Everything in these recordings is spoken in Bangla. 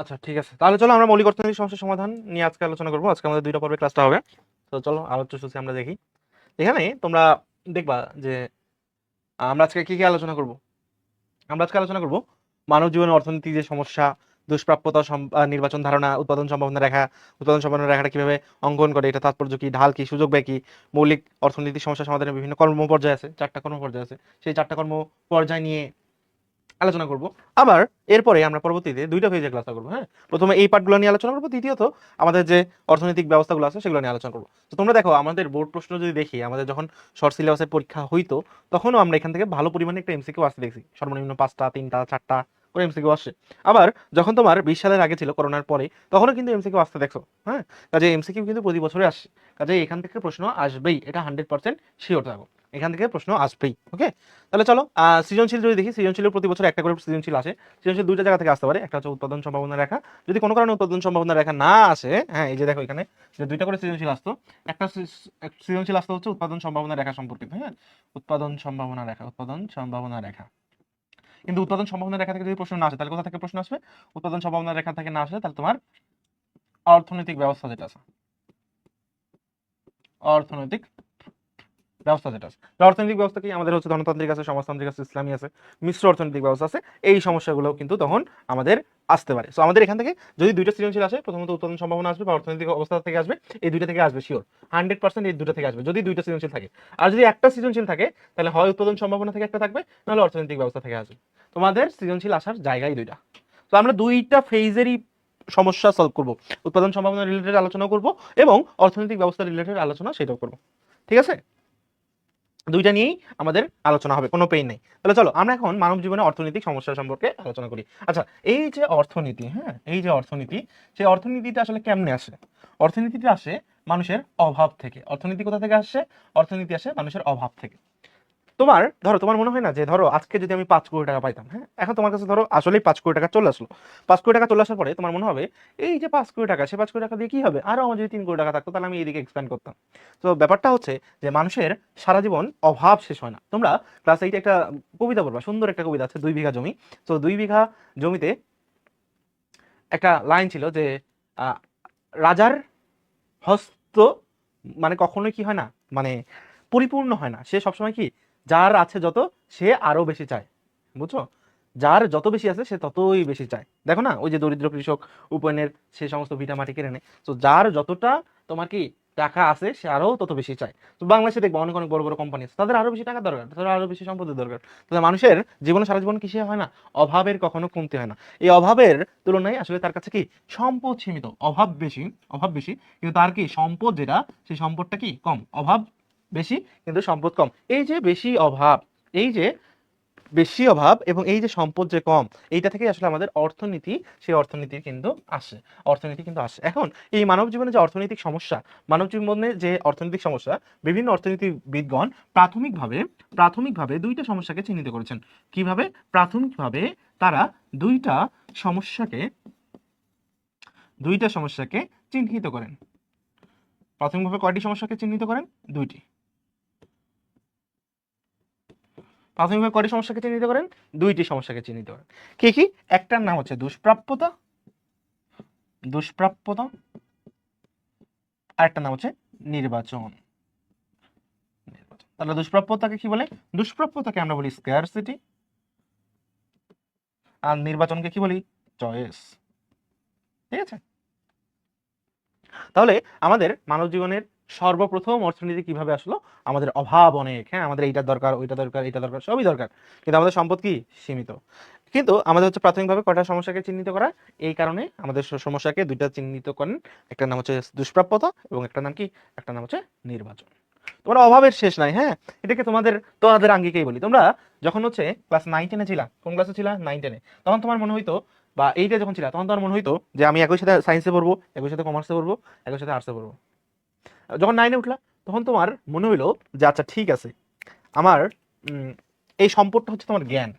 আচ্ছা ঠিক আছে, তাহলে চলো আমরা মৌলিক অর্থনৈতিক সমস্যার সমাধান নিয়ে আজকে আলোচনা করবো। আজকে আমাদের দুইটা পর্বে ক্লাসটা হবে। তো চলো আলোচ্য সূচি আমরা দেখি। এখানে তোমরা দেখবা যে আমরা আজকে কি কি আলোচনা করব। আমরা আজকে আলোচনা করব মানব জীবনের অর্থনীতি যে সমস্যা, দুষ্প্রাপ্যতা, নির্বাচন ধারণা, উৎপাদন সম্ভাবনা রেখা, উৎপাদন সম্ভাবনা রেখাটা কিভাবে অঙ্কন করে, এটা তাৎপর্য কি, ঢাল কি, সুযোগ ব্যয় কি, মৌলিক অর্থনৈতিক সমস্যা সমাধানের বিভিন্ন কর্ম পর্যায় আছে, 4টা কর্ম পর্যায় আছে, সেই 4টা কর্ম পর্যায় নিয়ে আলোচনা করব। আবার এরপরে আমরা পরবর্তীতে দুইটা ফেজে ক্লাসটা করবো। হ্যাঁ, প্রথমে এই পার্টগুলো নিয়ে আলোচনা করবো, দ্বিতীয়ত আমাদের যে অর্থনৈতিক ব্যবস্থাগুলো আছে সেগুলো নিয়ে আলোচনা করবো। তো তোমরা দেখো আমাদের বোর্ড প্রশ্ন যদি দেখি, আমাদের যখন শর্ট সিলেবাসের পরীক্ষা হইতো তখনও আমরা এখান থেকে ভালো পরিমাণে একটা এমসিকিউ আসতে দেখছি, সর্বনিম্ন 5টা, 3টা, 4টা করে এমসিকিউ আসছে। আবার যখন তোমার 20 সালের আগে ছিল, করোনার পরে, তখনও কিন্তু এমসিকিউ আসতে দেখছো। হ্যাঁ, কাজে এমসিকিউ কিন্তু প্রতি বছরে আসছে, কাজে এখান থেকে প্রশ্ন আসবেই, এটা 100% শিওর থাকো, এখান থেকে প্রশ্ন আসবেই। ওকে, তাহলে চলো সৃজনশীল যদি দেখি, সৃজনশীলের প্রতি বছর একটা করে সৃজনশীল আসে। সৃজনশীল দুইটা জায়গা থেকে আসতে পারে, একটা হচ্ছে উৎপাদন সম্ভাবনা রেখা, যদি কোনো কারণে উৎপাদন সম্ভাবনা রেখা না আসে, হ্যাঁ এই যে দেখো এখানে যে দুইটা করে সৃজনশীল আসতো, একটা সৃজনশীল আসতো হচ্ছে উৎপাদন সম্ভাবনা রেখা সম্পর্কিত। হ্যাঁ, উৎপাদন সম্ভাবনা রেখা, উৎপাদন সম্ভাবনা রেখা। কিন্তু উৎপাদন সম্ভাবনা রেখা থেকে যদি প্রশ্ন না আসে তাহলে কোথা থেকে প্রশ্ন আসবে? উৎপাদন সম্ভাবনা রেখা থেকে না আসে তাহলে তোমার অর্থনৈতিক ব্যবস্থা যেটা আছে, অর্থনৈতিক ব্যবস্থা যেটা আছে, অর্থনৈতিক ব্যবস্থা কি আমাদের হচ্ছে ধনতান্ত্রিক আছে, সমাজতান্ত্রিক আছে, ইসলামী আছে, মিশ্র অর্থনৈতিক ব্যবস্থা আছে, এই সমস্যাগুলো কিন্তু তখন আমাদের আসতে পারে। সো আমাদের এখান থেকে যদি দুইটা সৃজনশীল আসে, প্রথমত উৎপাদন সম্ভাবনা আসবে বা অর্থনৈতিক অবস্থা থেকে আসবে, এই দুইটা থেকে আসবে শিওর, 100% এই দুটো থেকে আসবে যদি দুইটা সৃজনশীল থাকে। আর যদি একটা সৃজনশীল থাকে তাহলে হয় উৎপাদন সম্ভাবনা থেকে একটা থাকবে, নাহলে অর্থনৈতিক ব্যবস্থা থেকে আসবে। তোমাদের সৃজনশীল আসার জায়গায় দুইটা। তো আমরা দুইটা ফেজেরই সমস্যা সলভ করব, উৎপাদন সম্ভাবনা রিলেটেড আলোচনা করব এবং অর্থনৈতিক ব্যবস্থা রিলেটেড আলোচনা সেটাও করব। ঠিক আছে, দুইটা নিয়েই আমাদের আলোচনা হবে, কোনো পেইন নেই। তাহলে চলো আমরা এখন মানব জীবনে অর্থনৈতিক সমস্যা সম্পর্কে আলোচনা করি। আচ্ছা, এই যে অর্থনীতি, হ্যাঁ এই যে অর্থনীতি, সেই অর্থনীতিটা আসলে কেমনে আসে? অর্থনীতিটা আসে মানুষের অভাব থেকে। অর্থনীতি কোথা থেকে আসে? অর্থনীতি আসে মানুষের অভাব থেকে। তোমার ধরো, তোমার মনে হয় না যে ধরো আজকে যদি আমি 5 কোটি টাকা পাইতাম, হ্যাঁ এখন তোমার কাছে ধরো আসলেই 5 কোটি টাকা চলে আসলো। 5 কোটি টাকা চলে আসার পরে তোমার মনে হবে এই যে 5 কোটি টাকা, সে 5 কোটি টাকা দিয়ে কি হবে, আরো আমার যদি 3 কোটি টাকা থাকতো তাহলে আমি এইদিকে এক্সপ্যান্ড করতাম। তো ব্যাপারটা হচ্ছে যে মানুষের সারা জীবন অভাব শেষ হয় না। তোমরা ক্লাস 8 একটা কবিতা পড়বা, সুন্দর একটা কবিতা আছে, 2 বিঘা জমি। তো 2 বিঘা জমিতে একটা লাইন ছিল যে আহ, রাজার হস্ত মানে কখনোই কি হয় না, মানে পরিপূর্ণ হয় না, সে সবসময় কি, যার আছে যত সে আরো বেশি চায়। বুঝছো, যার যত বেশি আছে সে ততই বেশি চায়। দেখো না ওই যে দরিদ্র কৃষক উপেনের সে সমস্ত ভিটা মাটি কেড়ে নেয়। তো যার যতটা তোমার কি টাকা আছে সে আরো তত বেশি চায়। তো বাংলাদেশে দেখবো অনেক অনেক বড় বড় কোম্পানি আছে, তাদের আরো বেশি টাকা দরকার, তাদের আরো বেশি সম্পদের দরকার। তাহলে মানুষের জীবনে সারা জীবন কিসে হয় না, অভাবের কখনো কমতি হয় না। এই অভাবের তুলনায় আসলে তার কাছে কি সম্পদ সীমিত, অভাব বেশি, অভাব বেশি কিন্তু তার কি সম্পদ যেটা, সেই সম্পদটা কি কম, অভাব বেশি কিন্তু সম্পদ কম। এই যে বেশি অভাব, এই যে বেশি অভাব এবং এই যে সম্পদ যে কম, এইটা থেকে আসলে আমাদের অর্থনীতি, সেই অর্থনীতি কিন্তু আসে, অর্থনীতি কিন্তু আসে। এখন এই মানব জীবনে যে অর্থনৈতিক সমস্যা, মানব জীবনে যে অর্থনৈতিক সমস্যা, বিভিন্ন অর্থনীতিবিদগণ প্রাথমিকভাবে প্রাথমিকভাবে দুইটা সমস্যাকে চিহ্নিত করেছেন। কিভাবে? প্রাথমিকভাবে তারা দুইটা সমস্যাকে দুইটা সমস্যাকে চিহ্নিত করেন। প্রাথমিকভাবে কয়টি সমস্যাকে চিহ্নিত করেন? দুইটি। প্রাথমিকভাবে কয়টি সমস্যাকে চিহ্নিত করেন? দুইটি সমস্যাকে চিহ্নিত করেন। কি কি? একটার নাম হচ্ছে দুষ্প্রাপ্যতা, দুষ্প্রাপ্যতা, আর একটা নাম হচ্ছে নির্বাচন, নির্বাচন। তাহলে দুষ্প্রাপ্যতাকে কি বলে? দুষ্প্রাপ্যতাকে আমরা বলি স্কারসিটি, আর নির্বাচনকে কি বলি? চয়েস। ঠিক আছে, তাহলে আমাদের মানব জীবনের সর্বপ্রথম অর্থনীতি কিভাবে আসলো? আমাদের অভাব অনেক, হ্যাঁ আমাদের এইটা দরকার, ওইটা দরকার, এটা দরকার, সবই দরকার, কিন্তু আমাদের সম্পদ কি সীমিত। কিন্তু আমাদের হচ্ছে প্রাথমিকভাবে কয়টা সমস্যাকে চিহ্নিত করা, এই কারণে আমাদের সমস্যাকে দুইটা চিহ্নিত করেন। একটা নাম হচ্ছে দুষ্প্রাপ্যতা এবং একটা নাম কি, একটা নাম হচ্ছে নির্বাচন। তোমার অভাবের শেষ নাই। হ্যাঁ, এটাকে তোমাদের তোমাদের আঙ্গিকেই বলি। তোমরা যখন হচ্ছে ক্লাস 9-10-এ ছিলা, কোন ক্লাসে ছিলা? 9-10-এ। তখন তোমার মনে হইতো, বা এইটা যখন ছিল তখন তোমার মনে হইতো যে আমি একই সাথে সায়েন্সে পড়বো, একই সাথে কমার্সে পড়বো, একই সাথে আর্টসে পড়বো। যখন 9-এ উঠলা তখন তোমার মনে হইলো যে আচ্ছা ঠিক আছে, আমার এই সম্পদটা হচ্ছে তোমার জ্ঞান।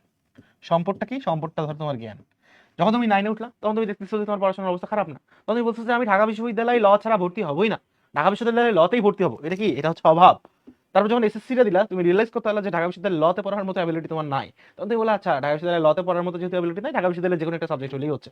সম্পদটা কি? সম্পদটা ধর তোমার জ্ঞান। যখন তুমি 9-এ উঠলা তখন তুমি দেখতেছো যে তোমার পড়াশোনার অবস্থা খারাপ না, তখন তুমি বলছো যে আমি ঢাকা বিশ্ববিদ্যালয়ে ল ছাড়া ভর্তি হবই না, ঢাকা বিশ্ববিদ্যালয়ে লতেই ভর্তি হবো। এটা কি? এটা হচ্ছে অভাব। তারপর যখন এসএসসিটা দিলা তুমি রিয়েলাইজ করতে পারলা যে ঢাকা বিশ্ববিদ্যালয়ে লতে পড়ার মতো অ্যাবিলিটি তোমার নাই। তখন তুমি বলে আচ্ছা ঢাকা বিশ্ববিদ্যালয়ে লতে পড়ার মতো যেহেতু অ্যাবিলিটি নাই, ঢাকা বিশ্ববিদ্যালয়ে যে কোনো একটা সাবজেক্ট হলেই হচ্ছে।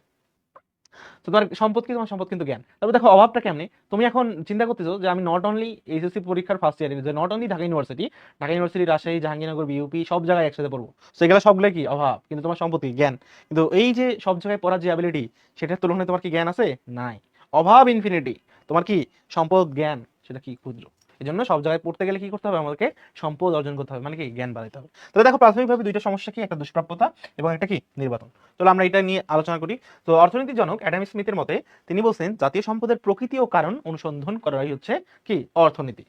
তো তোমার সম্পদ কি, তোমার সম্পদ কিন্তু জ্ঞান। তবে দেখো অভাবটা কেমনে, তুমি এখন চিন্তা করতেছো যে আমি নট অনলি এইচএসসি পরীক্ষার ফার্স্ট ইয়ারে, যে not only Dhaka university, Dhaka university, Rajshahi, Jahangirnagar, BUP সব জায়গায় একসাথে পড়বো, তো এগুলো সবগুলো কি অভাব, কিন্তু তোমার সম্পদ কি জ্ঞান। কিন্তু এই যে সব জায়গায় পড়ার যে অ্যাবিলিটি, সেটার তুলনায় তোমার কি জ্ঞান আছে? নাই। অভাব ইনফিনিটি, তোমার কি সম্পদ জ্ঞান সেটা কি ক্ষুদ্র। এই জন্য সব জায়গায় পড়তে গেলে কি করতে হবে, আমাদেরকে সম্পদ অর্জন করতে হবে, মানে কি জ্ঞান বাড়াইতে হবে। তাহলে দেখো প্রাথমিকভাবে দুইটা সমস্যা কি, একটা দুষ্প্রাপ্যতা এবং একটা কি নির্বাচন। চলো আমরা এটা নিয়ে আলোচনা করি। তো অর্থনীতির জনক অ্যাডাম স্মিথের মতে তিনি বলছেন জাতীয় সম্পদের প্রকৃতি ও কারণ অনুসন্ধান করাই হচ্ছে কি অর্থনীতি।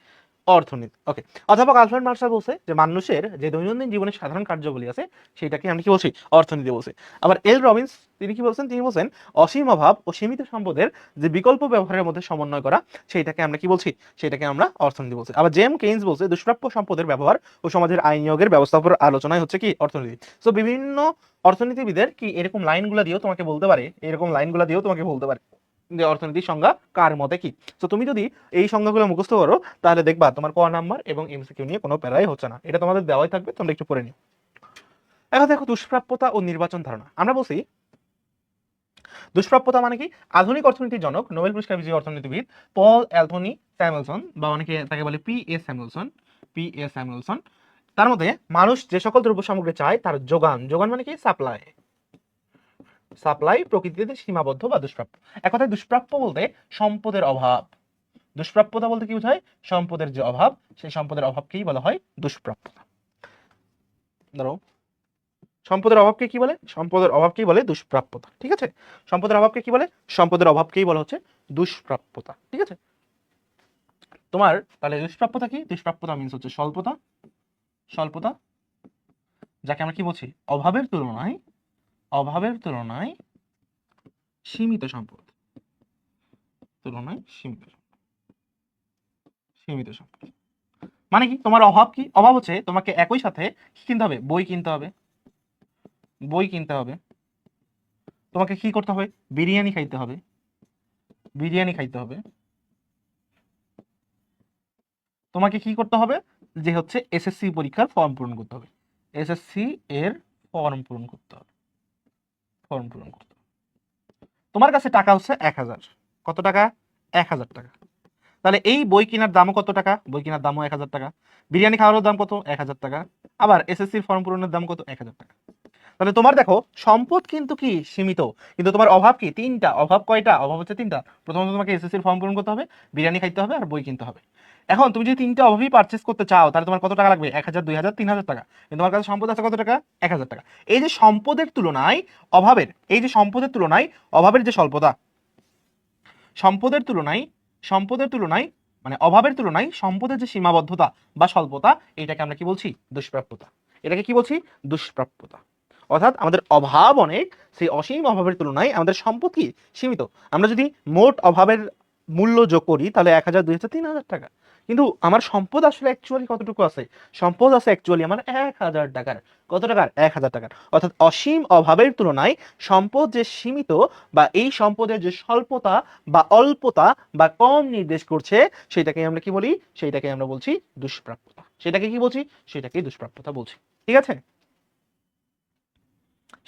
অর্থনীতি, ওকে। অধ্যাপক আলফ্রেড মার্শাল বলছে যে মানুষের যে দৈনন্দিন জীবনের সাধারণ কার্যগুলি আছে সেটাকে আমরা কি বলছি, অর্থনীতি বলছি। আবার এল রবিন্স তিনি কি বলছেন, তিনি বলছেন অসীম অভাব ও সীমিত সম্পদের যে বিকল্প ব্যবহারের মধ্যে সমন্বয় করা, সেইটাকে আমরা কি বলছি, সেটাকে আমরা অর্থনীতি বলছি। আবার জেম কেইনস বলছে দুষ্প্রাপ্য সম্পদের ব্যবহার ও সমাজের আইন নিয়োগের ব্যবস্থাপনার আলোচনায় হচ্ছে কি অর্থনীতি। তো বিভিন্ন অর্থনীতিবিদের কি এরকম লাইনগুলো দিয়েও তোমাকে বলতে পারে, এরকম লাইনগুলো দিয়েও তোমাকে বলতে পারে যে অর্থনীতির সংজ্ঞা কার মতে কি। তো তুমি যদি এই সংজ্ঞাগুলো মুখস্থ করো তাহলে দেখবা তোমার ক নাম্বার এবং এমসিকিউ নিয়ে কোনো প্যারাই হচ্ছে না, এটা তোমাদের দেওয়াই থাকবে, তোমরা একটু পড়ে নিও। এখন দেখো দুষ্প্রাপ্যতা ও নির্বাচন ধারণা। আমরা বলছি দুষ্প্রাপ্যতা মানে কি, আধুনিক অর্থনীতির জনক নোবেল পুরস্কার বিজয়ী অর্থনীতিবিদ পল অ্যান্থনি স্যামুয়েলসন, বা অনেকে তাকে বলে পি.এস. Samuelson, PS. স্যামুয়েলসন, তার মধ্যে মানুষ যে সকল দ্রব্য সামগ্রী চায় তার যোগান, যোগান মানে কি সাপ্লাই, সাপ্লাই প্রকৃতিতে সীমাবদ্ধ বা দুষ্প্রাপ্য। এক কথায় দুষ্প্রাপ্য বলতে সম্পদের অভাব, দুষ্প্রাপ্যতা বলতে কি বোঝায়, সম্পদের যে অভাব, সেই সম্পদের অভাবকেই বলা হয় দুষ্প্রাপ্যতা। ধরো সম্পদের অভাবকে কি বলে, সম্পদের অভাবকেই বলে দুষ্প্রাপ্যতা, ঠিক আছে। সম্পদের অভাবকে কি বলে, সম্পদের অভাবকেই বলা হচ্ছে দুষ্প্রাপ্যতা, ঠিক আছে। তোমার তাহলে দুষ্প্রাপ্যতা কি, দুষ্প্রাপ্যতা মিন্স হচ্ছে স্বল্পতা, স্বল্পতা যাকে আমরা কি বলছি, অভাবের তুলনায়, অভাবের তুলনায় সীমিত সম্পদ, তুলনায় সীমিত, সীমিত সম্পদ মানে কি, তোমার অভাব কি, অভাব হচ্ছে তোমাকে একই সাথে কি কিনতে হবে, বই কিনতে হবে, বই কিনতে হবে, তোমাকে কি করতে হবে, বিরিয়ানি খাইতে হবে, বিরিয়ানি খাইতে হবে, তোমাকে কি করতে হবে, যে হচ্ছে এসএসসি পরীক্ষার ফর্ম পূরণ করতে হবে, এসএসসি এর ফর্ম পূরণ করতে হবে, ফর্ম পূরণ করতে হবে। তোমার কাছে টাকা হচ্ছে 1000, কত টাকা, 1000 টাকা। তাহলে এই বই কেনার দামও কত টাকা, বই কেনার দামও 1000 টাকা, বিরিয়ানি খাওয়ার দাম কত, 1000 টাকা, আবার এসএসসির ফর্ম পূরণের দাম কত, 1000 টাকা। তাহলে তোমার দেখো সম্পদ কিন্তু কি সীমিত, কিন্তু তোমার অভাব কি তিনটা, অভাব কয়টা, অভাব হচ্ছে তিনটা। প্রথমত তোমাকে এসএসসির ফর্ম পূরণ করতে হবে, বিরিয়ানি খাইতে হবে, আর বই কিনতে হবে। এখন তুমি যদি তিনটা অভাবই পারচেস করতে চাও তাহলে তোমার কত টাকা লাগবে, 1000, 2000, 3000 টাকা। কিন্তু তোমার কাছে সম্পদ আছে কত টাকা, 1000 টাকা। এই যে সম্পদের তুলনায় অভাবের, এই যে সম্পদের তুলনায় অভাবের যে স্বল্পতা, সম্পদের তুলনায়, সম্পদের তুলনায় মানে অভাবের তুলনায় সম্পদের যে সীমাবদ্ধতা বা স্বল্পতা, এটাকে আমরা কি বলছি, দুষ্প্রাপ্যতা। এটাকে কি বলছি, দুষ্প্রাপ্যতা। অর্থাৎ আমাদের অভাব অনেক, সেই অসীম অভাবের তুলনায় আমাদের সম্পদ কি সীমিত। আমরা যদি মোট অভাবের মূল্য যোগ করি তাহলে 1000, 2000, 3000 টাকা, কিন্তু আমার সম্পদ আসলে অ্যাকচুয়ালি কতটুকু আছে, সম্পদ আছে অ্যাকচুয়ালি আমার 1000 টাকার, কত টাকার, 1000 টাকার। অর্থাৎ অসীম অভাবের তুলনায় সম্পদ যে সীমিত, বা এই সম্পদের যে স্বল্পতা বা অল্পতা বা কম নির্দেশ করছে, সেটাকে আমরা কি বলি, সেইটাকে আমরা বলছি দুষ্প্রাপ্যতা। সেটাকে কি বলছি, সেটাকেই দুষ্প্রাপ্যতা বলছি, ঠিক আছে।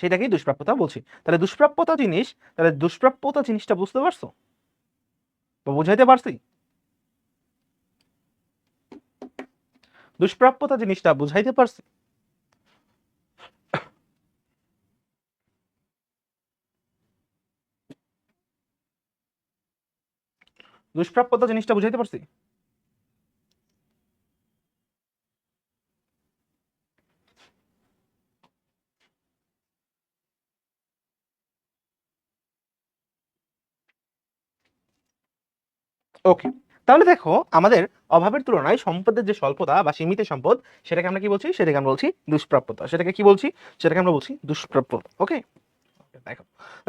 সেটাকেই দুষ্প্রাপ্যতা বলছি। তাহলে দুষ্প্রাপ্যতা জিনিস, তাহলে দুষ্প্রাপ্যতা জিনিসটা বুঝতে পারছো বা বুঝাইতে পারছি, দুষ্প্রাপ্যতা জিনিসটা বুঝাইতে পারছি। দুষ্প্রাপ্যতা জিনিসটা বুঝাইতে পারছি। ওকে, তাহলে দেখো আমাদের অভাবের তুলনায় সম্পদের যে স্বল্পতা বা সীমিত সম্পদ, সেটাকে আমরা কি বলছি, সেটাকে আমরা বলছি দুষ্প্রাপ্যতা। সেটাকে কি বলছি, সেটাকে আমরা বলছি দুষ্প্রাপ্যতা। ওকে, দেখো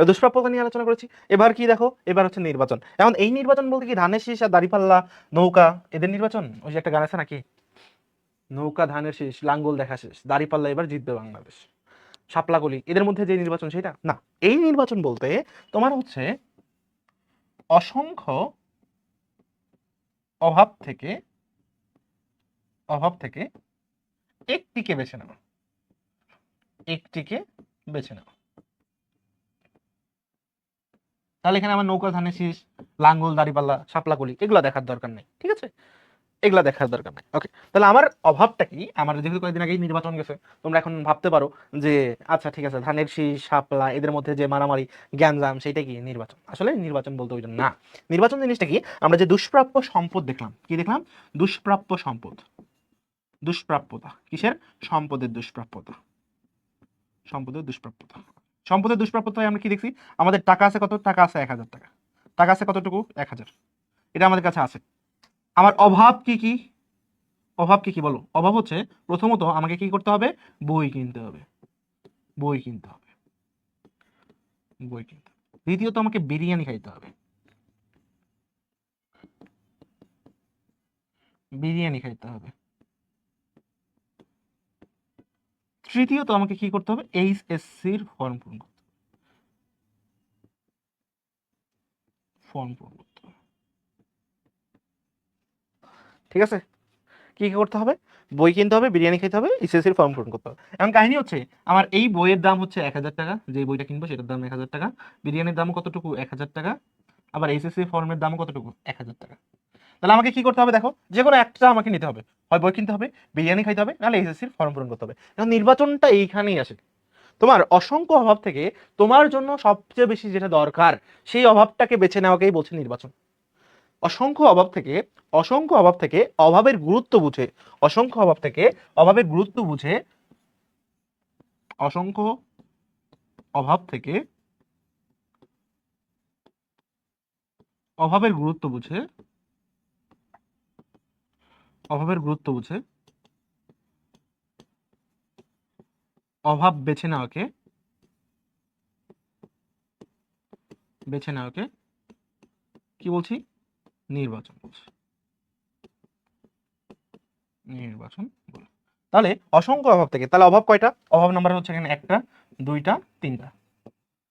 দুষ্প্রাপ্যতা নিয়ে আলোচনা করেছি। এবার কি দেখো, এবার হচ্ছে নির্বাচন। এখন এই নির্বাচন বলতে কি ধানের শীষ আর দাঁড়িপাল্লা, নৌকা, এদের নির্বাচন। ওই যে একটা গান আছে নাকি, নৌকা ধানের শীষ লাঙ্গল দেখা শেষ, দাঁড়িপাল্লা এবার জিতবে বাংলাদেশ, শাপলা কলি, এদের মধ্যে যে নির্বাচন সেটা না। এই নির্বাচন বলতে তোমার হচ্ছে অসংখ্য অভাব থেকে, অভাব থেকে একটিকে বেছে নেওয়া, একটিকে বেছে নেওয়া। তাহলে এখানে আমার নৌকা, ধানের শীষ, লাঙ্গল, দাড়িপাল্লা, শাপলা কলি এগুলো দেখার দরকার নেই, ঠিক আছে, এগুলা দেখার দরকার নাই। ওকে, তাহলে আমার অভাবটা কি? আমার যেহেতু কয়েকদিন আগেই নির্বাচন গেছে, তোমরা এখন ভাবতে পারো যে আচ্ছা ঠিক আছে, ধানের শীষ, শাপলা এদের মধ্যে যে মারামারি, গ্যাঞ্জাম, সেটা কি নির্বাচন? আসলে নির্বাচন বলতে ওইটা না। নির্বাচন জিনিসটা কি? আমরা যে দুষ্প্রাপ্য সম্পদ দেখলাম, কি দেখলাম? দুষ্প্রাপ্য সম্পদ, দুষ্প্রাপ্যতা। কিসের? সম্পদের দুষ্প্রাপ্যতা, সম্পদের দুষ্প্রাপ্যতা। সম্পদের দুষ্প্রাপ্যতায় আমরা কি দেখছি? আমাদের টাকা আছে কত? টাকা আছে 1000 টাকা। টাকা আছে কতটুকু? 1000। এটা আমাদের কাছে আছে। আমার অভাব কি কি? অভাব কি কি বলো? অভাব হচ্ছে প্রথমত আমাকে কি করতে হবে? বই কিনতে হবে, বই কিনতে হবে, বই কিনতে হবে। দ্বিতীয়ত আমাকে বিরিয়ানি খাইতে হবে, বিরিয়ানি খাইতে হবে। তৃতীয়ত আমাকে কি করতে হবে? এইচএসসির ফর্ম পূরণ করতে হবে, ফর্ম পূরণ করতে হবে। ঠিক আছে, কি কি করতে হবে? বই কিনতে হবে, বিরিয়ানি খেতে হবে, এইচএসসির ফর্ম পূরণ করতে হবে। এখন কাহিনী হচ্ছে আমার এই বইয়ের দাম হচ্ছে 1000 টাকা, যে বইটা কিনবো সেটার দাম 1000 টাকা, বিরিয়ানির দাম কতটুকু? 1000 টাকা, আবার এইচএসসি ফর্মের দাম কতটুকু? 1000 টাকা। তাহলে আমাকে কি করতে হবে? দেখো, যে কোনো একটা আমাকে নিতে হবে, হয় বই কিনতে হবে, বিরিয়ানি খাইতে হবে, নাহলে এইচএসসির ফর্ম পূরণ করতে হবে। এখন নির্বাচনটা এইখানেই আসে। তোমার অসংখ্য অভাব থেকে তোমার জন্য সবচেয়ে বেশি যেটা দরকার সেই অভাবটাকে বেছে নেওয়াকেই বলছে নির্বাচন। অসংখ্য অভাব থেকে, অসংখ্য অভাব থেকে অভাবের গুরুত্ব বুঝে, অসংখ্য অভাব থেকে অভাবের গুরুত্ব বুঝে, অসংখ্য অভাব থেকে অভাবের গুরুত্ব বুঝে, অভাবের গুরুত্ব বুঝে অভাব বেছে নেওয়াকে, বেছে নেওয়াকে কি বলছি? নির্বাচন বলছি, নির্বাচন বলে। তাহলে অসংখ্য অভাব থেকে, তাহলে অভাব কয়টা? অভাব নাম্বার হচ্ছে এখানে একটা, দুইটা, তিনটা।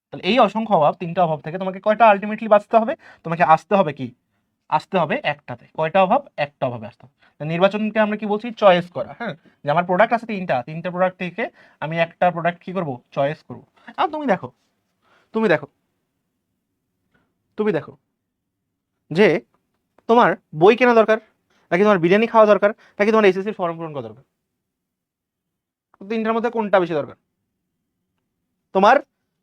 তাহলে এই অসংখ্য অভাব, তিনটা অভাব থেকে তোমাকে কয়টা আলটিমেটলি বাঁচতে হবে? তোমাকে আসতে হবে কি? আসতে হবে একটাতে। কয়টা অভাব? একটা অভাবে আসতে হবে। নির্বাচনকে আমরা কি বলছি? চয়েস করা। হ্যাঁ, যে আমার প্রোডাক্ট আছে তিনটা, তিনটা প্রোডাক্ট থেকে আমি একটা প্রোডাক্ট কি করব? চয়েস করব। আর তুমি দেখো, তুমি দেখো, তুমি দেখো যে তোমার বই কেনা দরকার, নাকি তোমার বিরিয়ানি খাওয়া দরকার, নাকি তোমার এসএসসির ফর্ম পূরণ করা দরকার? তিনটার মধ্যে কোনটা বেশি দরকার তোমার?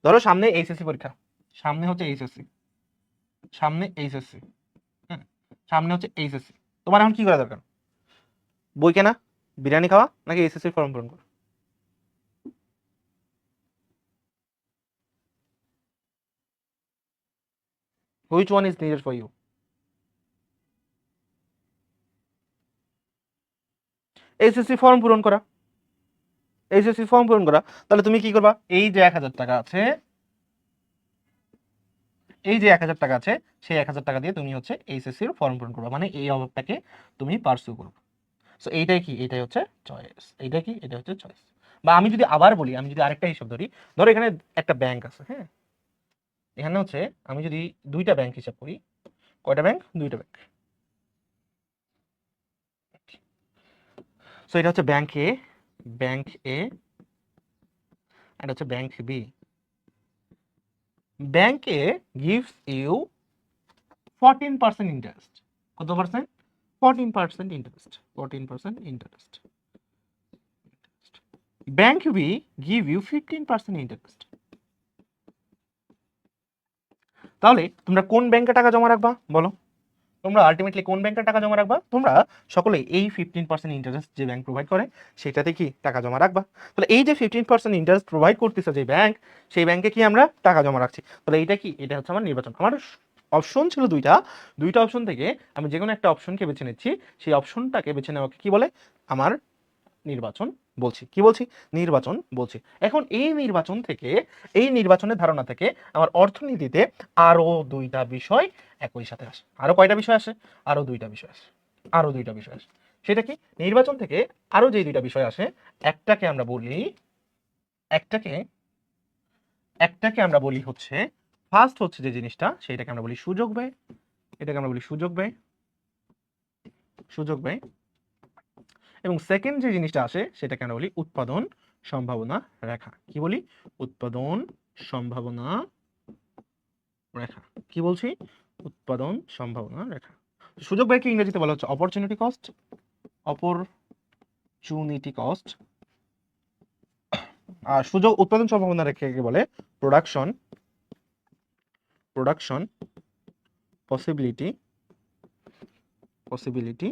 ধরো সামনে এইচএসসি পরীক্ষা, সামনে হচ্ছে এইচএসসি, সামনে এইচএসসি, হ্যাঁ, সামনে হচ্ছে এইচএসসি। তোমার এখন কি করা দরকার? বই কেনা, বিরিয়ানি খাওয়া, নাকি এসএসসির ফর্ম পূরণ করা? Which one is needed for you? HSC form পূরণ করা, এইচএসসি ফর্ম পূরণ করা। তাহলে তুমি কি করবা? এই যে 1000 টাকা আছে, এই যে 1000 টাকা আছে, সেই 1000 টাকা দিয়ে তুমি হচ্ছে এইচএসসির ফর্ম পূরণ করবা, মানে এই অভাবটাকে তুমি পার্সু করবে। সো এইটাই কি? এইটাই হচ্ছে চয়েস। এইটা কি? এটা হচ্ছে চয়েস। বা আমি যদি আবার বলি, আমি যদি আরেকটা হিসাব ধরি, ধরো এখানে একটা ব্যাংক আছে, হ্যাঁ, এখানে হচ্ছে আমি যদি দুইটা ব্যাংক হিসাব করি, কয়টা ব্যাংক? দুইটা ব্যাংক। সো এটা হচ্ছে ব্যাংক এ, ব্যাংক এ, আর হচ্ছে bank B. Bank A gives you 14% interest. কত percent? 14% interest, 14% interest. Bank B give you 15% interest. তাহলে তোমরা কোন ব্যাংকে টাকা জমা রাখবা বলো? তোমরা আলটিমেটলি কোন ব্যাংকে টাকা জমা রাখবা? তোমরা সকলেই এই 15% ইন্টারেস্ট যে ব্যাংক প্রোভাইড করে সেটাতে কি টাকা জমা রাখবা। তাহলে এই যে 15% ইন্টারেস্ট প্রোভাইড করতেছে যে ব্যাংক, সেই ব্যাংকে কি আমরা টাকা জমা রাখছি। তাহলে এইটা কি? এটা হচ্ছে আমার নির্বাচন। আমার অপশন ছিল দুইটা, দুইটা অপশন থেকে আমি যে কোনো একটা অপশনকে বেছে নিচ্ছি, সেই অপশনটাকে বেছে নেওয়াকে কি বলে? আমার নির্বাচন বলছি। কি বলছি? নির্বাচন বলছি। এখন এই নির্বাচন থেকে, এই নির্বাচনের ধারণা থেকে আমার অর্থনীতিতে আরো দুইটা বিষয় একই সাথে আসে। আরো কয়টা বিষয় আসে? আরো দুইটা বিষয় আসে, আরো দুইটা বিষয় আসে। সেটা কি? নির্বাচন থেকে আরো যে দুইটা বিষয় আসে, একটাকে আমরা বলি, একটাকে, একটাকে আমরা বলি হচ্ছে, ফার্স্ট হচ্ছে যে জিনিসটা, সেটাকে আমরা বলি সুযোগ ব্যয়। এটাকে আমরা বলি সুযোগ ব্যয়, সুযোগ ব্যয়। এবং সেকেন্ড যে জিনিসটা আসে সেটাকে আমরা বলি উৎপাদন সম্ভাবনা রেখা। কি বলি? উৎপাদন সম্ভাবনা রেখা। কি বলছি? উৎপাদন সম্ভাবনা রেখা। সুযোগ ব্যয়কে ইংরেজিতে বলা হচ্ছে অপরচুনিটি কস্ট। Opportunity cost. আর সুযোগ উৎপাদন সম্ভাবনা রেখাকে বলে প্রোডাকশন পসিবিলিটি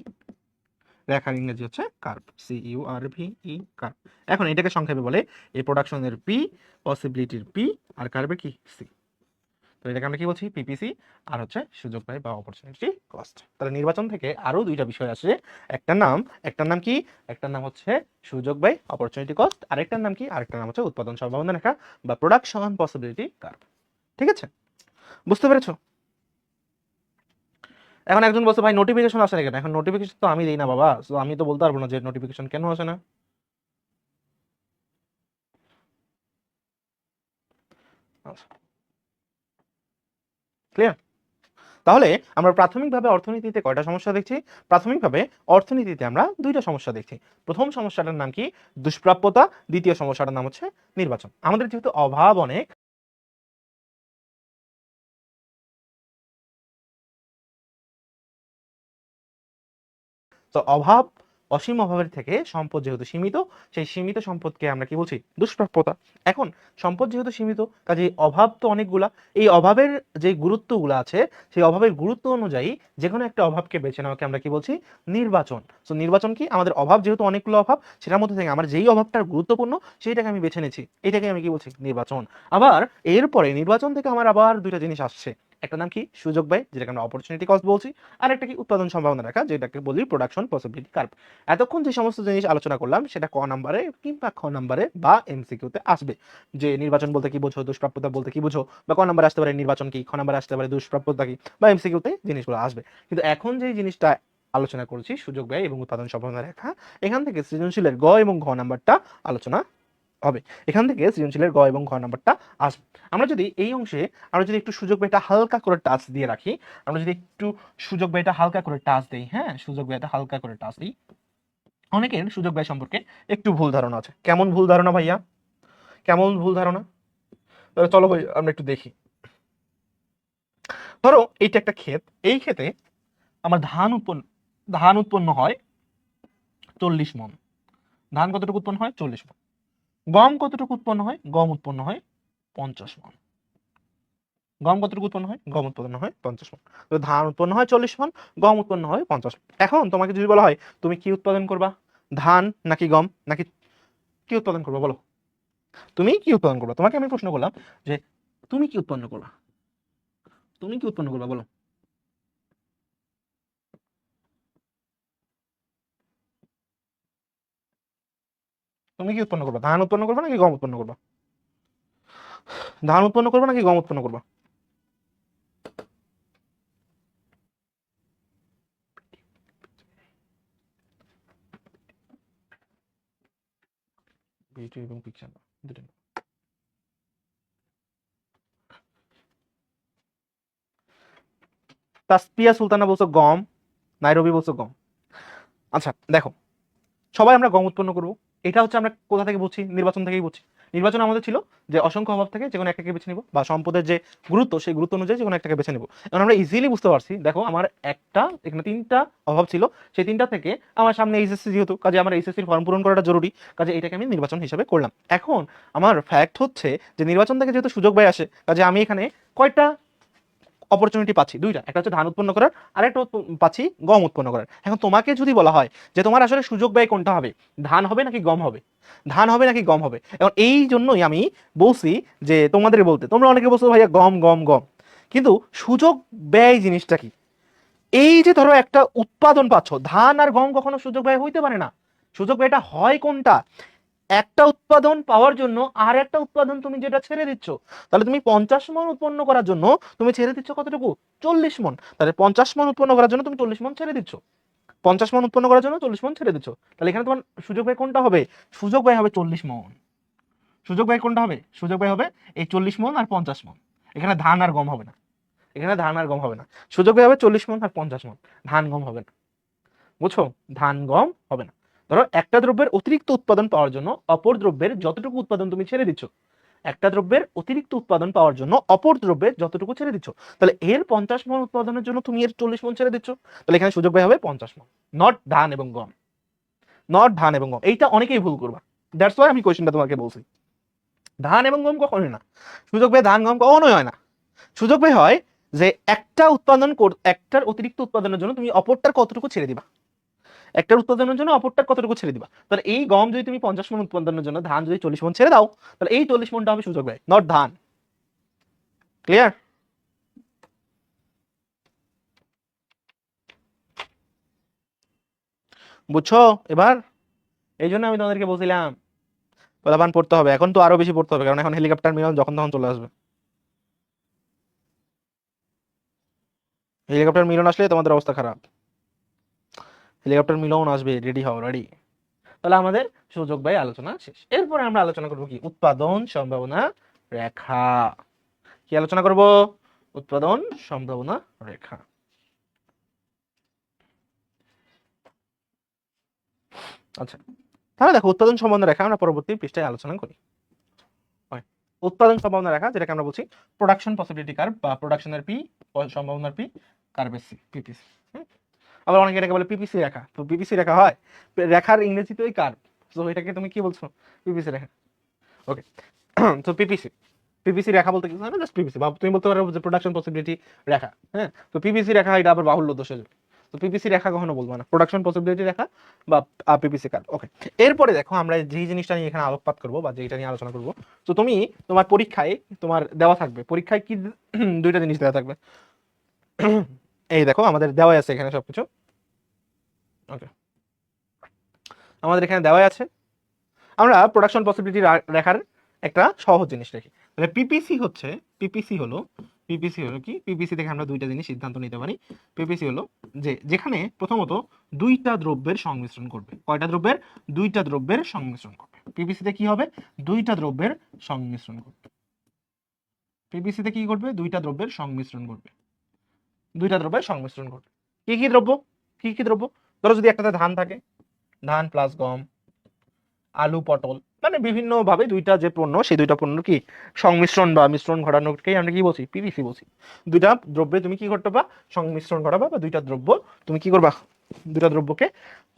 রেখার ইংরেজি হচ্ছে কার্ভ। CURVE curve. এখন এটাকে সংক্ষেপে বলে এই প্রোডাকশনের পি, পসিবিলিটির পি, আর কার্ভের কি সি। তো এটাকে আমরা কি বলছি? পিপিসি। আর হচ্ছে সুযোগ ব্যয় বা অপরচুনিটি কস্ট। তাহলে নির্বাচন থেকে আরো দুইটা বিষয় আসে। একটার নাম কি? একটার নাম হচ্ছে সুযোগ ব্যয় অপরচুনিটি কস্ট। আরেকটার নাম কি? আরেকটার নাম হচ্ছে উৎপাদন সম্ভাবনা রেখা বা প্রোডাকশন পসিবিলিটি কার্ভ। ঠিক আছে, বুঝতে পেরেছো? এখন একজন বলছে ভাই নোটিফিকেশন আসে না কেন? এখন নোটিফিকেশন তো আমি দিই না বাবা, তো আমি তো বলতে পারবো না যে নোটিফিকেশন কেন আসে না। ক্লিয়ার? তাহলে আমরা প্রাথমিকভাবে অর্থনীতিতে কয়টা সমস্যা দেখছি? প্রাথমিকভাবে অর্থনীতিতে আমরা দুইটা সমস্যা দেখছি। প্রথম সমস্যাটার নাম কি? দুষ্প্রাপ্যতা। দ্বিতীয় সমস্যাটার নাম হচ্ছে নির্বাচন। আমাদের যেহেতু অভাব অনেক, তো অসীম অভাবের থেকে সম্পদ যেহেতু সীমিত, সেই সীমিত সম্পদকে আমরা কি বলছি? দুষ্প্রাপ্যতা। এখন সম্পদ যেহেতু সীমিত, কাজে অভাব তো অনেকগুলা। এই অভাবের যে গুরুত্বগুলো আছে, সেই অভাবের গুরুত্ব অনুযায়ী যে কোনো একটা অভাবকে বেছে নেওয়াকে আমরা কি বলছি? নির্বাচন। তো নির্বাচন কি? আমাদের অভাব যেহেতু অনেকগুলো অভাব, সেটার মধ্যে থেকে আমার যেই অভাবটা গুরুত্বপূর্ণ সেইটাকে আমি বেছে নিয়েছি, এটাকে আমি কি বলছি? নির্বাচন। আবার এরপরে নির্বাচন থেকে আমার আবার দুইটা জিনিস আসছে। একটা নাম কি? সুযোগ ব্যয়, যেটাকে আমরা অপরচুনিটি কস্ট বলছি। আর একটা কি? উৎপাদন সম্ভাবনা রেখা, যেটাকে বলি প্রোডাকশন পসিবিলিটি কার্ভ। এতক্ষণ যে সমস্ত জিনিস আলোচনা করলাম সেটা ক নাম্বারে কিংবা খ নাম্বারে বা এমসিকিউতে আসবে। যে নির্বাচন বলতে কি বোঝো, দুষ্প্রাপ্যতা বলতে কি বোঝো, বা ক নাম্বারে আসতে পারে নির্বাচন কি, খ নাম্বারে আসতে পারে দুষ্প্রাপ্যতা কি, বা এমসিকিউতে জিনিসগুলো আসবে। কিন্তু এখন যে জিনিসটা আলোচনা করছি, সুযোগ ব্যয় এবং উৎপাদন সম্ভাবনা রেখা, এখান থেকে সৃজনশীলের গ এবং ঘ নাম্বারটা আলোচনা হবে। এখান থেকে সৃজনশীলের গ এবং ঘ নাম্বারটা আসবে। আমরা যদি এই অংশে আমরা যদি একটু সুযোগ ব্যয়টা হালকা করে টাচ দিয়ে রাখি, আমরা যদি একটু সুযোগ ব্যয়টা হালকা করে টাচ দিই, হ্যাঁ, সুযোগ ব্যয়টা হালকা করে টাচ দিই, অনেকের সুযোগ ব্যয় সম্পর্কে একটু ভুল ধারণা আছে। কেমন ভুল ধারণা ভাইয়া? কেমন ভুল ধারণা? তাহলে চলো ভাই আমরা একটু দেখি। ধরো এইটা একটা ক্ষেত, এই ক্ষেতে আমার ধান উৎপন্ন হয় 40 মণ। ধান কতটুকু উৎপন্ন হয়? 40 মণ। গম কতটুকু উৎপন্ন হয়? গম উৎপন্ন হয় 50 মণ। গম কতটুকু উৎপন্ন হয়? গম উৎপন্ন হয় 50 মণ। তো ধান উৎপন্ন হয় 40 মণ, গম উৎপন্ন হয় 50 মণ। এখন তোমাকে যদি বলা হয় তুমি কি উৎপাদন করবা, ধান নাকি গম, নাকি কি উৎপাদন করবা বলো? তুমি কি উৎপাদন করবা? তোমাকে আমি প্রশ্ন করলাম যে তুমি কি উৎপন্ন করবা, তুমি কি উৎপন্ন করবা বলো? তুমি কি উৎপন্ন করবা? ধান উৎপন্ন করবা নাকি গম উৎপন্ন করবা? ধান উৎপন্ন করবা নাকি গম উৎপন্ন করবা? ভিডিও এবং পিকচার দুটো। তাসপিয়া সুলতানা বলছো গম, নাইরবি বলছো গম। আচ্ছা দেখো, সবাই আমরা গম উৎপন্ন করব, এটা হচ্ছে আমরা কোথা থেকে বুঝছি? নির্বাচন থেকেই বুঝছি। নির্বাচন আমাদের ছিল যে অসংখ্য অভাব থেকে যে কোনো একটাকে বেছে নিব, বা সম্পদের যে গুরুত্ব সেই গুরুত্ব অনুযায়ী যে কোনো একটাকে বেছে নিব। এখন আমরা ইজিলি বুঝতে পারছি, দেখো আমার একটা এখানে তিনটা অভাব ছিল, সেই তিনটা থেকে আমার সামনে এইচএসসি যেহেতু, কাজে আমার এইচএসসির ফর্ম পূরণ করাটা জরুরি, কাজে এটাকে আমি নির্বাচন হিসেবে করলাম। এখন আমার ফ্যাক্ট হচ্ছে যে নির্বাচন থেকে যেহেতু সুযোগ ব্যয় আসে, কাজে আমি এখানে কয়টা অপরচুনিটি পাচ্ছি? দুইটা। একটা হচ্ছে ধান উৎপন্ন করার, আরেকটা পাচ্ছি গম উৎপন্ন করার। এখন তোমাকে যদি বলা হয় যে তোমার আসলে সুযোগ ব্যয় কোনটা হবে, ধান হবে নাকি গম হবে, ধান হবে নাকি গম হবে, এখন এই জন্যই আমি বলছি যে তোমাদের বলতে, তোমরা অনেকে বলছো ভাইয়া গম গম গম, কিন্তু সুযোগ ব্যয় জিনিসটা কি? এই যে ধরো একটা উৎপাদন পাচ্ছ, ধান আর গম কখনো সুযোগ ব্যয় হইতে পারে না। সুযোগ ব্যয়টা হয় কোনটা? একটা উৎপাদন পাওয়ার জন্য আর একটা উৎপাদন তুমি যেটা ছেড়ে দিচ্ছ। তাহলে তুমি 50 মণ উৎপন্ন করার জন্য তুমি ছেড়ে দিচ্ছ কতটুকু? 40 মণ। তাহলে 50 মণ উৎপন্ন করার জন্য তুমি 40 মণ ছেড়ে দিচ্ছ, 50 মণ উৎপন্ন করার জন্য 40 মণ ছেড়ে দিচ্ছ। তাহলে এখানে তোমার সুযোগ ব্যয় কোনটা হবে? সুযোগ ব্যয় হবে 40 মণ। সুযোগ ব্যয় কোনটা হবে? সুযোগ ব্যয় হবে এই 40 মণ আর 50 মণ। এখানে ধান আর গম হবে না, এখানে ধান আর গম হবে না। সুযোগ ব্যয় হবে 40 মণ আর 50 মণ, ধান গম হবে না। বুঝছো? ধান গম হবে না। ধরো একটা দ্রব্যের অতিরিক্ত উৎপাদন পাওয়ার জন্য অপর দ্রব্যের যতটুকু উৎপাদন তুমি ছেড়ে দিচ্ছ, একটা দ্রব্যের অতিরিক্ত উৎপাদন পাওয়ার জন্য অপর দ্রব্যের যতটুকু ছেড়ে দিচ্ছ, তাহলে এর 50 মণ উৎপাদনের জন্য তুমি এর 40 মণ ছেড়ে দিচ্ছ, তাহলে এখানে সুযোগ ব্যয় হবে 50 মণ, নট ধান এবং গম, নট ধান এবং গম। এইটা অনেকেই ভুল করবা, দ্যাটস ওয়াই আমি কোশ্চেনটা তোমাকে বলছি। ধান এবং গম কখনোই না, সুযোগ ব্যয় ধান গম কখনোই হয় না। সুযোগ ব্যয় হয় যে একটার অতিরিক্ত উৎপাদনের জন্য তুমি অপরটার কতটুকু ছেড়ে দিবা, একটার উৎপাদনের জন্য অপরটার কতটুকু ছেড়ে দিবা। তাহলে এই গম যদি তুমি 50 মণ উৎপাদনের জন্য ধান যদি 40 মণ ছেড়ে দাও, তাহলে এই 40 মণটা হবে সুযোগ ব্যয়, নট ধান। ক্লিয়ার? বুঝছো এবার? এই জন্য আমি তোমাদেরকে বলছিলাম পোলাপান পড়তে হবে, এখন তো আরো বেশি পড়তে হবে, কারণ এখন হেলিকপ্টার মিলন যখন তখন চলে আসবে। হেলিকপ্টার মিলন আসলে তোমাদের অবস্থা খারাপ, হেলিকপ্টার মিলন আসবে, রেডি হও, রেডি। তাহলে আমাদের সুযোগ ব্যয় আলোচনা শেষ। এরপরে আমরা আলোচনা করবো কি, উৎপাদন সম্ভাবনা রেখা। কি আলোচনা করব? উৎপাদন সম্ভাবনা রেখা। আচ্ছা, তাহলে দেখো উৎপাদন সম্ভাবনা রেখা আমরা পরবর্তী পৃষ্ঠায় আলোচনা করি। উৎপাদন সম্ভাবনা রেখা, যেটাকে আমরা বলছি প্রোডাকশন পসিবিলিটি কার্ভ বা প্রোডাকশনের পি, সম্ভাবনার পি, কার্ভের সি, পিপিসি। আবার অনেকে এটাকে বলে পিপিসি রেখা। তো পিপিসি রেখা হয়, রেখার ইংরেজিতেই কার্ভ, তো এটাকে তুমি কি বলছো? পিপিসি রেখা। ওকে, তো পিপিসি, পিপিসি রেখা বলতে কিছু না, জাস্ট পিপিসি, বা তুমি বলতে পারো যে প্রোডাকশন পসিবিলিটি রেখা। হ্যাঁ, তো পিপিসি রেখা এটা আবার বাহুল্য দোষে যাবে, তো পিপিসি রেখা কখনো বলবো না, প্রোডাকশন পসিবিলিটি রেখা বা পিপিসি কার্ভ। ওকে, এরপরে দেখো আমরা যে জিনিসটা নিয়ে এখানে আলোকপাত করবো বা যেটা নিয়ে আলোচনা করবো, তো তুমি তোমার পরীক্ষায় তোমার দেওয়া থাকবে, পরীক্ষায় কি দুইটা জিনিস দেওয়া থাকবে। এই দেখো আমাদের দেওয়া আছে এখানে সবকিছু। ওকে, আমাদের এখানে দেওয়া আছে, আমরা প্রোডাকশন পসিবিলিটি রেখার একটা সহজ জিনিস রাখি। তাহলে পিপিসি হচ্ছে, পিপিসি হলো কি, পিপিসি থেকে আমরা দুইটা জিনিস সিদ্ধান্ত নিতে পারি। পিপিসি হলো যে যেখানে প্রথমত দুইটা দ্রব্যের সংমিশ্রণ করবে। কয়টা দ্রব্যের? দুইটা দ্রব্যের সংমিশ্রণ করবে। পিপিসিতে কি হবে? দুইটা দ্রব্যের সংমিশ্রণ করবে। পিপিসিতে কি করবে? দুইটা দ্রব্যের সংমিশ্রণ করবে, দুইটা দ্রব্যের সংমিশ্রণ করবে। কি কি দ্রব্য? কি কি দ্রব্য? ধরো যদি একটাতে ধান থাকে, ধান প্লাস গম, আলু পটল, মানে বিভিন্ন ভাবে দুইটা যে পণ্য, সেই দুইটা পণ্য কি সংমিশ্রণ বা মিশ্রণ ঘটানোকেই আমরা কি বলছি? পিপিসি বলছি। দুইটা দ্রব্যে তুমি কি করতে পারবা? সংমিশ্রণ ঘটাবা, বা দুইটা দ্রব্য তুমি কি করবা? দুইটা দ্রব্যকে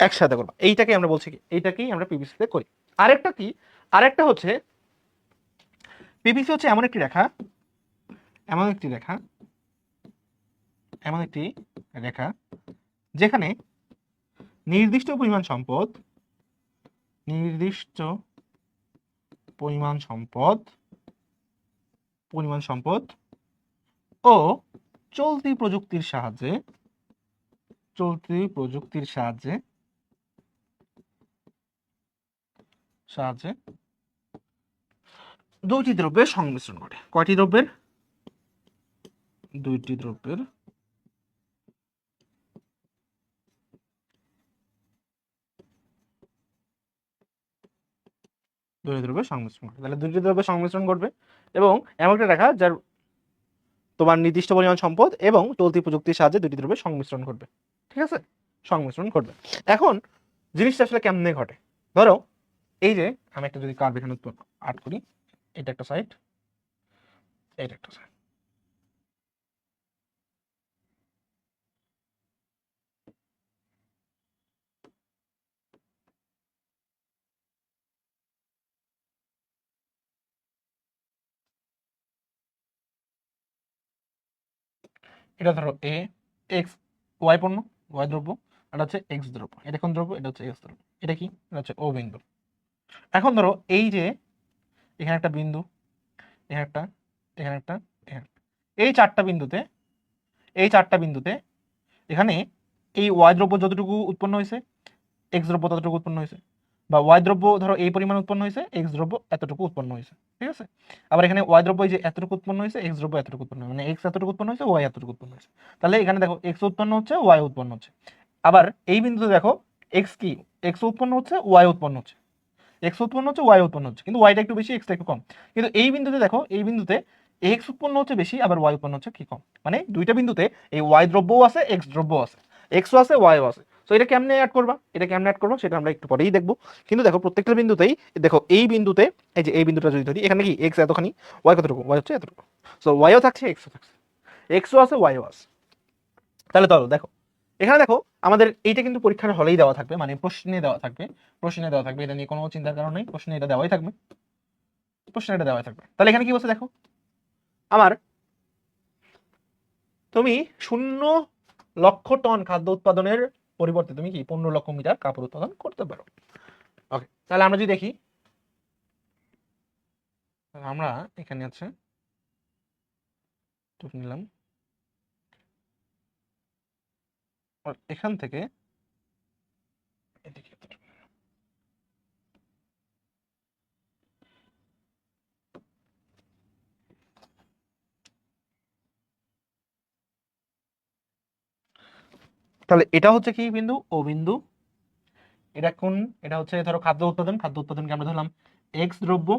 একসাথে করবা, এইটাকে আমরা বলছি কি, এইটাকেই আমরা পিপিসিতে করি। আরেকটা কি, আরেকটা হচ্ছে পিপিসি হচ্ছে এমন একটি রেখা, এমন একটি রেখা, এমন একটি রেখা যেখানে নির্দিষ্ট পরিমাণ সম্পদ, নির্দিষ্ট পরিমাণ সম্পদ, ও চলতি প্রযুক্তির সাহায্যে, চলতি প্রযুক্তির সাহায্যে দুইটি দ্রব্যের সংমিশ্রণ ঘটে। কয়টি দ্রব্যের? দুইটি দ্রব্যের সংমিশ্রণ ঘটে। তাহলে দুইটি দ্রব্যের সংমিশ্রণ ঘটবে এবং এমন একটা রেখা যার তোমার নির্দিষ্ট পরিমাণ সম্পদ এবং চলতি প্রযুক্তির সাহায্যে দুইটি দ্রব্যের সংমিশ্রণ ঘটবে। ঠিক আছে, সংমিশ্রণ ঘটবে। এখন জিনিসটা আসলে কেমনে ঘটে? ধরো এই যে আমি একটা যদি কার্ভ এখানে আর্ট করি, এটা একটা সাইড, এটা একটা সাইড। এটা ধরো এ, এক্স, ওয়াই পণ্য, ওয়াই দ্রব্য, এটা হচ্ছে এক্স দ্রব্য, এটা কোন দ্রব্য? এটা হচ্ছে এক্স দ্রব্য। এটা কি? এটা হচ্ছে ও বিন্দু। এখন ধরো এই যে এখানে একটা বিন্দু, এখানে একটা, এখানে একটা, এখানে একটা। এই চারটা বিন্দুতে, এই চারটা বিন্দুতে এখানে এই ওয়াই দ্রব্য যতটুকু উৎপন্ন হয়েছে, এক্স দ্রব্য ততটুকু উৎপন্ন হয়েছে, বা ওয়াই দ্রব্য ধরো এই পরিমাণ উৎপন্ন হয়েছে, এক্স দ্রব্য এতটুকু উৎপন্ন হয়েছে। ঠিক আছে, আবার এখানে ওয়াই দ্রব্য যে এতটুকু উৎপন্ন হয়েছে, এক্স দ্রব্য এতটুকু উৎপন্ন হয়েছে, মানে এক্স এতটুকু উৎপন্ন হয়েছে, ওয়াই এতটুকু উৎপন্ন হয়েছে। তাহলে এখানে দেখো এক্স উৎপন্ন হচ্ছে, ওয়াই উৎপন্ন হচ্ছে। আবার এই বিন্দুতে দেখো এক্স কি, এক্স উৎপন্ন হচ্ছে, ওয়াই উৎপন্ন হচ্ছে, এক্স উৎপন্ন হচ্ছে, ওয়াই উৎপন্ন হচ্ছে, কিন্তু ওয়াইটা একটু বেশি, এক্সটা একটু কম। কিন্তু এই বিন্দুতে দেখো, এই বিন্দুতে এক্স উৎপন্ন হচ্ছে বেশি, আবার ওয়াই উৎপন্ন হচ্ছে কি কম। মানে দুইটা বিন্দুতে এই ওয়াই দ্রব্যও আছে, এক্স দ্রব্য আছে, এক্সও আছে, ওয়াইও আছে। সো এটা কেমনে অ্যাড করবা, সেটা আমরা একটু পরেই দেখবো। কিন্তু দেখো প্রত্যেকটা বিন্দুতেই, দেখো এই বিন্দুতে, এই যে এই বিন্দুটা যদি ধরি, এখানে কি এক্স এতখানি, ওয়াই কতটুকু, ওয়াই হচ্ছে এতটুকু। সো ওয়াইও থাকছে, এক্সও থাকছে, এক্সও আছে, ওয়াইও আছে। তাহলে ধরো দেখো এখানে দেখো আমাদের এইটা কিন্তু পরীক্ষার হলেই দেওয়া থাকবে, মানে প্রশ্নে দেওয়া থাকবে, এটা নিয়ে কোনো চিন্তার কারণ নেই, প্রশ্নে এটা দেওয়াই থাকবে, তাহলে এখানে কি বলছে দেখো, আমার তুমি 0 লক্ষ টন খাদ্য উৎপাদনের পরিবর্তে তুমি কি 15 লক্ষ মিটার কাপড় উৎপাদন করতে পারো। ওকে, তাহলে আমরা যদি দেখি, আমরা এখানে আছে নিলাম, এখান থেকে এদিকে, তাহলে এটা হচ্ছে কি বিন্দু, ও বিন্দু, এটা কোন, এটা হচ্ছে ধরো খাদ্য উৎপাদনকে আমরা ধরলাম এক্স দ্রব্য,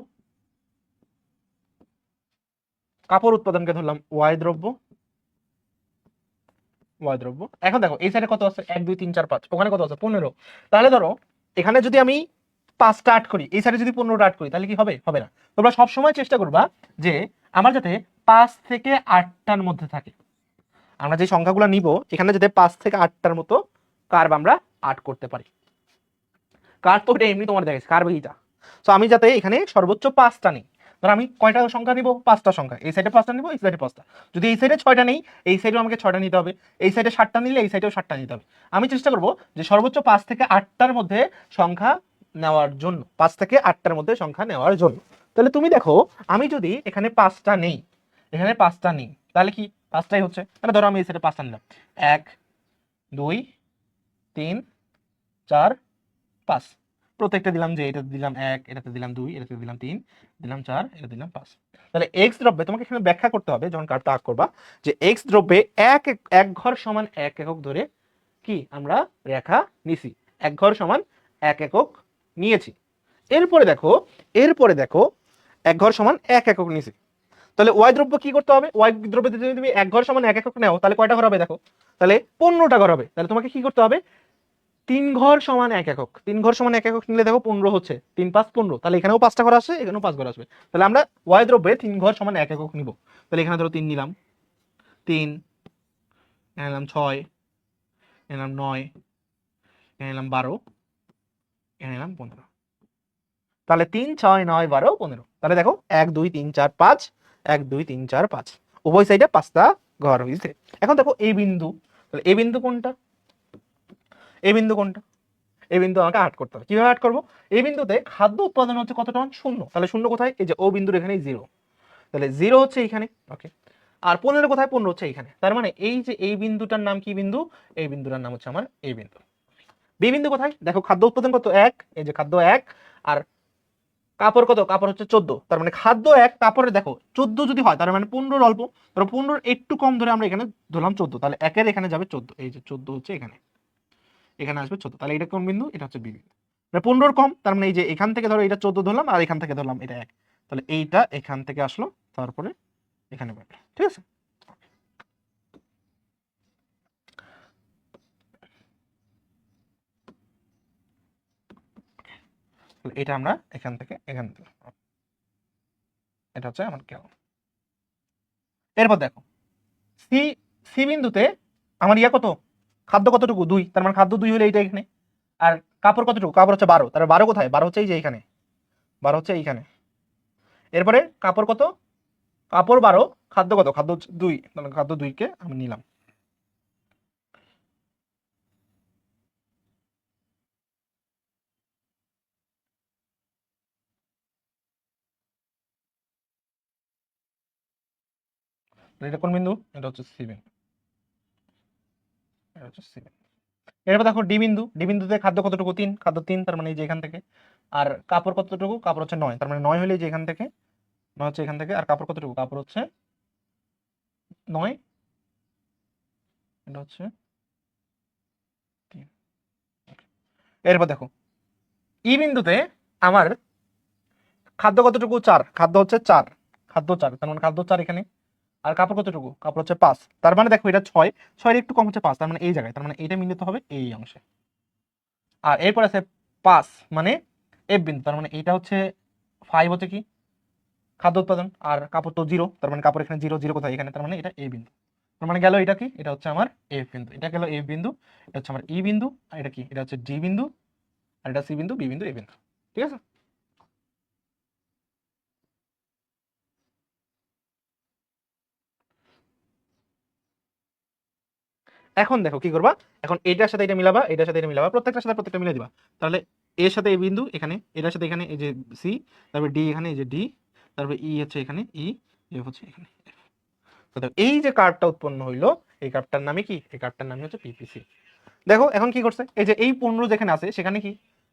কাপড় উৎপাদনকে ধরলাম ওয়াই দ্রব্য, এখন দেখো এই সাইডে কত আছে, 1 2 3 4 5, ওখানে কত আছে 15। তাহলে ধরো এখানে যদি আমি 5টা আট করি, এই সাইডে যদি 15টা আট করি, তাহলে কি হবে, হবে না। তোমরা সব সময় চেষ্টা করবা যে আমার যাতে 5 থেকে 8টার মধ্যে থাকে, আমরা যে সংখ্যাগুলো নিব এখানে যাতে 5 থেকে 8টার মতো কার্ভ আমরা আট করতে পারি। কার্ভ তো এটা এমনি তোমার দেখাইছে, কার্ভ এইটা। সো আমি যাতে এখানে সর্বোচ্চ 5টা নেই, ধর আমি কয়টা সংখ্যা নিব, 5টা সংখ্যা, এই সাইডে 5টা নিব, এই সাইডে 5টা, যদি এই সাইডে 6টা নেই, এই সাইডেও আমাকে 6টা নিতে হবে, এই সাইডে 7টা নিলে এই সাইডেও 7টা নিতে হবে। আমি চেষ্টা করব যে সর্বোচ্চ 5 থেকে 8টার মধ্যে সংখ্যা নেওয়ার জন্য, 5 থেকে 8টার মধ্যে সংখ্যা নেওয়ার জন্য। তাহলে তুমি দেখো আমি যদি এখানে 5টা নেই, এখানে 5টা নেই, তাহলে কি 5টাই হচ্ছে, তাহলে ধরো আমি এই সাইডে 5টা নিলাম, 1 2 3 4 5, প্রত্যেকটা দিলাম, যে এটা দিলাম 1, এটাতে দিলাম 2, এটাতে দিলাম 3, দিলাম 4, এটা দিলাম 5। তাহলে এক্স দ্রব্যে তোমাকে এখানে ব্যাখ্যা করতে হবে যখন কার্ভটা আঁক করবা, যে এক্স দ্রব্যে এক ঘর সমান 1 একক ধরে কি আমরা রেখা নিছি, 1 ঘর সমান 1 একক নিয়েছি। এরপরে দেখো 1 ঘর সমান 1 একক নিছি। তাহলে ওয়াই দ্রব্য কি করতে হবে, ওয়াই দ্রব্যে যদি তুমি 1 ঘর সমান 1 একক নাও, তাহলে কয়টা ঘর হবে দেখো, তাহলে 15টা ঘর হবে। তাহলে তোমাকে কি করতে হবে, 3 ঘর সমান 1 একক, 3 ঘর সমান 1 একক নিলে দেখো 15 হচ্ছে, 3 5 15, তাহলে এখানেও 5টা ঘর আসবে, এখানেও 5 ঘর আসবে। তাহলে আমরা ওয়াই দ্রব্যে 3 ঘর সমান 1 একক নিব। তাহলে এখানে ধরো 3 নিলাম, 3 এখানে নিলাম, 6 এখানে নিলাম, 9 এখানে নিলাম, 12 এখানে নিলাম, 15। তাহলে 3 6 9 12 15। তাহলে দেখো 1 2 3 4 5, 1 2 3 4 5, উভয় সাইডে 5টা ঘর হয়েছে। এখন দেখো এই বিন্দু, তাহলে এই বিন্দু কোনটা, এই বিন্দু কোনটা, এই বিন্দু আমাকে আট করতে হবে। কিভাবে আট করবো, এই বিন্দুতে খাদ্য উৎপাদন হচ্ছে কত টন, 0। তাহলে 0 কোথায়, এই যে ও বিন্দুর এখানে 0, তাহলে 0 হচ্ছে এইখানে। ওকে, আর 15 কোথায়, 15 হচ্ছে এইখানে। তার মানে এই যে এই বিন্দুটার নাম কি বিন্দু, এই বিন্দুটার নাম হচ্ছে আমার এই বিন্দু। বি বিন্দু কোথায় দেখো, খাদ্য উৎপাদন কত 1, এই যে খাদ্য 1, আর কাপড় কত, কাপড় হচ্ছে 14। তার মানে খাদ্য 1, কাপড়ে দেখো 14 যদি হয়, তার মানে 15 অল্প, ধরো 15 একটু কম ধরে আমরা এখানে ধরলাম 14, তাহলে 1-এর এখানে যাবে 14, এই যে 14 হচ্ছে এখানে, এখানে আসবে 14। তাহলে এটা কোন বিন্দু, এটা হচ্ছে বি বিন্দু। 15 কম, তার মানে এই যে এখান থেকে ধরো এটা 14 ধরলাম, আর এখান থেকে ধরলাম এটা 1, তাহলে এইটা এখান থেকে আসলো, তারপরে এখানে বসলো, ঠিক আছে। এটা আমরা এখান থেকে এখানে দিলাম, এটা হচ্ছে আমার কেন। এরপর দেখো সি, সি বিন্দুতে আমার ইয়া কত, খাদ্য কতটুকু 2, তার মানে খাদ্য 2 হলে এইটা এখানে। আর কাপড় কতটুকু, কাপড় হচ্ছে 12, তার 12 কোথায়, 12 হচ্ছে এই যে এইখানে, 12 হচ্ছে এইখানে। এরপরে কাপড় কত, কাপড় 12, খাদ্য কত, খাদ্য 2, তাহলে খাদ্য 2 কে আমি নিলাম। এটা কোন বিন্দু, এটা হচ্ছে সি বিন্দু, এটা হচ্ছে সি বিন্দু। এরপর দেখো ডি বিন্দু, ডি বিন্দুতে খাদ্য কতটুকু 3, খাদ্য 3, তার মানে এই যে এখান থেকে। আর কাপড় কতটুকু, কাপড় হচ্ছে 9, তার মানে 9 হলে যে এখান থেকে, 9 হচ্ছে এখান থেকে। আর কাপড় কতটুকু, কাপড় হচ্ছে 9, এটা হচ্ছে 3। এরপর দেখো ই বিন্দুতে আমার খাদ্য কতটুকু 4, খাদ্য হচ্ছে 4, খাদ্য 4, তার মানে খাদ্য 4 এখানে। আর কাপড় কতটুকু, কাপড় হচ্ছে 5, তার মানে দেখো এটা 6, 6 এর একটু কম হচ্ছে 5, তার মানে এই জায়গায়, তার মানে এইটা মিলিত হবে এই অংশে। আর এরপর আছে 5 মানে এফ বিন্দু, তার মানে এটা হচ্ছে 5 হচ্ছে কি খাদ্য উৎপাদন, আর কাপড় তো 0, তার মানে কাপড় এখানে 0, 0 কোথায় এখানে, তার মানে এটা এ বিন্দু। তার মানে গেল এটা কি, এটা হচ্ছে আমার এফ বিন্দু, এটা গেল এফ বিন্দু, এটা হচ্ছে আমার ই বিন্দু, আর এটা কি, এটা হচ্ছে ডি বিন্দু, আর এটা সি বিন্দু, বি বিন্দু, এ বিন্দু। ঠিক আছে। এখন দেখো কি করবা, এখন এটার সাথে এটা মিলাবা, এটার সাথে এটা মিলাবা, প্রত্যেকটার সাথে প্রত্যেকটা মিলে দিবা। তাহলে এর সাথে এই বিন্দু এখানে, এটার সাথে এখানে এই যে সি, তারপর ডি এখানে এই যে ডি, তারপর ই হচ্ছে এখানে ই, এফ হচ্ছে এখানে F। তো দেখো এই যে কার্ভটা উৎপন্ন হইলো, এই কার্ভটার নামে কি, এই কার্ভটার নামে হচ্ছে পিপিসি। দেখো এখন কি করছে, এই যে এই 15 যেখানে আছে সেখানে কি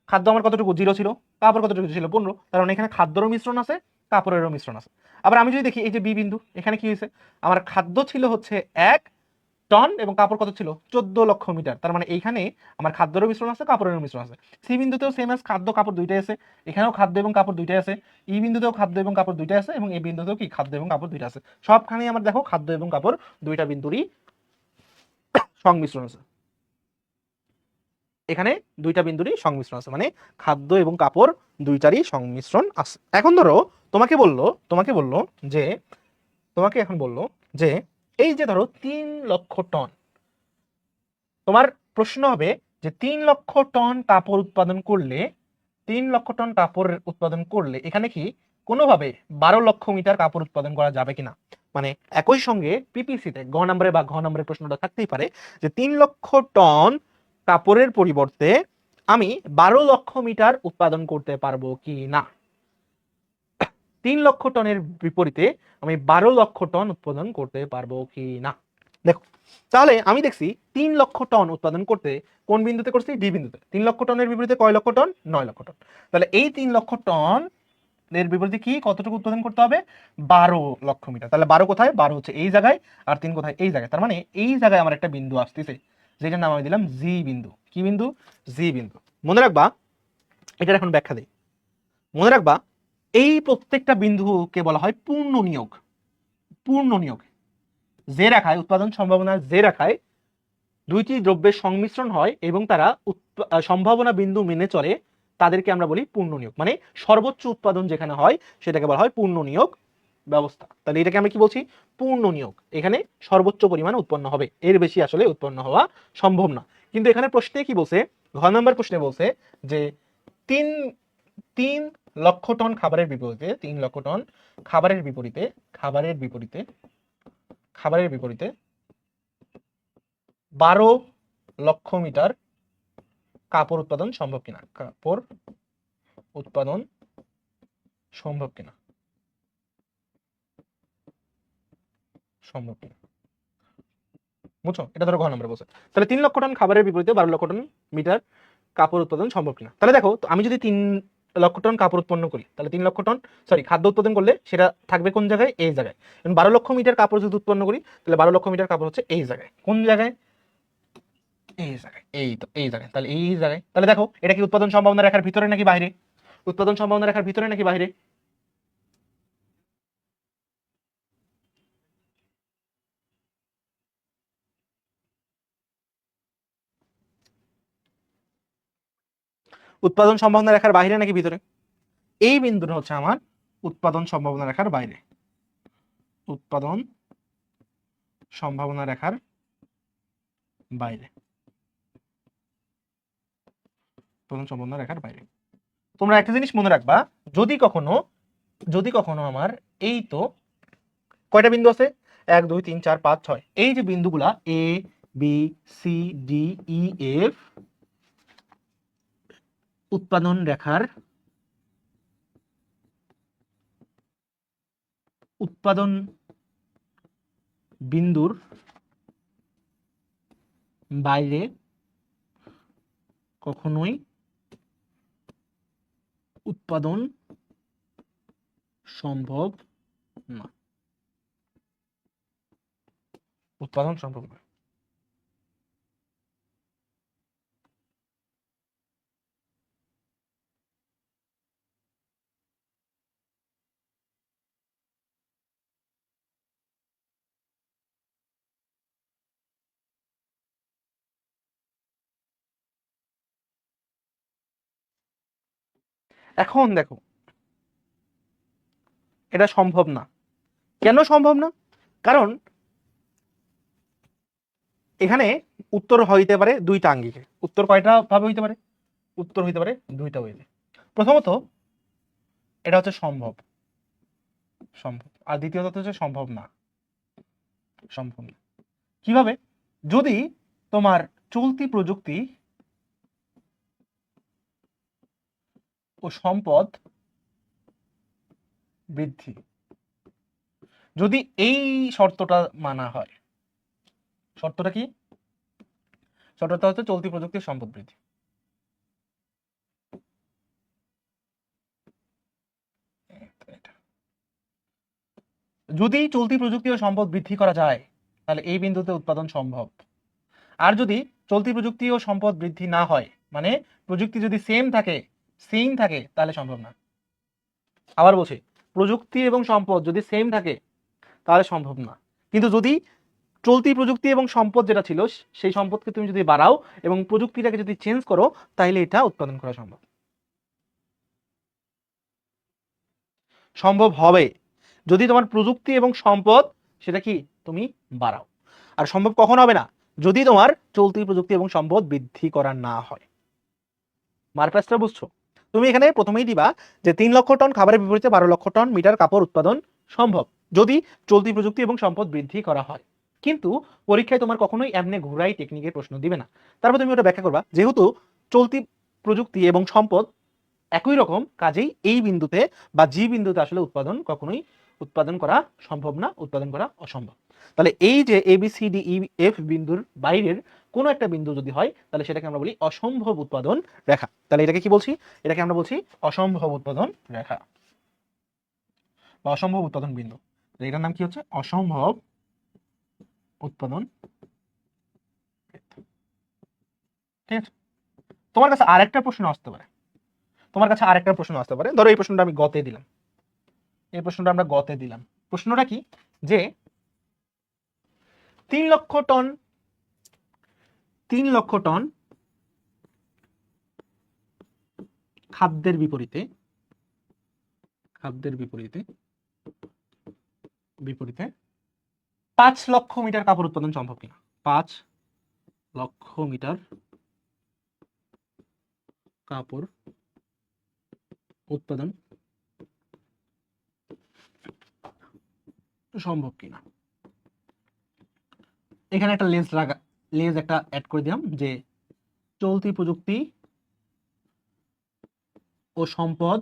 খাদ্য আমার কতটুকু 0 ছিল, কাপড় কতটুকু ছিল 15, কারণ এখানে খাদ্যেরও মিশ্রণ আছে, কাপড়েরও মিশ্রণ আছে। আবার আমি যদি দেখি এই যে বি বিন্দু, এখানে কি হয়েছে, আমার খাদ্য ছিল হচ্ছে 1 টন এবং কাপড় কত ছিল 14 লক্ষ মিটার, তার মানে এইখানে আমার খাদ্যেরও মিশ্রণ আছে, কাপড়েরও মিশ্রণ আছে। সি বিন্দুতেও সেম আস খাদ্য কাপড় দুইটাই আছে, এখানেও খাদ্য এবং কাপড় দুইটাই আছে। ই বিন্দুতেও খাদ্য এবং কাপড় দুইটাই আছে, এবং এই বিন্দুতেও কি খাদ্য এবং কাপড় দুইটা আছে। সবখানেই আমার দেখো খাদ্য এবং কাপড় দুইটা বিন্দুরই সংমিশ্রণ আছে, এখানে দুইটা বিন্দুরই সংমিশ্রণ আছে, মানে খাদ্য এবং কাপড় দুইটারই সংমিশ্রণ আছে। এখন ধরো তোমাকে বললো যে, তোমাকে এখন বললো যে এই যে ধরো 3 লক্ষ টন, তোমার প্রশ্ন হবে যে 3 লক্ষ টন কাপড় উৎপাদন করলে, 3 লক্ষ টন কাপড় উৎপাদন করলে এখানে কি কোনোভাবে 12 লক্ষ মিটার কাপড় উৎপাদন করা যাবে কিনা। মানে একই সঙ্গে পিপিসিতে গ নম্বরে বা ঘ নম্বরের প্রশ্নটা থাকতেই পারে যে 3 লক্ষ টন কাপড়ের পরিবর্তে আমি 12 লক্ষ মিটার উৎপাদন করতে পারবো কি না। 3 লক্ষ টনের বিপরীতে আমি 12 লক্ষ টন উৎপাদন করতে পারবো কি না। দেখো তাহলে আমি দেখছি 3 লক্ষ টন উৎপাদন করতে কোন বিন্দুতে করছি, ডি বিন্দুতে। 3 লক্ষ টনের বিপরীতে কয় লক্ষ টন, 9 লক্ষ টন। তাহলে এই 3 লক্ষ টন এর বিপরীতে কি কতটুকু উৎপাদন করতে হবে, 12 লক্ষ মিটার। তাহলে 12 কোথায়, 12 হচ্ছে এই জায়গায়, আর 3 কোথায়, এই জায়গায়। তার মানে এই জায়গায় আমার একটা বিন্দু আসতেছে, যেটার নাম আমি দিলাম জি বিন্দু। কি বিন্দু, জি বিন্দু। মনে রাখবা, এটার এখন ব্যাখ্যা দেই। মনে রাখবা এই প্রত্যেকটা বিন্দুকে বলা হয় পূর্ণ নিয়োগ। পূর্ণ নিয়োগ যে রেখায় উৎপাদন সম্ভাবনার, যে রেখায় দুইটি দ্রব্যের সংমিশ্রণ হয় এবং তারা সম্ভাবনা বিন্দু মেনে চলে, তাদেরকে আমরা বলি পূর্ণ নিয়োগ। মানে সর্বোচ্চ উৎপাদন যেখানে হয় সেটাকে বলা হয় পূর্ণ নিয়োগ ব্যবস্থা। তাহলে এটাকে আমরা কি বলছি, পূর্ণ নিয়োগ। এখানে সর্বোচ্চ পরিমাণ উৎপন্ন হবে, এর বেশি আসলে উৎপন্ন হওয়া সম্ভব না। কিন্তু এখানে প্রশ্নে কি বলছে, ঘ নম্বর প্রশ্নে বলছে যে তিন তিন লক্ষ টন খাবারের বিপরীতে, 3 লক্ষ টন খাবারের বিপরীতে, খাবারের বিপরীতে, খাবারের বিপরীতে 12 লক্ষ মিটার কাপড় উৎপাদন সম্ভব কিনা, কাপড় উৎপাদন সম্ভব কিনা, সম্ভব কিনা। বুঝছো, এটা ধরো ঘ নম্বরে বলছে। তাহলে 3 লক্ষ টন খাবারের বিপরীতে 12 লক্ষ মিটার কাপড় উৎপাদন সম্ভব কিনা। তাহলে দেখো তো আমি যদি 3 লক্ষ টন কাপড় উৎপন্ন করি, তাহলে 3 লক্ষ টন খাদ্য উৎপাদন করলে সেটা থাকবে কোন জায়গায়, এই জায়গায়। 12 লক্ষ মিটার কাপড় যদি উৎপন্ন করি, তাহলে 12 লক্ষ মিটার কাপড় হচ্ছে এই জায়গায়। কোন জায়গায়, এই জায়গায়, এই তো এই জায়গায়। তাহলে এই জায়গায়, তাহলে দেখো এটা কি উৎপাদন সম্ভাবনা রেখার ভিতরে নাকি বাইরে, উৎপাদন সম্ভাবনা রেখার ভিতরে নাকি বাইরে। উৎপাদন সম্ভাবনা রেখার বাইরে নাকি ভিতরে, এই বিন্দুটা হচ্ছে আমার উৎপাদন সম্ভাবনা রেখার বাইরে, উৎপাদন সম্ভাবনা রেখার বাইরে, উৎপাদন সম্ভাবনা রেখার বাইরে। তোমরা একটা জিনিস মনে রাখবা, যদি কখনো, যদি কখনো আমার এই তো কয়টা বিন্দু আছে, 1 2 3 4 5 6, এই যে বিন্দুগুলা A B C D E F উৎপাদন রেখার, উৎপাদন বিন্দুর বাইরে কখনোই উৎপাদন সম্ভব না, উৎপাদন সম্ভব না। এখন দেখো এটা সম্ভব না। কেন সম্ভব না? কারণ এখানে উত্তর হইতে পারে দুইটা আঙ্গিকে। উত্তর কয়টা ভাবে হইতে পারে? উত্তর হইতে পারে দুইটা ওয়েতে। প্রথমত এটা হচ্ছে সম্ভব, সম্ভব, আর দ্বিতীয়ত হচ্ছে সম্ভব না, সম্ভব না। কিভাবে? যদি তোমার চলতি প্রযুক্তি ও সম্পদ বৃদ্ধি, যদি এই শর্তটা মানা হয়। শর্তটা কি? শর্তটা হচ্ছে চলতি প্রযুক্তির সম্পদ বৃদ্ধি। যদি চলতি প্রযুক্তি ও সম্পদ বৃদ্ধি করা যায় তাহলে এই বিন্দুতে উৎপাদন সম্ভব। আর যদি চলতি প্রযুক্তি ও সম্পদ বৃদ্ধি না হয়, মানে প্রযুক্তি যদি সেম থাকে তাহলে সম্ভব না। আবার বলছি, প্রযুক্তি এবং সম্পদ যদি সেম থাকে তাহলে সম্ভব না। কিন্তু যদি চলতি প্রযুক্তি এবং সম্পদ যেটা ছিল সেই সম্পদকে তুমি যদি বাড়াও এবং প্রযুক্তিটাকে যদি চেঞ্জ করো তাহলে এটা উৎপাদন করা সম্ভব। সম্ভব হবে যদি তোমার প্রযুক্তি এবং সম্পদ সেটা কি তুমি বাড়াও। আর সম্ভব কখন হবে না? যদি তোমার চলতি প্রযুক্তি এবং সম্পদ বৃদ্ধি করা না হয়। মার্কেটটা বুঝছো? তুমি এখানে প্রথমেই দিবা যে 3 লক্ষ টন খাবারের বিপরীতে 12 লক্ষ টন মিটার কাপড় উৎপাদন সম্ভব যদি চলতি প্রযুক্তি এবং সম্পদ বৃদ্ধি করা হয়। কিন্তু পরীক্ষায় তোমার কখনোই এমনি ঘুরাই টেকনিকের প্রশ্ন দিবে না। তারপর তুমি ওটা ব্যাখ্যা করবা যেহেতু চলতি প্রযুক্তি এবং সম্পদ একই রকম, কাজেই এই বিন্দুতে বা জি বিন্দুতে আসলে কখনোই উৎপাদন করা সম্ভব না, উৎপাদন করা অসম্ভব। তাহলে এই যে A B C D E F বিন্দুর বাইরের কোনো একটা বিন্দু যদি হয় তাহলে সেটাকে আমরা বলি অসম্ভব উৎপাদন রেখা। তাহলে এটাকে কি বলছি? এটাকে আমরা বলছি অসম্ভব উৎপাদন রেখা বা অসম্ভব উৎপাদন বিন্দু। এটার নাম কি হচ্ছে? অসম্ভব উৎপাদন। ঠিক আছে। তোমার কাছে আরেকটা প্রশ্ন আসতে পারে, ধরো এই প্রশ্নটা আমি গতে দিলাম, প্রশ্নটা কি যে 3 লক্ষ টন খাদ্যের বিপরীতে বিপরীতে 5 লক্ষ মিটার কাপড় উৎপাদন সম্ভব কিনা? 5 লক্ষ মিটার কাপড় উৎপাদন সম্ভব কিনা। এখানে একটা লেজ একটা অ্যাড করে দিলাম যে চলতি প্রযুক্তি ও সম্পদ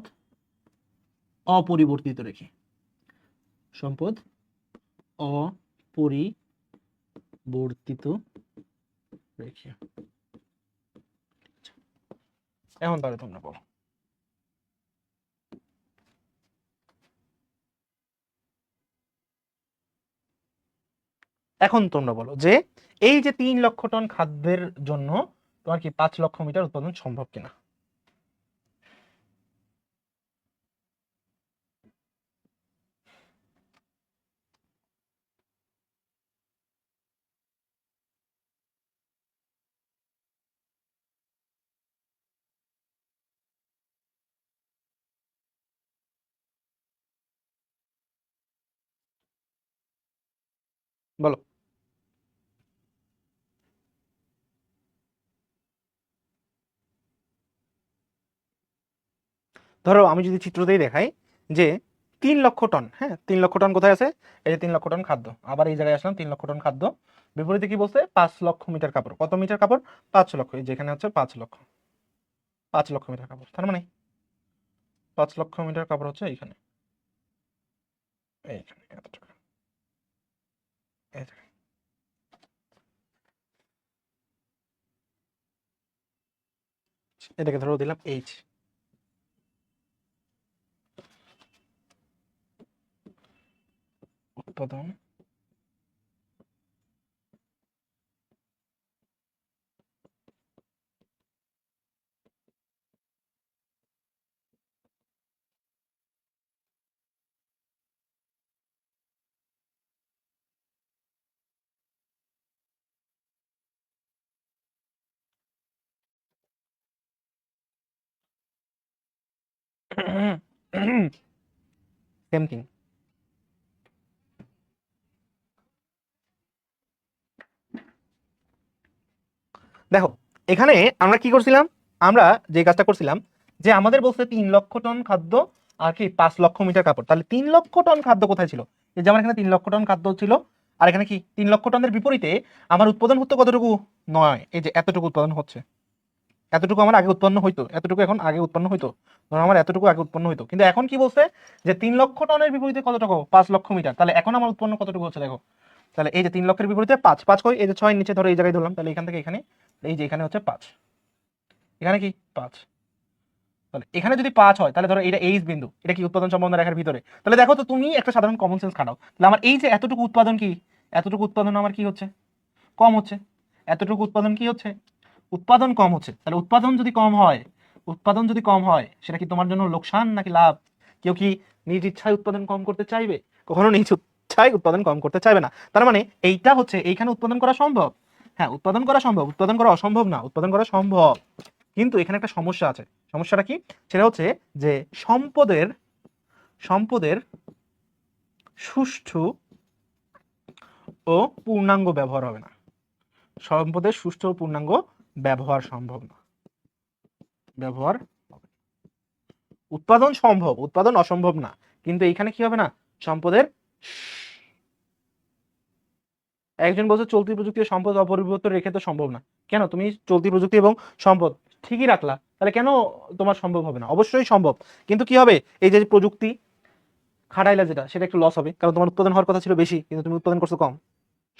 অপরিবর্তিত রেখে, সম্পদ অপরিবর্তিত রেখে। এখন তাহলে তোমরা বলো। এখন তোমরা বলো যে এই যে 3 লক্ষ টন খাদ্যের জন্য তোমার কি 5 লক্ষ মিটার উৎপাদন সম্ভব কিনা। বলো। ধরো আমি যদি চিত্রতেই দেখাই যে 3 লক্ষ টন, হ্যাঁ 3 লক্ষ টন কোথায় আছে? এই যে 3 লক্ষ টন খাদ্য, আবার এই জায়গায় আসলাম 3 লক্ষ টন খাদ্য, বিপরীতে কি বলছে? 5 লক্ষ মিটার কাপড়। কত মিটার কাপড়? 5 লক্ষ। এই যেখানে হচ্ছে 5 লক্ষ, 5 লক্ষ মিটার কাপড়। তার মানে 5 লক্ষ মিটার কাপড় হচ্ছে এইখানে, এইখানে এতটুকু, এই জায়গায়। এটাকে ধরো দিলাম এইচ। উৎপাদন সেম থিং। দেখো এখানে আমরা কি করছিলাম, আমরা যে কাজটা করছিলাম যে আমাদের বলছে 3 লক্ষ টন খাদ্য আর কি 5 লক্ষ মিটার কাপড়, তাহলে 3 লক্ষ টন খাদ্য কোথায় ছিল? এই যে আমার এখানে 3 লক্ষ টন খাদ্য ছিল, আর এখানে কি 3 লক্ষ টনের বিপরীতে আমার উৎপাদন হতো কতটুকু? নয়, এই যে এতটুকু উৎপাদন হচ্ছে, এতটুকু আমার আগে উৎপন্ন হইতো, এতটুকু এখন আগে উৎপন্ন হইতো, ধরো আমার এতটুকু আগে উৎপন্ন হইতো, কিন্তু এখন কি বলছে যে 3 লক্ষ টনের বিপরীতে কতটুকু? 5 লক্ষ মিটার, তাহলে এখন আমার উৎপন্ন কতটুকু হচ্ছে দেখো, তাহলে এই যে 3 লক্ষের বিপরীতে পাঁচ, পাঁচ কই? এই যে 6 নিচে ধরো এই জায়গায় ধরলাম, তাহলে এখান থেকে এখানে, এই যে এখানে হচ্ছে 5, এখানে কি 5, তাহলে এখানে যদি 5 হয় তাহলে ধরো এটা এইচ বিন্দু, এটা কি উৎপাদন সম্ভাবনা রেখার ভিতরে, তাহলে দেখো তো তুমি একটা সাধারণ কমন সেন্স খাটাও, তাহলে আমার এই যে এতটুকু উৎপাদন কি, এতটুকু উৎপাদন আমার কি হচ্ছে? কম হচ্ছে। এতটুকু উৎপাদন কি হচ্ছে? উৎপাদন কম হচ্ছে। তাহলে উৎপাদন যদি কম হয়, উৎপাদন যদি কম হয় সেটা কি তোমার জন্য লোকসান নাকি লাভ? কেউ কি নিজ ইচ্ছায় উৎপাদন কম করতে চাইবে? কখনো নিজ ইচ্ছায় উৎপাদন কম করতে চাইবে না। তার মানে এইটা হচ্ছে এইখানে উৎপাদন করা সম্ভব, হ্যাঁ উৎপাদন করা সম্ভব, উৎপাদন করা অসম্ভব না, উৎপাদন করা সম্ভব, কিন্তু এখানে একটা সমস্যা আছে। সমস্যাটা কি? সেটা হচ্ছে যে সম্পদের সম্পদের সুষ্ঠু ও পূর্ণাঙ্গ ব্যবহার হবে না, সম্পদের সুষ্ঠু ও পূর্ণাঙ্গ ব্যবহার সম্ভব না, ব্যবহার হবে না। উৎপাদন সম্ভব, উৎপাদন অসম্ভব না, কিন্তু এইখানে কি হবে না? সম্পদের, একজন বলছে চলতি প্রযুক্তি ও সম্পদ অপরিবর্তিত রেখে তো সম্ভব না। কেন তুমি চলতি প্রযুক্তি এবং সম্পদ ঠিকই রাখলা, তাহলে কেন তোমার সম্ভব হবে না? অবশ্যই সম্ভব, কিন্তু কি হবে? এই যে প্রযুক্তি খাটাইলা যেটা, সেটা একটু লস হবে, কারণ তোমার উৎপাদন হওয়ার কথা ছিল বেশি কিন্তু তুমি উৎপাদন করছো কম।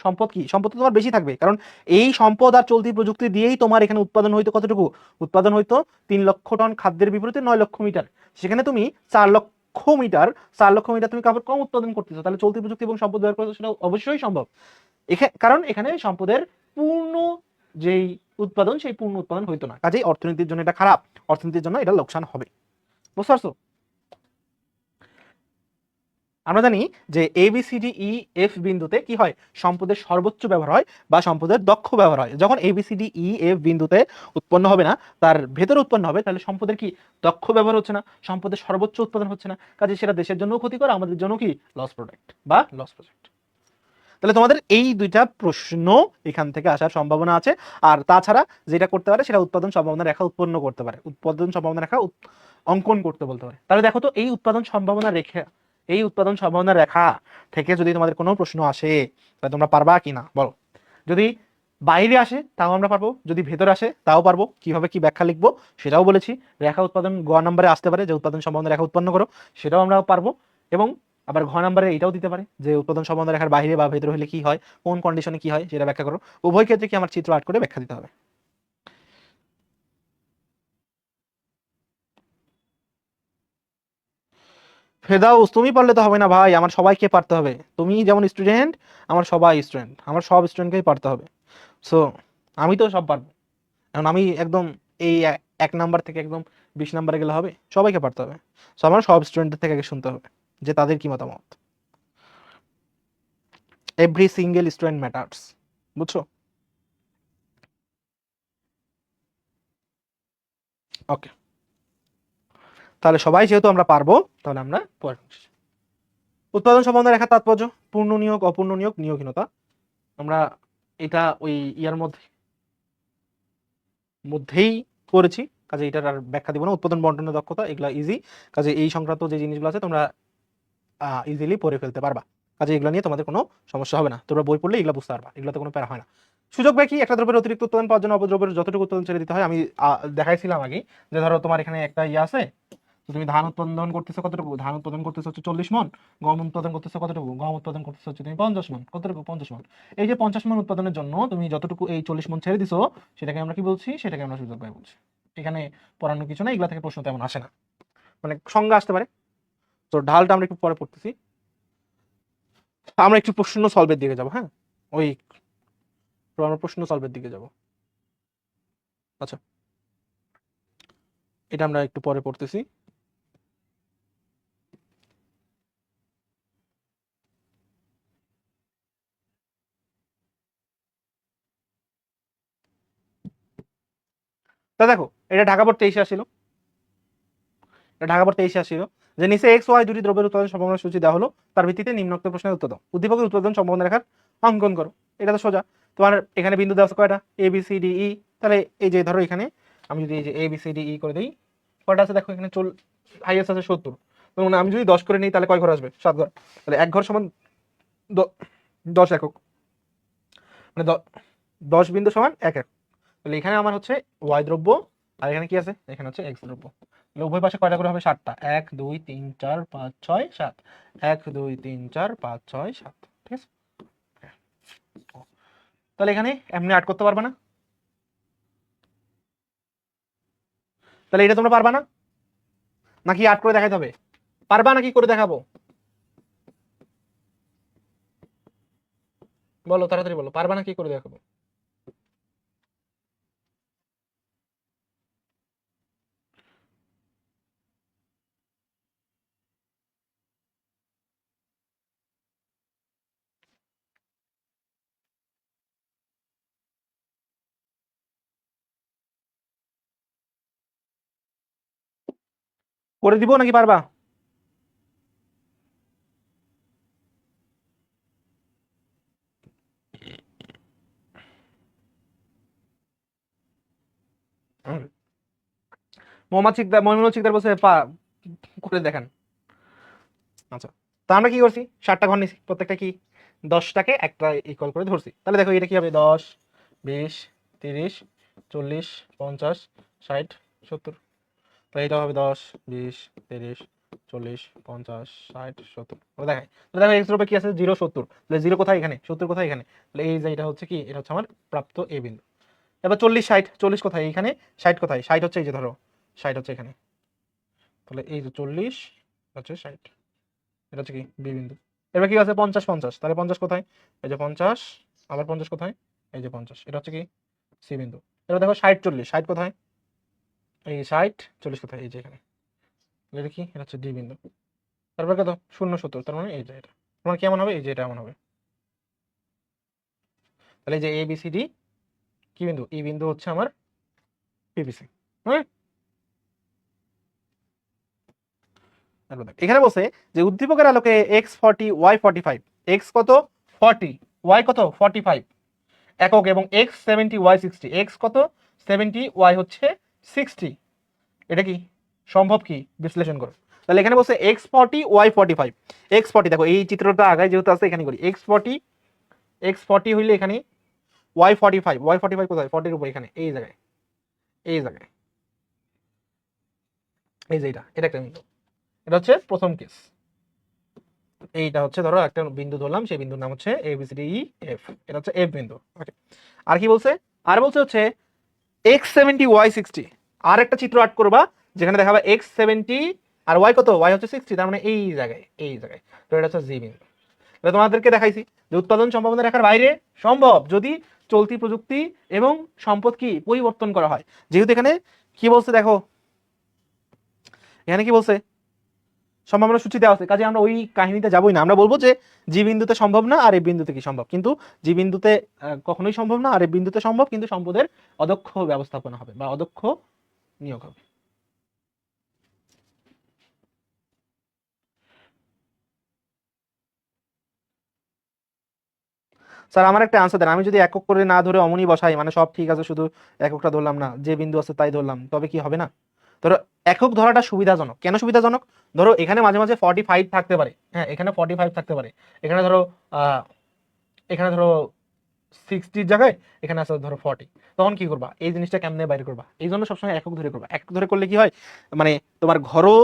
সম্পদ কি? সম্পদ তো তোমার বেশি থাকবে, কারণ এই সম্পদ আর চলতি প্রযুক্তি দিয়েই তোমার এখানে উৎপাদন হইতো কতটুকু? উৎপাদন হইতো 3 লক্ষ টন খাদ্যের বিপরীতে 9 লক্ষ মিটার, সেখানে তুমি 4 লক্ষ মিটার, 4 লক্ষ মিটার তুমি কাপড় কম উৎপাদন করতেছো, তাহলে চলতি প্রযুক্তি এবং সম্পদ ব্যবহার করতে সেটা অবশ্যই সম্ভব। কারণ এখানে সম্পদের পূর্ণ যেই উৎপাদন, সেই পূর্ণ উৎপাদন হইতো না, কাজেই অর্থনীতির জন্য এটা খারাপ, অর্থনীতির জন্য এটা লোকসান হবে। বুঝতে পারছো? আমরা জানি যে A B C D E F বিন্দুতে কি হয়? সম্পদের সর্বোচ্চ ব্যবহার হয় বা সম্পদের দক্ষ ব্যবহার হয়। যখন A B C D E F বিন্দুতে উৎপন্ন হবে না, তার ভেতরে উৎপন্ন হবে, তাহলে সম্পদের কি দক্ষ ব্যবহার হচ্ছে না, সম্পদের সর্বোচ্চ উৎপাদন হচ্ছে না, কাজে সেটা দেশের জন্য ক্ষতিকর, আমাদের জন্য কি লস প্রোডাক্ট বা লস প্রজেক্ট। তাহলে তোমাদের এই দুইটা প্রশ্ন এখান থেকে আসার সম্ভাবনা আছে। আর তাছাড়া যেটা করতে পারে সেটা উৎপাদন সম্ভাবনা রেখা উৎপন্ন করতে পারে, উৎপাদন সম্ভাবনা রেখা অঙ্কন করতে বলতে পারে। তাহলে দেখো তো এই উৎপাদন সম্ভাবনা রেখা, এই উৎপাদন সম্ভাবনা রেখা থেকে যদি তোমাদের কোনো প্রশ্ন আসে তাহলে তোমরা পারবা কি না বলো? যদি বাইরে আসে তাও আমরা পারবো, যদি ভেতরে আসে তাও পারবো। কিভাবে কি ব্যাখ্যা লিখবো সেটাও বলেছি। রেখা উৎপাদন গ নাম্বারে আসতে পারে যে উৎপাদন সম্ভাবনা রেখা উৎপন্ন করো, সেটাও আমরা পারবো। এবং আবার ঘ নাম্বারে এটাও দিতে পারে যে উৎপাদন সম্ভাবনা রেখার বাইরে বা ভেতরে হলে কি হয়, কোন কন্ডিশনে কি হয় সেটা ব্যাখ্যা করো। উভয় ক্ষেত্রে কি আমার চিত্র আর্ট করে ব্যাখ্যা দিতে হবে। ফেরদাউস তুমি পারলে তো হবে না ভাই, আমার সবাইকে পারতে হবে। তুমি যেমন স্টুডেন্ট, আমার সবাই স্টুডেন্ট, আমার সব স্টুডেন্টকেই পারতে হবে। সো আমি তো সব পারবো, এখন আমি একদম এই 1 নাম্বার থেকে একদম 20 নাম্বারে গেলে হবে? সবাইকে পারতে হবে। সো আমার সব স্টুডেন্টদের থেকে আগে শুনতে হবে যে তাদের কি মতামত। এভরি সিঙ্গেল স্টুডেন্ট ম্যাটার্স, বুঝছো? ওকে, তাহলে সবাই যেহেতু আমরা পারবো, তাহলে আমরা পরে উৎপাদন সম্বন্ধে রেখার তাৎপর্য, পূর্ণ নিয়োগ, অপূর্ণ নিয়োগ, নিয়োগহীনতা। আমরা এটা ওই ইয়ার মধ্যেই করেছি, কাজে এটার আর ব্যাখ্যা দিব না। উৎপাদন বন্টনের দক্ষতা এগুলা ইজি, কাজে এই সংক্রান্ত যে জিনিসগুলো আছে তোমরা ইজিলি পড়ে ফেলতে পারবা, কাজে এগুলো নিয়ে তোমাদের কোনো সমস্যা হবে না। তোমরা বই পড়লে এগুলো বুঝতে পারবা, এগুলোতে কোনো প্যারা হয় না। সুযোগ ব্যয় কি? একটা দ্রব্যের অতিরিক্ত উৎপাদন পাওয়ার জন্য অপদ্রব্যের যতটুকু উৎপাদন ছেড়ে দিতে হয়। আমি দেখাইছিলাম আগে যে ধরো তোমার এখানে একটা ইয়ে আছে, তো তুমি ধান উৎপাদন করতেছো কতটুকু? ধান উৎপাদন করতেছো হচ্ছে 40 মণ। গম উৎপাদন করতেছো কতটুকু? গম উৎপাদন করতেছো হচ্ছে তুমি 50 মণ। কতটুকু? 50 মণ। এই যে 50 মণ উৎপাদনের জন্য তুমি যতটুকু এই 40 মণ ছেড়ে দিছো, সেটাকে আমরা কি বলছি? সেটাকে আমরা সুযোগ ব্যয় বলছি। এখানে পড়ানোর কিছু না, এগুলা থেকে প্রশ্ন তেমন আসে না, মানে সংজ্ঞা আসতে পারে। তো ঢালটা আমরা একটু পরে পড়তেছি, আমরা একটু প্রশ্ন সলভের দিকে যাবো। হ্যাঁ, ওই আমরা প্রশ্ন সলভের দিকে যাব। আচ্ছা, এটা আমরা একটু পরে পড়তেছি। তা দেখো, এটা ঢাকা বোর্ড 23-এ আসছিল, ঢাকা বোর্ড 23 আসছিল যে নিচে এক্স ওয়াই দুটি দ্রব্যের উৎপাদন সম্ভাবনা সূচি দেওয়া হলো, তার ভিত্তিতে নিম্নোক্ত প্রশ্নের উত্তর দাও। উদ্দীপকের উৎপাদন সম্ভাবনা রেখার অঙ্কন করো। এটা তো সোজা, তোমার এখানে বিন্দু দেওয়া আছে কয়টা, এ বি সি ডি ই। তাহলে এই যে ধরো এখানে আমি যদি এই যে এ বি সি ডি ই করে দিই, কয়টা আছে দেখো এখানে, হাইয়েস্ট আছে 70। মানে আমি যদি 10 করে নিই তাহলে কয় ঘর আসবে, 7 ঘর। তাহলে এক ঘর সমান 10 একক, মানে 10 বিন্দু সমান 1 একক। তাহলে এখানে আমার হচ্ছে ওয়াই দ্রব্য, আর এখানে কি আছে, এখানে হচ্ছে এক্স দ্রব্য। তাহলে উভয় পাশে কয়টা করে হবে, 7টা। 1 2 3 4 5 6 7, 1 2 3 4 5 6 7, ঠিক আছে। তাহলে এখানে এমনি আট করতে পারবে না, তাহলে এটা তোমরা পারবা না, নাকি আট করে দেখাতে হবে, পারবা নাকি করে দেখাবো, বলো তাড়াতাড়ি বলো, পারবা নাকি করে দেখাবো। করে দিব নাকি পারবা? মমিনুল শিকদার বলছে করে দেখান। আচ্ছা, তা আমরা কি করছি, 7টা ঘর নিছি, প্রত্যেকটা কি 10টাকে একটা ইকুয়াল করে ধরছি। তাহলে দেখো এটা কি হবে, 10 20 30 40 50 60 70। তাহলে এটা হবে 10 20 30 40 50 60 70। দেখাই, তাহলে দেখো এক্স রূপে কি আছে, 0 70। তাহলে 0 কোথায়, এখানে। 70 কোথায়, এখানে। তাহলে এই যে এটা হচ্ছে কি, এটা হচ্ছে আমার প্রাপ্ত এ বিন্দু। এবার 40 60, 40 কোথায়, এখানে। 60 কোথায়, 60 হচ্ছে এই যে ধরো, 60 হচ্ছে এখানে। তাহলে এই যে 40 হচ্ছে 60, এটা হচ্ছে কি বি বিন্দু। এবার কি আছে, 50 50, তাহলে 50 কোথায়, এই যে 50, আবার 50 কোথায়, এই যে 50, এটা হচ্ছে কি সি বিন্দু। এবার দেখো 60 40, 60 কোথায়, এই 60 40 কোথায়, এই যে এখানে। এটা কি, এটা হচ্ছে ডি বিন্দু। তারপর কত, 0 70, তার মানে এই যে এটা, তোমার কেমন হবে, এই যে এটা এমন হবে। তাহলে এই যে এ বি সি ডি কি বিন্দু, ই বিন্দু হচ্ছে আমার পিপিসি। হ্যাঁ, এখানে বলছে যে উদ্দীপকের আলোকে x40 y45, এক্স কত 40, ওয়াই কত 45 একক, এবং x70 y60, এক্স কত 70, ওয়াই হচ্ছে 60, এটা কি সম্ভব, কি বিশ্লেষণ করো। তাহলে এখানে বলছে x40 y45, x40 দেখো এই চিত্রটা আগে যেহেতু আছে এখানে করি, x40 হইলে এখানে y45 কোথায়, 40 উপর এখানে, এই জায়গায়, এই জায়গায়, এই যে এটা একটা বিন্দু, এটা হচ্ছে প্রথম কেস। এইটা হচ্ছে ধরো একটা বিন্দু ধরলাম, সেই বিন্দুর নাম হচ্ছে A B C D E F, এটা হচ্ছে এফ বিন্দু। ওকে, আর কি বলছে, আর বলছে হচ্ছে x70 y60, আর একটা চিত্র আট করবা যেখানে দেখাবা x70 আর y কত, y হচ্ছে 60, তার মানে এই জায়গায়, এই জায়গায়। তো এটা হচ্ছে জি বিন্দু। এটা তোমাদেরকে দেখাইছি যে উৎপাদন সম্ভাবনা রেখার বাইরে সম্ভব যদি চলতি প্রযুক্তি এবং সম্পদ কি পরিবর্তন করা হয়। যেহেতু এখানে কি বলছে দেখো, এখানে কি বলছে, সম্ভাবনা সূচি দেওয়া আছে, কাজে আমরা ওই কাহিনীতে যাবোই না। আমরা বলবো যে জি বিন্দুতে সম্ভব না, আর এই বিন্দুতে কি সম্ভব, কিন্তু জি বিন্দুতে কখনোই সম্ভব না, আর এই বিন্দুতে সম্ভব, কিন্তু সম্পদের অদক্ষ ব্যবস্থাপনা হবে বা অদক্ষ নিয়োগ হবে। স্যার আমার একটা আনসার দেন, আমি যদি একক করে না ধরে অমনি বসাই, মানে সব ঠিক আছে শুধু এককটা ধরলাম না, যে বিন্দু আছে তাই ধরলাম, তবে কি হবে না? ধরো একক ধরাটা সুবিধাজনক, কেন সুবিধাজনক, ধরো এখানে মাঝে মাঝে 45 থাকতে পারে, হ্যাঁ এখানে 45 থাকতে পারে, এখানে ধরো এখানে ধরো 60 জায়গায় এখানে আছে ধরো 40, তখন কি করবা, এই জিনিসটা কেমনে বাইরে করবা, এই জন্য সবসময় একক ধরে করবা। একক ধরে করলে কি হয়, মানে তোমার ঘরও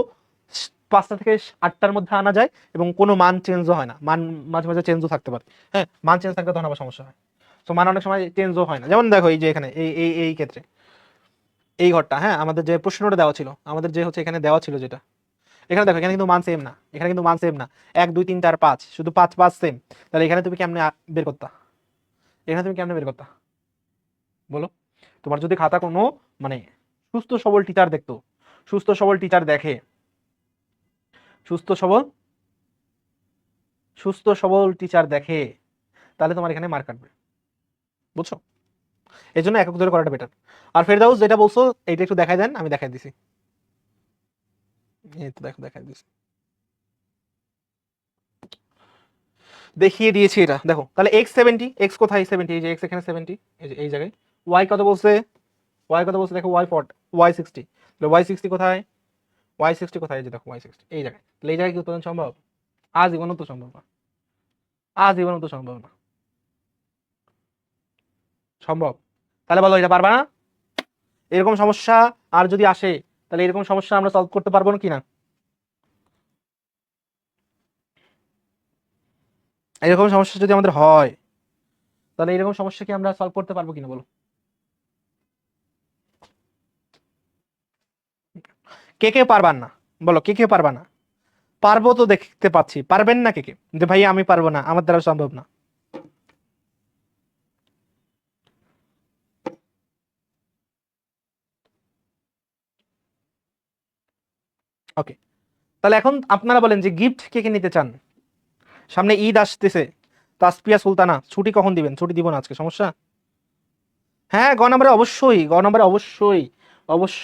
5টা থেকে 8টার মধ্যে আনা যায়, এবং কোনো মান চেঞ্জও হয় না, মান মাঝে মাঝে চেঞ্জও থাকতে পারে। হ্যাঁ, মান চেঞ্জ থাকলে তখন আবার সমস্যা হয়। তো মান অনেক সময় চেঞ্জও হয় না, যেমন দেখো এই যে এখানে এই এই এই ক্ষেত্রে এই ঘরটা, হ্যাঁ আমাদের যে প্রশ্নটা দেওয়া ছিল, আমাদের যে হচ্ছে এখানে দেওয়া ছিল যেটা, এখানে দেখো এখানে কিন্তু মান সেম না, এখানে কিন্তু মান সেম না, 1 2 3 4 5, শুধু 5 5 সেম। তাহলে এখানে তুমি কেমনে বের করতা, এখানে তুমি কেমনে বের করতা বলো। তোমার যদি খাতা কোনো মানে সুস্থ সবল টিচার দেখতো, সুস্থ সবল টিচার দেখে, সুস্থ সবল সুস্থ সবল টিচার দেখে, তাহলে তোমার এখানে মার্ক কাটবে, বুঝছো। এই জন্য একক ধরে করাটা বেটার। আর ফেরদাউস যেটা বলছো এইটা একটু দেখাই দেন, আমি দেখাই দিছি। এই তো দেখো দেখাই দিচ্ছি, দেখিয়ে দিয়েছি এটা দেখো। তাহলে এক্স 70, এক্স কোথায় 70, এই যে এক্স এখানে 70, এই যে এই জায়গায়। ওয়াই কত বলছে, ওয়াই কত বলছে দেখো, ওয়াই 40, ওয়াই 60। তাহলে ওয়াই 60 কোথায়, ওয়াই 60 কোথায়, এই যে দেখো ওয়াই 60 এই জায়গায়। তাহলে এই জায়গায় কি উৎপাদন সম্ভব? আজীবনও তো সম্ভব না, আজীবনও তো সম্ভব না। সম্ভব? তাহলে বলো এটা পারবা না? এরকম সমস্যা আর যদি আসে, তাহলে এরকম সমস্যা আমরা সলভ করতে পারবো না কিনা? এরকম সমস্যা যদি আমাদের হয়, তাহলে এরকম সমস্যা কি আমরা সলভ করতে পারবো কিনা বলো? কে কে পারবেন না বলো, কে কে পারবা না? পারবো তো দেখতে পাচ্ছি, পারবেন না কে কে, যে ভাই আমি পারবো না, আমার দ্বারা সম্ভব না। ওকে, তাহলে এখন আপনারা বলেন যে গিফট কে কে নিতে চান? সামনে ঈদ আসতেছে, তাসপিয়া সুলতানা ছুটি কখন দিবেন? ছুটি দিব না আজকে, সমস্যা? হ্যাঁ গ নম্বরে অবশ্যই, গ নম্বরে অবশ্যই, অবশ্য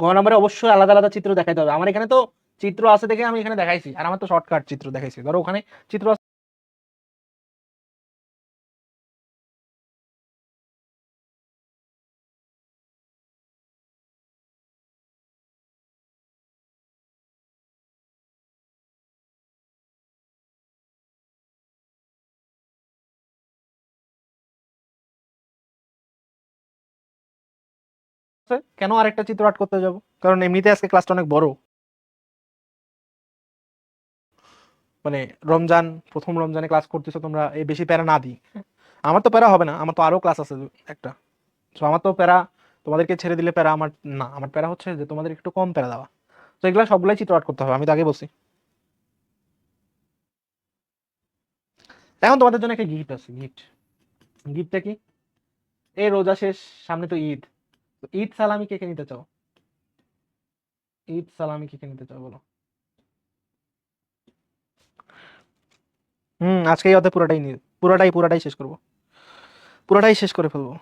গ নম্বরে অবশ্যই আলাদা আলাদা চিত্র দেখাইতে হবে। আমার এখানে তো চিত্র আছে দেখে আমি এখানে দেখাইছি, আর আমার তো শর্টকাট চিত্র দেখাইছি, ধরো ওখানে চিত্র আছে। কেন আরেকটা চিত্র আর্ট করতে যাব? কারণ এমনিতে আজকে ক্লাসটা অনেক বড়, মানে রমজান, প্রথম রমজানে ক্লাস করতেছো তোমরা, এই বেশি প্যারা না দিই। আমার তো প্যারা হবে না, আমার তো আরো ক্লাস আছে একটা। তো আমার তো প্যারা, তোমাদেরকে ছেড়ে দিলে প্যারা আমার না, আমার প্যারা হচ্ছে যে তোমাদের একটু কম প্যারা দেওয়া। তো এগুলো সবগুলাই চিত্র আর্ট করতে হবে, আমি তো আগে বলছি। এখন তোমাদের জন্য একটা গিফট আছে, গিফট। গিফটটা কি? এই রোজা শেষ, সামনে তো ঈদ। তো ঈদ সালামি কে কে নিতে চাও? ঈদ সালামি কে কে নিতে চাও বলো? আজকেই অত পুরোটাই নিয়ে, পুরোটাই শেষ করবো, পুরোটাই শেষ করে ফেলবো।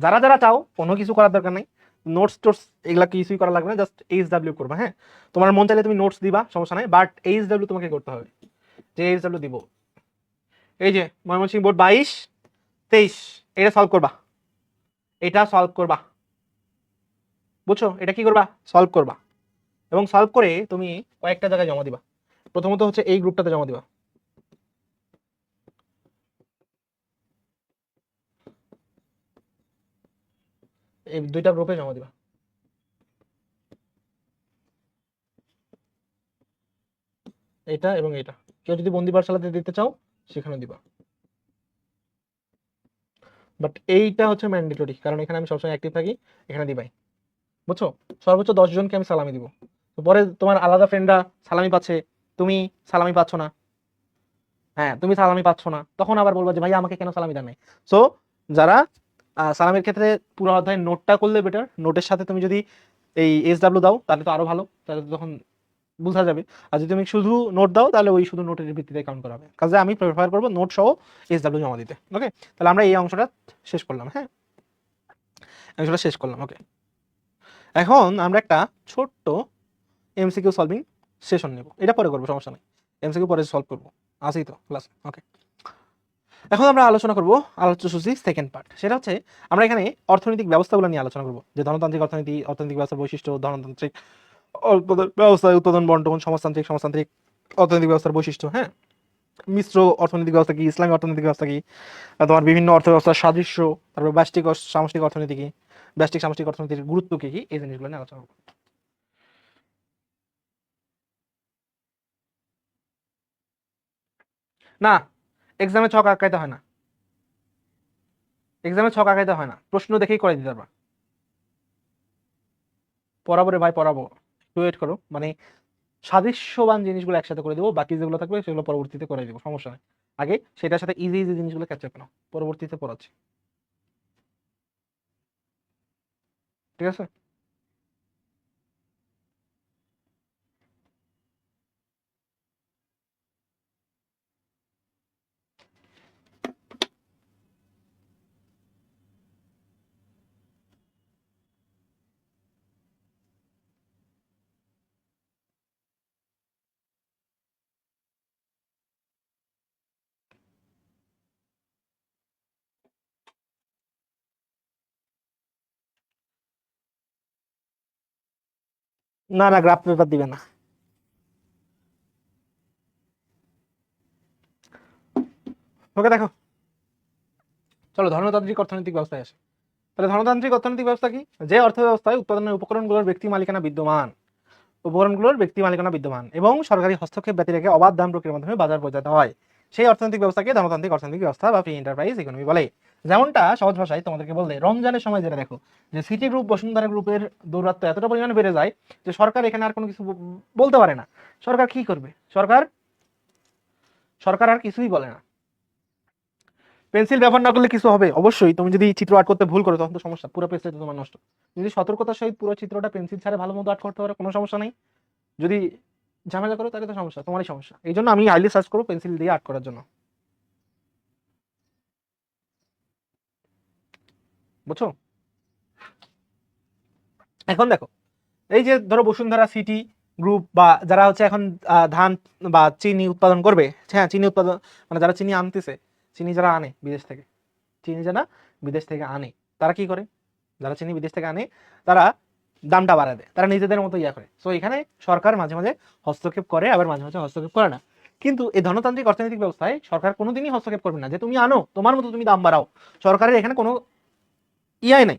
যারা যারা চাও কোনো কিছু করার দরকার নাই, নোটস টোটস এগুলা কিছুই করা লাগবে না, জাস্ট এইচ ডাব্লিউ করবা। হ্যাঁ, তোমার মন চাইলে তুমি নোটস দিবা, সমস্যা নাই, বাট এইচ ডাব্লিউ তোমাকে করতে হবে। যে এইচ ডাব্লিউ দিব, এই যে ময়মনসিংহ বোর্ড 22-23, এটা সলভ করবা, এটা সলভ করবা, বুঝছো? এটা কি করবা? সলভ করবা, এবং সলভ করে তুমি কয়েকটা জায়গায় জমা দিবা। প্রথমত হচ্ছে এই গ্রুপটাতে জমা দিবা, এই দুইটা গ্রুপে জমা দিবা। এটা এবং এটা, কেউ যদি বন্দি পাঠশালাতে দিতে চাও সেখানে দিবা। বাট এইটা হচ্ছে ম্যান্ডেটরি, কারণ এখানে আমি সবসময় অ্যাক্টিভ থাকি, এখানে দিবাই, বুঝছো? সর্বোচ্চ 10 জনকে আমি সালামি দিব। তো পরে তোমার আলাদা ফ্রেন্ডরা সালামি পাচ্ছে, তুমি সালামি পাচ্ছ না। হ্যাঁ, তুমি সালামি পাচ্ছ না, তখন আবার বলবা যে ভাই আমাকে কেন সালামি দেন নাই। সো যারা সালামের ক্ষেত্রে পুরো অধ্যায় নোটটা করলে বেটার, নোটের সাথে তুমি যদি এই এস ডাব্লিউ দাও তাহলে তো আরো ভালো, তাহলে তো তখন বোঝা যাবে। আর যদি তুমি শুধু নোট দাও তাহলে ওই শুধু নোটের ভিত্তিতে কাউন্ট করা হবে, কাজে আমি প্রেফার করবো নোট সহ এস ডাব্লিউ জমা দিতে। ওকে, তাহলে আমরা এই অংশটা শেষ করলাম। হ্যাঁ, অংশটা শেষ করলাম। ওকে, এখন আমরা একটা ছোট্ট এমসিকিউ সলভিং সেশন নেব, এটা পরে করবো, সমস্যা নেই, এমসিকিউ পরে সলভ করবো, আসি তো ক্লাস। ওকে, এখন আমরা আলোচনা করব আলোচ্য সূচি সেকেন্ড পার্ট, সেটা হচ্ছে আমরা এখানে অর্থনৈতিক ব্যবস্থাগুলো নিয়ে আলোচনা করব, যে ধনতান্ত্রিক অর্থনীতি, অর্থনৈতিক ব্যবস্থার বৈশিষ্ট্য, ধনতান্ত্রিক ব্যবস্থা, উৎপাদন বন্টন, সমাজতান্ত্রিক অর্থনৈতিক ব্যবস্থার বৈশিষ্ট্য। হ্যাঁ, মিশ্র অর্থনৈতিক ব্যবস্থা কি, ইসলামী অর্থনৈতিক ব্যবস্থা কি, তোমার বিভিন্ন অর্থব্যবস্থার সাদৃশ্য, তারপর ব্যষ্টিক সামষ্টিক অর্থনীতি কি, ব্যষ্টিক সামষ্টিক অর্থনীতির গুরুত্ব কি কি, এই জিনিসগুলো নিয়ে আলোচনা করব। না, এক্সামে ছক আঁকাইতে হয় না, এক্সামে ছক আঁকাইতে হয় না, প্রশ্ন দেখেই করে দিতে পারবা। পড়াবো রে ভাই, পড়াবো, একটু ওয়েট করো, মানে সাদৃশ্যবান জিনিসগুলো একসাথে করে দেবো, বাকি যেগুলো থাকবে সেগুলো পরবর্তীতে করে দেবো, সমস্যা নেই। আগে সেটার সাথে ইজি ইজি জিনিসগুলো ক্যাপচার করো, পরবর্তীতে পড়াচ্ছি, ঠিক আছে? না না, গ্রাফ পেপার দিবে না। ওকে দেখো, চলো ধর্মতান্ত্রিক অর্থনৈতিক ব্যবস্থায় আসে। তাহলে ধর্মতান্ত্রিক অর্থনৈতিক ব্যবস্থা কি? যে অর্থ ব্যবস্থায় উৎপাদনের উপকরণগুলোর ব্যক্তি মালিকানা বিদ্যমান, উপকরণগুলোর ব্যক্তি মালিকানা বিদ্যমান এবং সরকারি হস্তক্ষেপ ব্যতি রেখে অবাধ দাম প্রক্রিয়ার মাধ্যমে বাজার পৌঁছাতে হয়, সেই অর্থনৈতিক ব্যবস্থাকে ধর্মতান্ত্রিক অর্থনৈতিক ব্যবস্থা বা ফ্রি এন্টারপ্রাইজ ইকোনমি বলে। যেমনটা সহজ ভাষায় তোমাদেরকে বললে, রমজানের সময় যেটা দেখো যে সিটি গ্রুপ বসুন্ধরা গ্রুপের দৌরাত্ম্য এতটা পরিমাণে বেড়ে যায় যে সরকার এখানে আর কোনো কিছু বলতে পারে না। সরকার কি করবে? সরকার সরকার আর কিছুই বলে না। পেন্সিল ব্যবহার না করলে কিছু হবে? অবশ্যই। তুমি যদি চিত্র আর্ট করতে ভুল করো তখন তো সমস্যা, পুরো পেজটা তো তোমার নষ্ট। যদি সতর্কতার সহিত পুরো চিত্রটা পেন্সিল ছাড়া ভালো মতো আর্ট করতে পারো, কোনো সমস্যা নেই। যদি ঝামেলা করো তাহলে তো সমস্যা, তোমারই সমস্যা। এই জন্য আমি হাইলি সার্চ করবো পেন্সিল দিয়ে আর্ট করার জন্য, বুঝছো? এখন দেখো, এই যে ধরো বসুন্ধরা সিটি গ্রুপ বা যারা হচ্ছে এখন ধান বা চিনি উৎপাদন করবে, হ্যাঁ চিনি উৎপাদন মানে যারা চিনি আনতেছে, চিনি যারা আনে বিদেশ থেকে, চিনি যারা বিদেশ থেকে আনে, তারা কি করে? যারা চিনি বিদেশ থেকে আনে তারা দামটা বাড়ায় দেয়, তারা নিজেদের মতো ইয়া করে। সো এখানে সরকার মাঝে মাঝে হস্তক্ষেপ করে, আবার মাঝে মাঝে হস্তক্ষেপ করে না। কিন্তু এই ধনতান্ত্রিক অর্থনৈতিক ব্যবস্থায় সরকার কোনোদিনই হস্তক্ষেপ করবে না যে তুমি আনো তোমার মতো তুমি দাম বাড়াও। সরকারের এখানে কোনো ইয়াই নাই,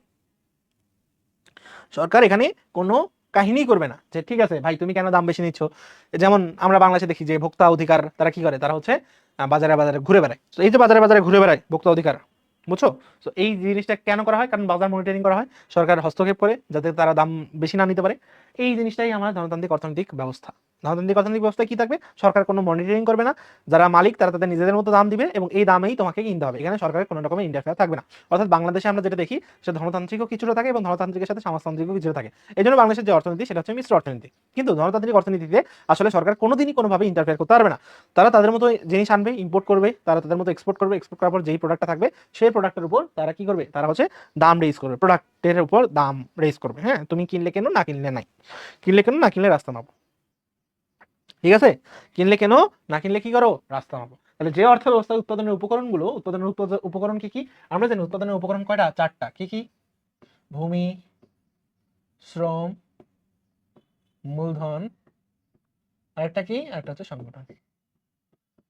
সরকার এখানে কোনো কাহিনী করবে না যে ঠিক আছে ভাই তুমি কেন দাম বেশি নিচ্ছ। যেমন আমরা বাংলাদেশে দেখি যে ভোক্তা অধিকার তারা কি করে, তারা হচ্ছে বাজারে বাজারে ঘুরে বেড়ায়। তো এই যে বাজারে বাজারে ঘুরে বেড়ায় ভোক্তা অধিকার, বুঝছো? তো এই জিনিসটা কেন করা হয়? কারণ বাজার মনিটরিং করা হয়, সরকার হস্তক্ষেপ করে যাতে তারা দাম বেশি না নিতে পারে। এই জিনিসটাই আমার ধনতান্ত্রিক অর্থনৈতিক ব্যবস্থা। ধনতান্ত্রিক অর্থনৈতিক ব্যবস্থায় কি থাকবে? সরকার কোনো মনিটরিং করবে না, যারা মালিক তারা তাদের নিজেদের মতো দাম দিবে এবং এই দামেই তোমাকে কিনতে হবে, এখানে সরকারের কোনো রকমের ইন্টারফেয়ার থাকবে না। অর্থাৎ বাংলাদেশে আমরা যেটা দেখি সে ধনতান্ত্রিকও কিছুটা থাকে এবং ধনতান্ত্রিকের সাথে সমাজতান্ত্রিকও কিছুটা থাকে। এই জন্য বাংলাদেশের যে অর্থনীতি সেটা হচ্ছে মিশ্র অর্থনীতি। কিন্তু ধনতান্ত্রিক অর্থনীতিতে আসলে সরকার কোনোদিনই কোনোভাবে ইন্টারফেয়ার করতে পারবে না। তারা তাদের মতো জিনিস আনবে, ইম্পোর্ট করবে, তারা তাদের মতো এক্সপোর্ট করবে, এক্সপোর্ট করার পর যেই প্রোডাক্টটা থাকবে সেই প্রোডাক্টের উপর তারা কি করবে? তারা হচ্ছে দাম রেজ করবে, প্রোডাক্টের উপর দাম রেজ করবে। হ্যাঁ, তুমি কিনলে কেন, না কিনলে নাই, কিনলে কেন না কিনলে রাস্তা মাপো, ঠিক আছে? কিনলে কেন, না কিনলে কি করো? রাস্তা মাপো। তাহলে যে অর্থ ব্যবস্থা উৎপাদনের উপকরণগুলো, উৎপাদনের উপকরণ কি কি? আমরা জানি উৎপাদনের উপকরণ কয়টা? চারটা। কি কি? ভূমি, শ্রম, মূলধন, আরেকটা কি? আরেকটা হচ্ছে সংগঠন।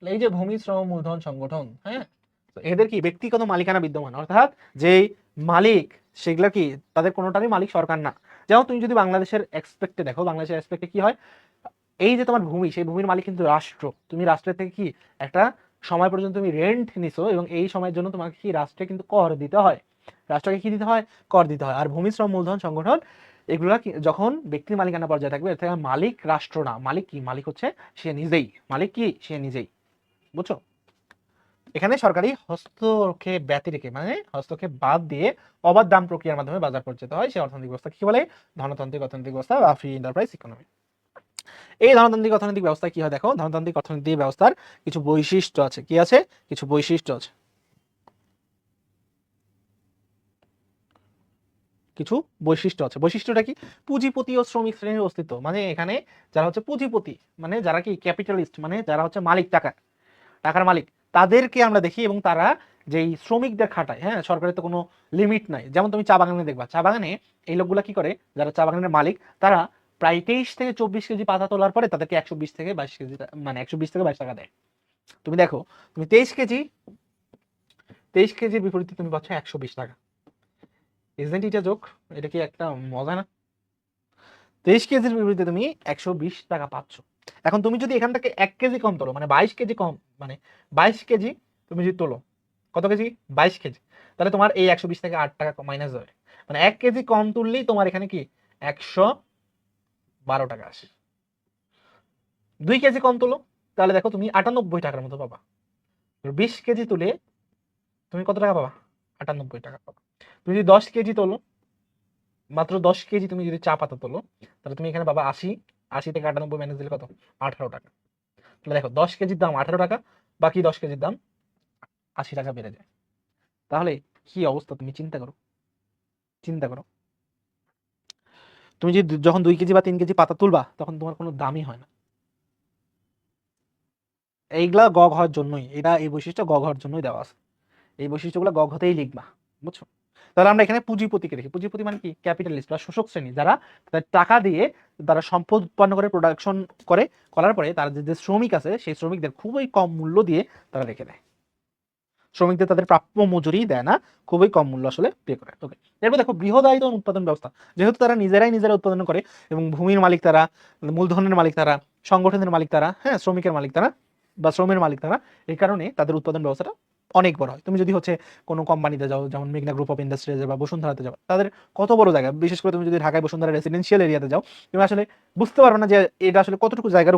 এই যে ভূমি, শ্রম, মূলধন, সংগঠন, হ্যাঁ, তো এদের কি ব্যক্তিগত মালিকানা বিদ্যমান, অর্থাৎ যেই মালিক সেগুলা কি তাদের কোনোটারই মালিক সরকার না। যেমন তুমি যদি বাংলাদেশের এক্সপেক্টে দেখো, বাংলাদেশের এক্সপেক্টে কি হয়? এই যে তোমার ভূমি, সেই ভূমির মালিক কিন্তু রাষ্ট্র। তুমি রাষ্ট্রের থেকে কি একটা সময় পর্যন্ত তুমি রেন্ট নিছো এবং এই সময়ের জন্য তোমাকে কি রাষ্ট্রে কিন্তু কর দিতে হয়, রাষ্ট্রকে কি দিতে হয়? কর দিতে হয়। আর ভূমি, শ্রম, মূলধন, সংগঠন এগুলা যখন ব্যক্তির মালিকানা পর্যায়ে থাকবে এর থেকে মালিক রাষ্ট্র না, মালিক কি? মালিক হচ্ছে সে নিজেই, মালিক কি? সে নিজেই, বুঝছো? এখানে সরকারি হস্তক্ষেপ ব্যতি রেখে মানে হস্তক্ষেপ বাদ দিয়ে অবাধ দাম প্রক্রিয়ার মাধ্যমে বাজার পৌঁছাতে হয়, সেই অর্থনৈতিক ব্যবস্থা কি বলে? ধনতান্ত্রিক অর্থনৈতিক ব্যবস্থা বা ফ্রি এন্টারপ্রাইজ ইকোনমি। এই ধনতান্ত্রিক অর্থনৈতিক ব্যবস্থা কি হয় দেখো, ধনতান্ত্রিক অর্থনৈতিক ব্যবস্থার কিছু বৈশিষ্ট্য আছে। কি আছে? কিছু বৈশিষ্ট্য আছে, কিছু বৈশিষ্ট্য আছে। বৈশিষ্ট্যটা কি? পুঁজিপতি ও শ্রমিক শ্রেণীর অস্তিত্ব। মানে এখানে যারা হচ্ছে পুঁজিপতি মানে যারা কি ক্যাপিটালিস্ট, মানে যারা হচ্ছে মালিক, টাকার মালিক, তাদেরকে আমরা দেখি এবং তারা যেই শ্রমিকদের খাটায়, হ্যাঁ, সরকারের তো কোনো লিমিট নাই। যেমন তুমি চা বাগানে দেখবা, চা বাগানে এই লোকগুলা কি করে, যারা চা বাগানের মালিক তারা প্রায় 23 থেকে 24 কেজি পাতা তোলার পরে তাদেরকে 120 থেকে 22 কেজি মানে 120 থেকে 22 টাকা দেয়। তুমি দেখো, তুমি 23 কেজির বিপরীতে তুমি পাচ্ছ 120 টাকা। Isn't it a joke? এটা কি একটা মজা না? 23 কেজির বিপরীতে তুমি 120 টাকা পাচ্ছ। এখন তুমি যদি এখান থেকে 1 কেজি কম তোলো, মানে 22 কেজি কম, মানে 22 কেজি তুমি যদি তোলো, কত কেজি? 22 কেজি, তাহলে তোমার এই 120 থেকে 8 টাকা মাইনাস যাবে। মানে 1 কেজি কম তুললেই তোমার এখানে কি 112 টাকা আসে। 2 কেজি কম তোলো, তাহলে দেখো তুমি 98 টাকার মতো পাবা। 20 কেজি তুলে তুমি কত টাকা পাবা? 98 টাকা পাবা। তুমি যদি 10 কেজি তোলো, মাত্র 10 কেজি তুমি যদি চা পাতা তোলো, তাহলে তুমি এখানে পাবা 80। 80 থেকে 98 মাইনাস দিলে কত? 18 টাকা। তাহলে দেখো 10 কেজির দাম 18 টাকা, বাকি 10 কেজির দাম 80 টাকা বেড়ে যায়। তাহলে কি অবস্থা তুমি চিন্তা করো, চিন্তা করো। তুমি যদি যখন 2 কেজি বা 3 কেজি পাতা তুলবা তখন তোমার কোনো দামই হয় না। এইগুলা গগ হওয়ার জন্যই, এটা এই বৈশিষ্ট্য গগ হওয়ার জন্যই দেওয়া আছে। এই বৈশিষ্ট্যগুলো গগ হতেই লিখবা, বুঝছো? তাহলে আমরা এখানে পুঁজিপতিকে দেখি। পুঁজিপতি মানে কি? ক্যাপিটালিস্ট বা শোষক শ্রেণী, যারা তাদের টাকা দিয়ে তারা সম্পদ উৎপন্ন করে, প্রোডাকশন করে, করার পরে তার যে শ্রমিক আছে সেই শ্রমিকদের খুবই কম মূল্য দিয়ে তারা রেখে দেয়। শ্রমিকদের তাদের প্রাপ্য মজুরি দেয় না, খুবই কম মূল্য আসলে পে করে। ওকে, এরপর দেখো বৃহদায়তন উৎপাদন ব্যবস্থা। যেহেতু তারা নিজেরা উৎপাদন করে এবং ভূমির মালিক তারা, মূলধনের মালিক তারা, সংগঠনের মালিক তারা, হ্যাঁ, শ্রমিকের মালিক তারা বা শ্রমের মালিক তারা, এই কারণে তাদের উৎপাদন ব্যবস্থাটা অনেক বড় হয়। তুমি যদি হচ্ছে কোনো কোম্পানিতে যাও, যেমন মেঘনা গ্রুপ অফ ইন্ডাস্ট্রিজ বা বসুন্ধরাতে যাও, তাদের কত বড় জায়গা। বিশেষ করে তুমি যদি ঢাকায় বসুন্ধরা রেসিডেন্সিয়াল এরিয়াতে যাও, তুমি আসলে বুঝতে পারবে না যে এটা আসলে কতটুকু জায়গার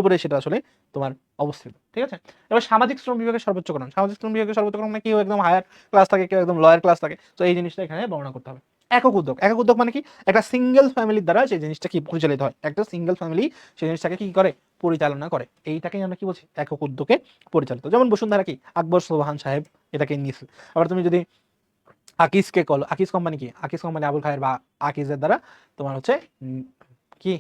উপরে সেটা আসলে তোমার অবস্থিত। ঠিক আছে, এবার সামাজিক শ্রম বিভাগের সর্বোচ্চকরণ। সামাজিক শ্রম বিভাগের সর্বোচ্চকরণ মানে কেউ একদম হায়ার ক্লাস থাকে, কেউ একদম লয়ার ক্লাস থাকে। তো এই জিনিসটা এখানে বর্ণনা করতে হবে। একক উদ্যোগ। একক উদ্যোগ মানে কি? একটা সিঙ্গেল ফ্যামিলির দ্বারা সেই জিনিসটা কি পরিচালিত হয়। একটা সিঙ্গেল ফ্যামিলি সেই জিনিসটাকে কি করে? পরিচালনা করে। এইটাকেই আমরা কি বলছি? একক উদ্যোগে পরিচালিত। যেমন বসুন্ধরা কি? আকবর সোবহান সাহেব এটাকে নিয়েছে। আবার তুমি যদি আকিজকে কল, আকিজ কোম্পানি কি? আকিজ কোম্পানি আবুল খায়ের বা আকিজের দ্বারা তোমার হচ্ছে কি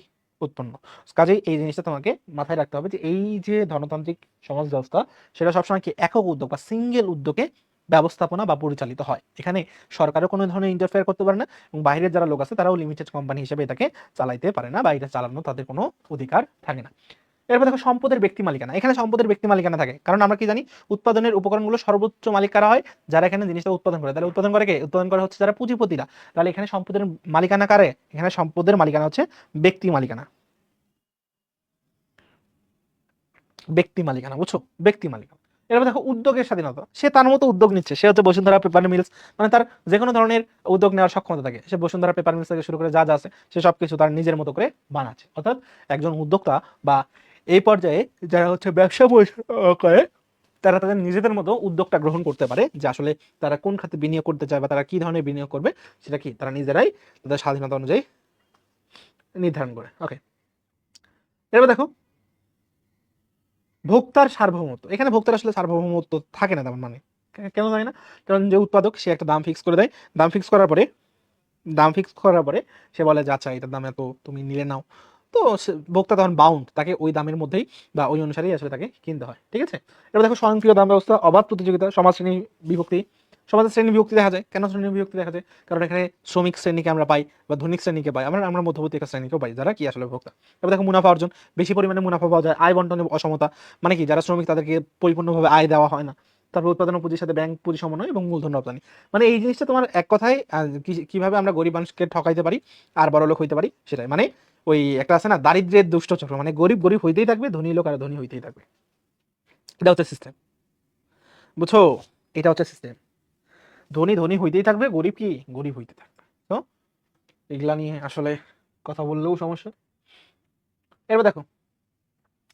উৎপন্ন। কাজেই এই জিনিসটা তোমাকে মাথায় রাখতে হবে যে এই যে ধনতান্ত্রিক সমাজ ব্যবস্থা, সেটা সবসময় কি একক উদ্যোগ বা সিঙ্গেল উদ্যোগে ব্যবস্থাপনা বা পরিচালিত হয়। এখানে সরকারও কোনো ধরনের ইন্টারফেয়ার করতে পারে না এবং বাইরের যারা লোক আছে তারাও লিমিটেড কোম্পানি হিসেবে এটাকে চালাইতে পারে না বা এটা চালানো তাদের কোনো অধিকার থাকে না। এরপর দেখো সম্পদের ব্যক্তি মালিকানা। এখানে সম্পদের ব্যক্তি মালিকানা থাকে, কারণ আমরা কি জানি? উৎপাদনের উপকরণগুলো সর্বোচ্চ মালিক কারা হয়? যারা এখানে জিনিসটা উৎপাদন করে। তাহলে উৎপাদন করে কে? উৎপাদন করে হচ্ছে যারা পুঁজিপতিরা। তাহলে এখানে সম্পদের মালিকানা কারে? এখানে সম্পদের মালিকানা হচ্ছে ব্যক্তি মালিকানা। ব্যক্তি মালিকানা, বুঝছো? ব্যক্তি মালিকানা। এরপর দেখো উদ্যোগের স্বাধীনতা। সে তার মতো উদ্যোগ নিচ্ছে। সে হচ্ছে বসুন্ধরা পেপার মিলস, মানে তার যে কোনো ধরনের উদ্যোগ নেওয়ার সক্ষমতা থাকে। সে বসুন্ধরা পেপার মিলস থেকে শুরু করে যা যা আছে সে সবকিছু তার নিজের মতো করে বানাচ্ছে। অর্থাৎ একজন উদ্যোক্তা বা এই পর্যায়ে যারা হচ্ছে ব্যবসা করে, তারা তাদের নিজেদের মতো উদ্যোগটা গ্রহণ করতে পারে যে আসলে তারা কোন খাতে বিনিয়োগ করতে চায় বা তারা কি ধরনের বিনিয়োগ করবে, সেটা কি তারা নিজেরাই তাদের স্বাধীনতা অনুযায়ী নির্ধারণ করে। ওকে, এবার দেখো ভোক্তার সার্বভৌমত্ব। এখানে ভোক্তার আসলে সার্বভৌমত্ব থাকে না তেমন, মানে কেন থাকে না? কারণ যে উৎপাদক সে একটা দাম ফিক্স করে দেয়। দাম ফিক্স করার পরে সে বলে যে আচ্ছা এটার দাম এত, তুমি নিলে নাও। তো ভোক্তা তখন বাউন্ড, তাকে ওই দামের মধ্যেই বা ওই অনুসারেই আসলে তাকে কিনতে হয়। ঠিক আছে, এবার দেখো স্বয়ংক্রিয় দাম ব্যবস্থা, অবাধ প্রতিযোগিতা, সমাজ শ্রেণী বিভক্তি। সমাজের শ্রেণী বিভক্তি দেখা যায়। কেন শ্রেণী বিভক্তি দেখা যায়? কারণ এখানে শ্রমিক শ্রেণীকে আমরা পাই বা ধনিক শ্রেণীকে পাই, আমরা মধ্যবর্তী একটা শ্রেণীকেও পাই যারা কি আসলে ভোক্তা। এবার দেখো মুনাফা অর্জন, বেশি পরিমাণে মুনাফা পাওয়া যায়। আয় বন্টনে অসমতা, মানে কি যারা শ্রমিক তাদেরকে পরিপূর্ণভাবে আয় দেওয়া হয় না। তারপর উৎপাদন পুঁজির সাথে ব্যাংক পুঁজি সমন্বয় এবং মূলধন রপ্তানি। মানে এই জিনিসটা তোমার এক কথায় কিভাবে আমরা গরিব মানুষকে ঠকাইতে পারি আর বড়লোক হইতে পারি সেটাই। মানে ওই একটা আছে না, দারিদ্র্যের দুষ্ট চক্র, মানে গরিব গরিব হইতেই থাকবে, ধনী লোক আর ধনী হইতেই থাকবে। এটা হচ্ছে সিস্টেম, বুঝছো? এটা হচ্ছে সিস্টেম। ধনী ধনী হইতেই থাকবে, গরিব কি গরিব হইতে থাকবে। তো এগুলা নিয়ে আসলে কথা বললেও সমস্যা। এবার দেখো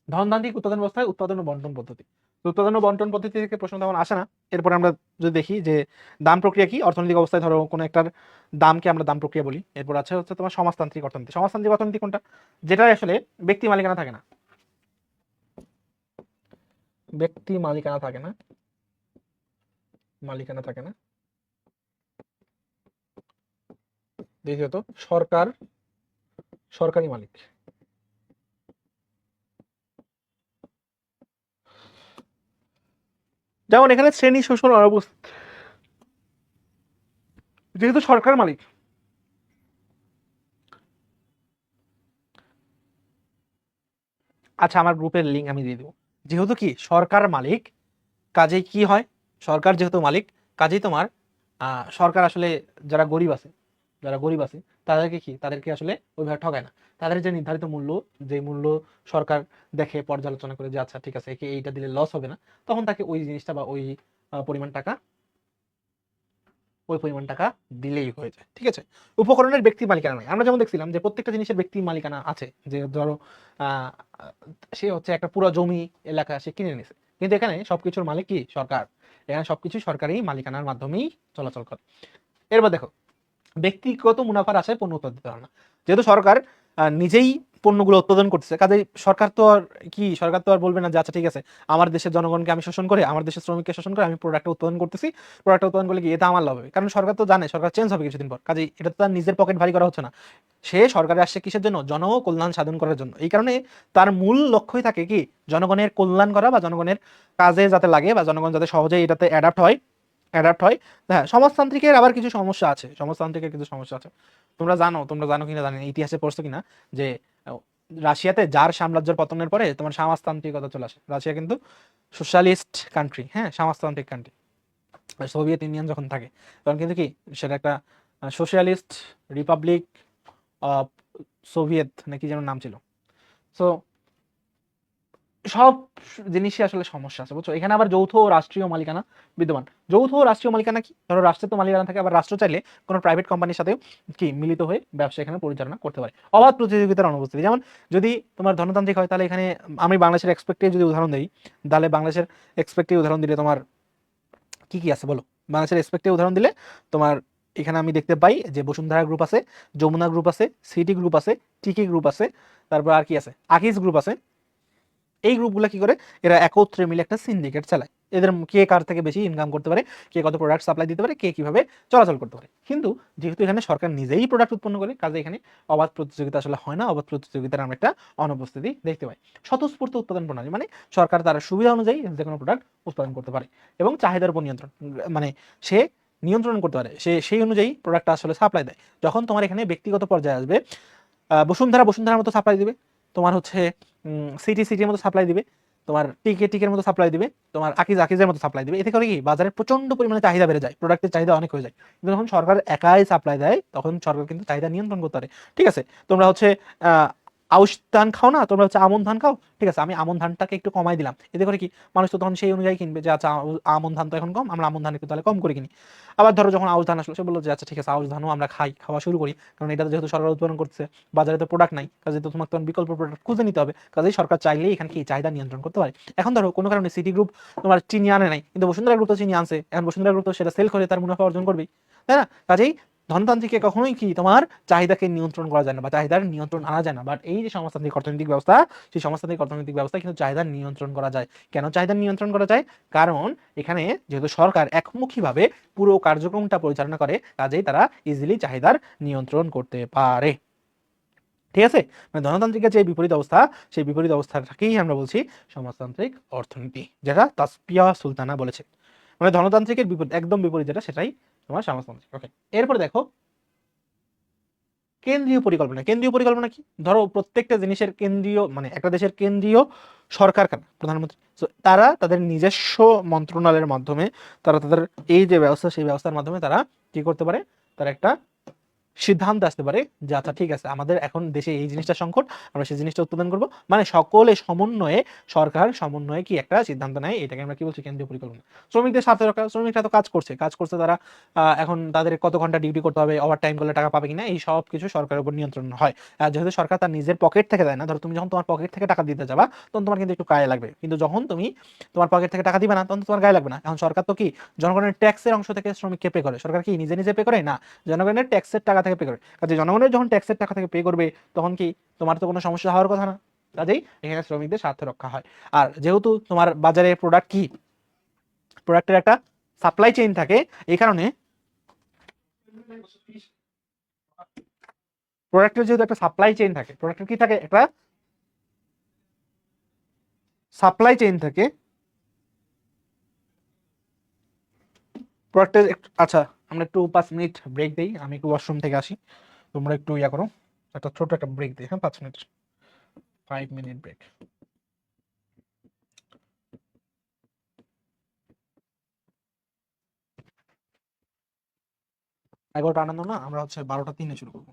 ধনতান্ত্রিক উৎপাদন ব্যবস্থায় উৎপাদন ও বন্টন পদ্ধতি। উৎপাদন ও বন্টন পদ্ধতি থেকে প্রশ্ন তেমন আসে না। এরপর আমরা যদি দেখি যে দাম প্রক্রিয়া কি, অর্থনৈতিক অবস্থায় ধরো কোনো একটার দামকে আমরা দাম প্রক্রিয়া বলি। এরপর আছে হচ্ছে তোমার সমাজতান্ত্রিক অর্থনীতি। সমাজতান্ত্রিক অর্থনীতি কোনটা? যেটা আসলে ব্যক্তি মালিকানা থাকে না, ব্যক্তি মালিকানা থাকে না, মালিকানা থাকে না। দ্বিতীয়ত সরকারি মালিক। যেমন এখানে শ্রেণী শোষণ অনুপস্থিত, যেহেতু সরকার মালিক। আচ্ছা, আমার গ্রুপের লিঙ্ক আমি দিয়ে দেবো। যেহেতু কি সরকার মালিক, কাজেই কি হয়? সরকার যেহেতু মালিক, কাজেই তোমার সরকার আসলে যারা গরিব আছে, তাদেরকে কি, তাদেরকে আসলে ওইভাবে ঠকায় না। তাদের যে নির্ধারিত মূল্য, যে মূল্য সরকার দেখে পর্যালোচনা করে যে আচ্ছা ঠিক আছে একে এইটা দিলে লস হবে না, তখন তাকে ওই জিনিসটা বা ওই পরিমাণ টাকা দিলেই হয়ে যায়। ঠিক আছে, উপকরণের ব্যক্তি মালিকানা নয়। আমরা যেমন দেখছিলাম যে প্রত্যেকটা জিনিসের ব্যক্তি মালিকানা আছে। যে ধরো আহ সে হচ্ছে একটা পুরো জমি এলাকা সে কিনে নিছে, কিন্তু এখানে সবকিছুর মালিক কি? সরকার। এখানে সবকিছু সরকারি মালিকানার মাধ্যমেই চলাচল করে। এরপর দেখো ব্যক্তিগত মুনাফার আশায় পণ্য উৎপাদিত হয় না। যেহেতু সরকার নিজেই পণ্যগুলো উৎপাদন করতেছে, কাজে সরকার তো আর বলবে না যে আচ্ছা ঠিক আছে আমার দেশের জনগণকে আমি শোষণ করে, আমার দেশের শ্রমিককে শোষণ করে আমি প্রোডাক্টটা উৎপাদন করতেছি, প্রোডাক্টটা উৎপাদন করলে কি এটা আমার লাভ হবে। কারণ সরকার তো জানে সরকার চেঞ্জ হবে কিছুদিন পর, কাজে এটা তো তার নিজের পকেট ভারী করা হচ্ছে না। সে সরকারে আসছে কিসের জন্য? জনকল্যাণ সাধন করার জন্য। এই কারণে তার মূল লক্ষ্যই থাকে কি? জনগণের কল্যাণ করা বা জনগণের কাজে যাতে লাগে বা জনগণ যাতে সহজে এটাতে অ্যাডাপ্ট হয় অ্যাডাপ্ট হয়। হ্যাঁ, সমাজতান্ত্রিকের আবার কিছু সমস্যা আছে, সমাজতান্ত্রিকের কিছু সমস্যা আছে। তোমরা জানো কিনা জানি না, ইতিহাসে পড়ছো কিনা যে আহ, রাশিয়াতে জার সাম্রাজ্যের পতনের পরে তোমার সমাজতান্ত্রিকতা চলে আসে। রাশিয়া কিন্তু সোশ্যালিস্ট কান্ট্রি, হ্যাঁ, সমাজতান্ত্রিক কান্ট্রি। সোভিয়েত ইউনিয়ন যখন থাকে তখন কিন্তু কি সেটা একটা সোশ্যালিস্ট রিপাবলিক অফ সোভিয়েত নাকি যেন নাম ছিল। সো সব জিনিসই আসলে সমস্যা আছে, বুঝছো। এখানে আবার যৌথ ও রাষ্ট্রীয় মালিকানা বিদ্যমান। যৌথ ও রাষ্ট্রীয় মালিকানা কি, ধরো রাষ্ট্রের তো মালিকানা থাকে, আবার রাষ্ট্র চাইলে কোনো প্রাইভেট কোম্পানির সাথেও কি মিলিত হয়ে ব্যবসা এখানে পরিচালনা করতে পারে। অবাধ প্রতিযোগিতার অনুপস্থিতি, যেমন যদি তোমার ধনতান্ত্রিক হয় তাহলে এখানে আমি বাংলাদেশের এক্সপেক্টিভ যদি উদাহরণ দিই, তাহলে বাংলাদেশের এক্সপেক্টিভ উদাহরণ দিলে তোমার কি কি আছে বলো। বাংলাদেশের এক্সপেক্টিভ উদাহরণ দিলে তোমার এখানে আমি দেখতে পাই যে বসুন্ধরা গ্রুপ আছে, যমুনা গ্রুপ আছে, সিটি গ্রুপ আছে, টিকি গ্রুপ আছে, তারপর আর কি আছে, আকিজ গ্রুপ আছে। এই গ্রুপগুলো কি করে, এরা একত্রে মিলে একটা সিন্ডিকেট চালায়। এদের কে কার থেকে বেশি ইনকাম করতে পারে, কে কত প্রোডাক্ট সাপ্লাই দিতে পারে, কে কিভাবে চলাচল করতে পারে। কিন্তু যেহেতু এখানে সরকার নিজেই প্রোডাক্ট উৎপন্ন করে, কাজে এখানে অবাধ প্রতিযোগিতা আসলে হয় না, অবাধ প্রতিযোগিতার আমরা একটা অনুপস্থিতি দেখতে পাই। স্বতঃস্ফূর্ত উৎপাদন প্রণালী মানে সরকার তার সুবিধা অনুযায়ী যে কোনো প্রোডাক্ট উৎপাদন করতে পারে এবং চাহিদার উপর নিয়ন্ত্রণ, মানে সে নিয়ন্ত্রণ করতে পারে, সে সেই অনুযায়ী প্রোডাক্টটা আসলে সাপ্লাই দেয়। যখন তোমার এখানে ব্যক্তিগত পর্যায়ে আসবে, বসুন্ধরার মতো সাপ্লাই দিবে, তোমার হচ্ছে সিটির মতো সাপ্লাই দিবে, তোমার টিকের মতো সাপ্লাই দিবে, তোমার আকিজের মতো সাপ্লাই দিবে। এতে করে কি বাজারে প্রচন্ড পরিমাণে চাহিদা বেড়ে যায়, প্রোডাক্টের চাহিদা অনেক হয়ে যায়। কিন্তু যখন সরকার একাই সাপ্লাই দেয় তখন সরকার কিন্তু চাহিদা নিয়ন্ত্রণ করতে পারে। ঠিক আছে, তোমরা হচ্ছে আহ আউশ ধান খাও না, তোমরা হচ্ছে আমন ধান খাও, ঠিক আছে, আমি আমন ধানটাকে একটু কমাই দিলাম। এতে করে কি মানুষ তো তখন সেই অনুযায়ী কিনবে যে আচ্ছা আমন ধান তো এখন কম, আমরা আমন ধান একটু তাহলে কম করে কিনি। আবার ধরো যখন আউশ ধান আসলো, সে বললো যে আচ্ছা ঠিক আছে, আউশ ধানও আমরা খাওয়া শুরু করি, কারণ এটা যেহেতু সরকার উৎপাদন করছে, বাজারে তো প্রোডাক্ট নাই, কাজে তো তোমাকে তখন বিকল্প প্রোডাক্ট খুঁজে নিতে হবে। কাজেই সরকার চাইলেই এখানে কি চাহিদা নিয়ন্ত্রণ করতে পারে। এখন ধরো কোনো কারণে সিটি গ্রুপ তোমার চিনি আনে নাই, কিন্তু বসুন্ধরা গ্রুপ তো চিনি আনছে, এখন বসুন্ধরা গ্রুপ তো সেটা সেল করে তার মুনাফা অর্জন করবেই, তাই না? কাজেই ধনতান্ত্রিকে কখনোই কি তোমার চাহিদাকে নিয়ন্ত্রণ করা যায় না বা চাহিদার নিয়ন্ত্রণ আনা যায় না। বাট এই যে সমাজতান্ত্রিক অর্থনৈতিক ব্যবস্থা, সেই সমাজতান্ত্রিক অর্থনৈতিক ব্যবস্থা কিন্তু চাহিদার নিয়ন্ত্রণ করা যায়। কেন চাহিদার নিয়ন্ত্রণ করা যায়? কারণ এখানে যেহেতু সরকার একমুখীভাবে পুরো কার্যক্রমটা পরিচালনা করে, কাজেই তারা ইজিলি চাহিদার নিয়ন্ত্রণ করতে পারে। ঠিক আছে, মানে ধনতান্ত্রিকের যে বিপরীত অবস্থা, সেই বিপরীত অবস্থাটাকেই আমরা বলছি সমাজতান্ত্রিক অর্থনীতি, যেটা তাসপিয়া সুলতানা বলেছে। মানে ধনতান্ত্রিকের বিপরীত, একদম বিপরীত যেটা, সেটাই তোমার সমাজতান্ত্রিক। ওকে, এরপরে দেখো কেন্দ্রীয় পরিকল্পনা। কেন্দ্রীয় পরিকল্পনা কি, ধরো প্রত্যেকটা জিনিসের কেন্দ্রীয়, মানে একটা দেশের কেন্দ্রীয় সরকার কারা, প্রধানমন্ত্রী। So, তারা তাদের নিজস্ব মন্ত্রণালয়ের মাধ্যমে, তারা তাদের এই যে ব্যবস্থা, সেই ব্যবস্থার মাধ্যমে তারা কি করতে পারে, তারা একটা সিদ্ধান্ত আসতে পারে যে আচ্ছা ঠিক আছে, আমাদের এখন দেশে এই জিনিসটা সংকট, আমরা সেই জিনিসটা উৎপাদন করব। মানে সকলে সমন্বয়ে, সরকার সমন্বয়ে কি একটা সিদ্ধান্ত নেয়, এটাকে আমরা কি বলছি, কেন্দ্রীয় পরিকল্পনা। শ্রমিকদের স্বার্থ রক্ষা, শ্রমিকরা তো কাজ করছে তারা এখন তাদের কত ঘন্টা ডিউটি করতে হবে, ওভার টাইম করলে টাকা পাবে কিনা, এই সব কিছু সরকারের উপর নিয়ন্ত্রণ হয়। আর যেহেতু সরকার তার নিজের পকেট থেকে দেয় না, ধরো তুমি যখন তোমার পকেট থেকে টাকা দিতে যাবা, তখন তোমার কিন্তু একটু গায়ে লাগবে, কিন্তু যখন তুমি তোমার পকেট থেকে টাকা দিবে না, তখন তোমার গায়ে লাগবে না। এখন সরকার তো কি জনগণের ট্যাক্সের অংশ থেকে শ্রমিককে পে করে, সরকার কি নিজে নিজে পে করে না, জনগণের ট্যাক্সের টাকা থেকে পে করে। কাজে জনগণের যখন ট্যাক্সের টাকা থেকে পে করবে, তখন কি তোমার তো কোনো সমস্যা হওয়ার কথা না। কাজেই এখানে শ্রমিকদের স্বার্থ রক্ষা হয়। আর যেহেতু তোমার বাজারে প্রোডাক্ট কি, প্রোডাক্টের একটা সাপ্লাই চেইন থাকে, এই কারণে প্রোডাক্টের যেহেতু একটা সাপ্লাই চেইন থাকে, প্রোডাক্টের কি থাকে, একটা সাপ্লাই চেইন থাকে প্রোডাক্টের। আচ্ছা, আমরা একটু 5 মিনিট ব্রেক দিই, আমি একটু ওয়াশরুম থেকে আসি, তোমরা একটু ইয়া করো, একটা ছোট একটা ব্রেক দিই, হ্যাঁ, 5 মিনিট, 5 মিনিট ব্রেক। 11টা আনন্দ না, আমরা হচ্ছে 12টা 3-এ শুরু করবো।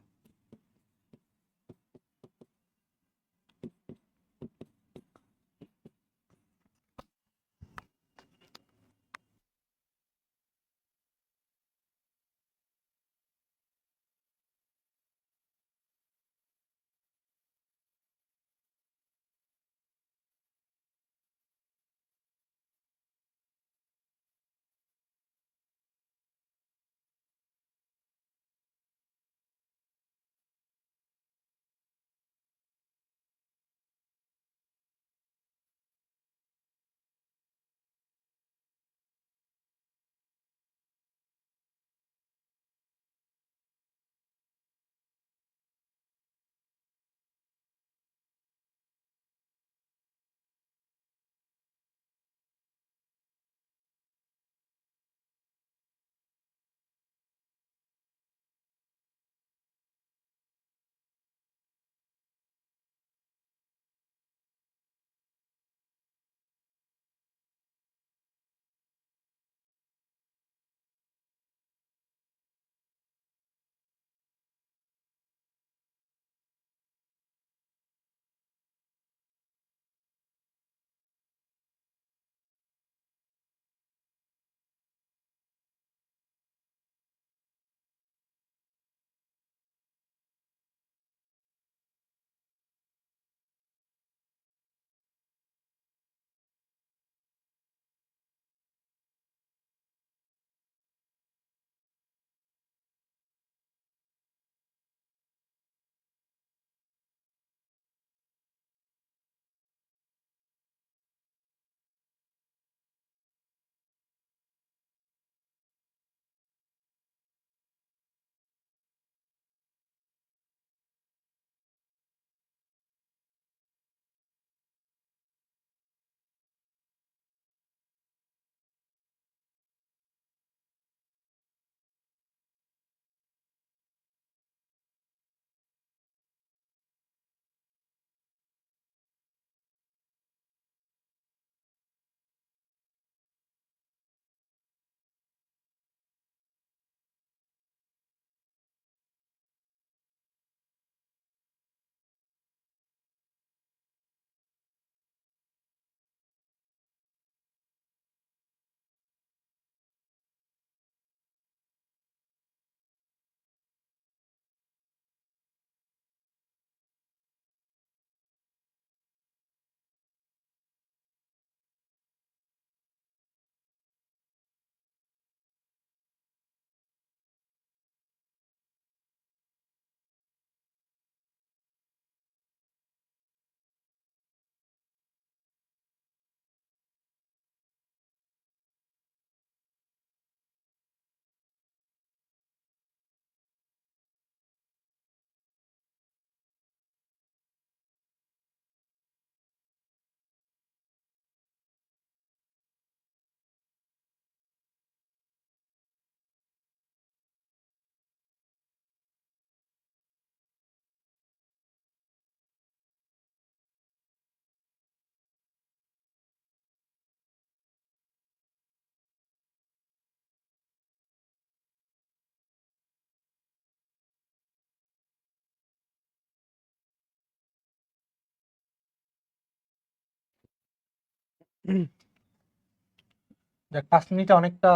দেখ 5 মিনিটে অনেকটা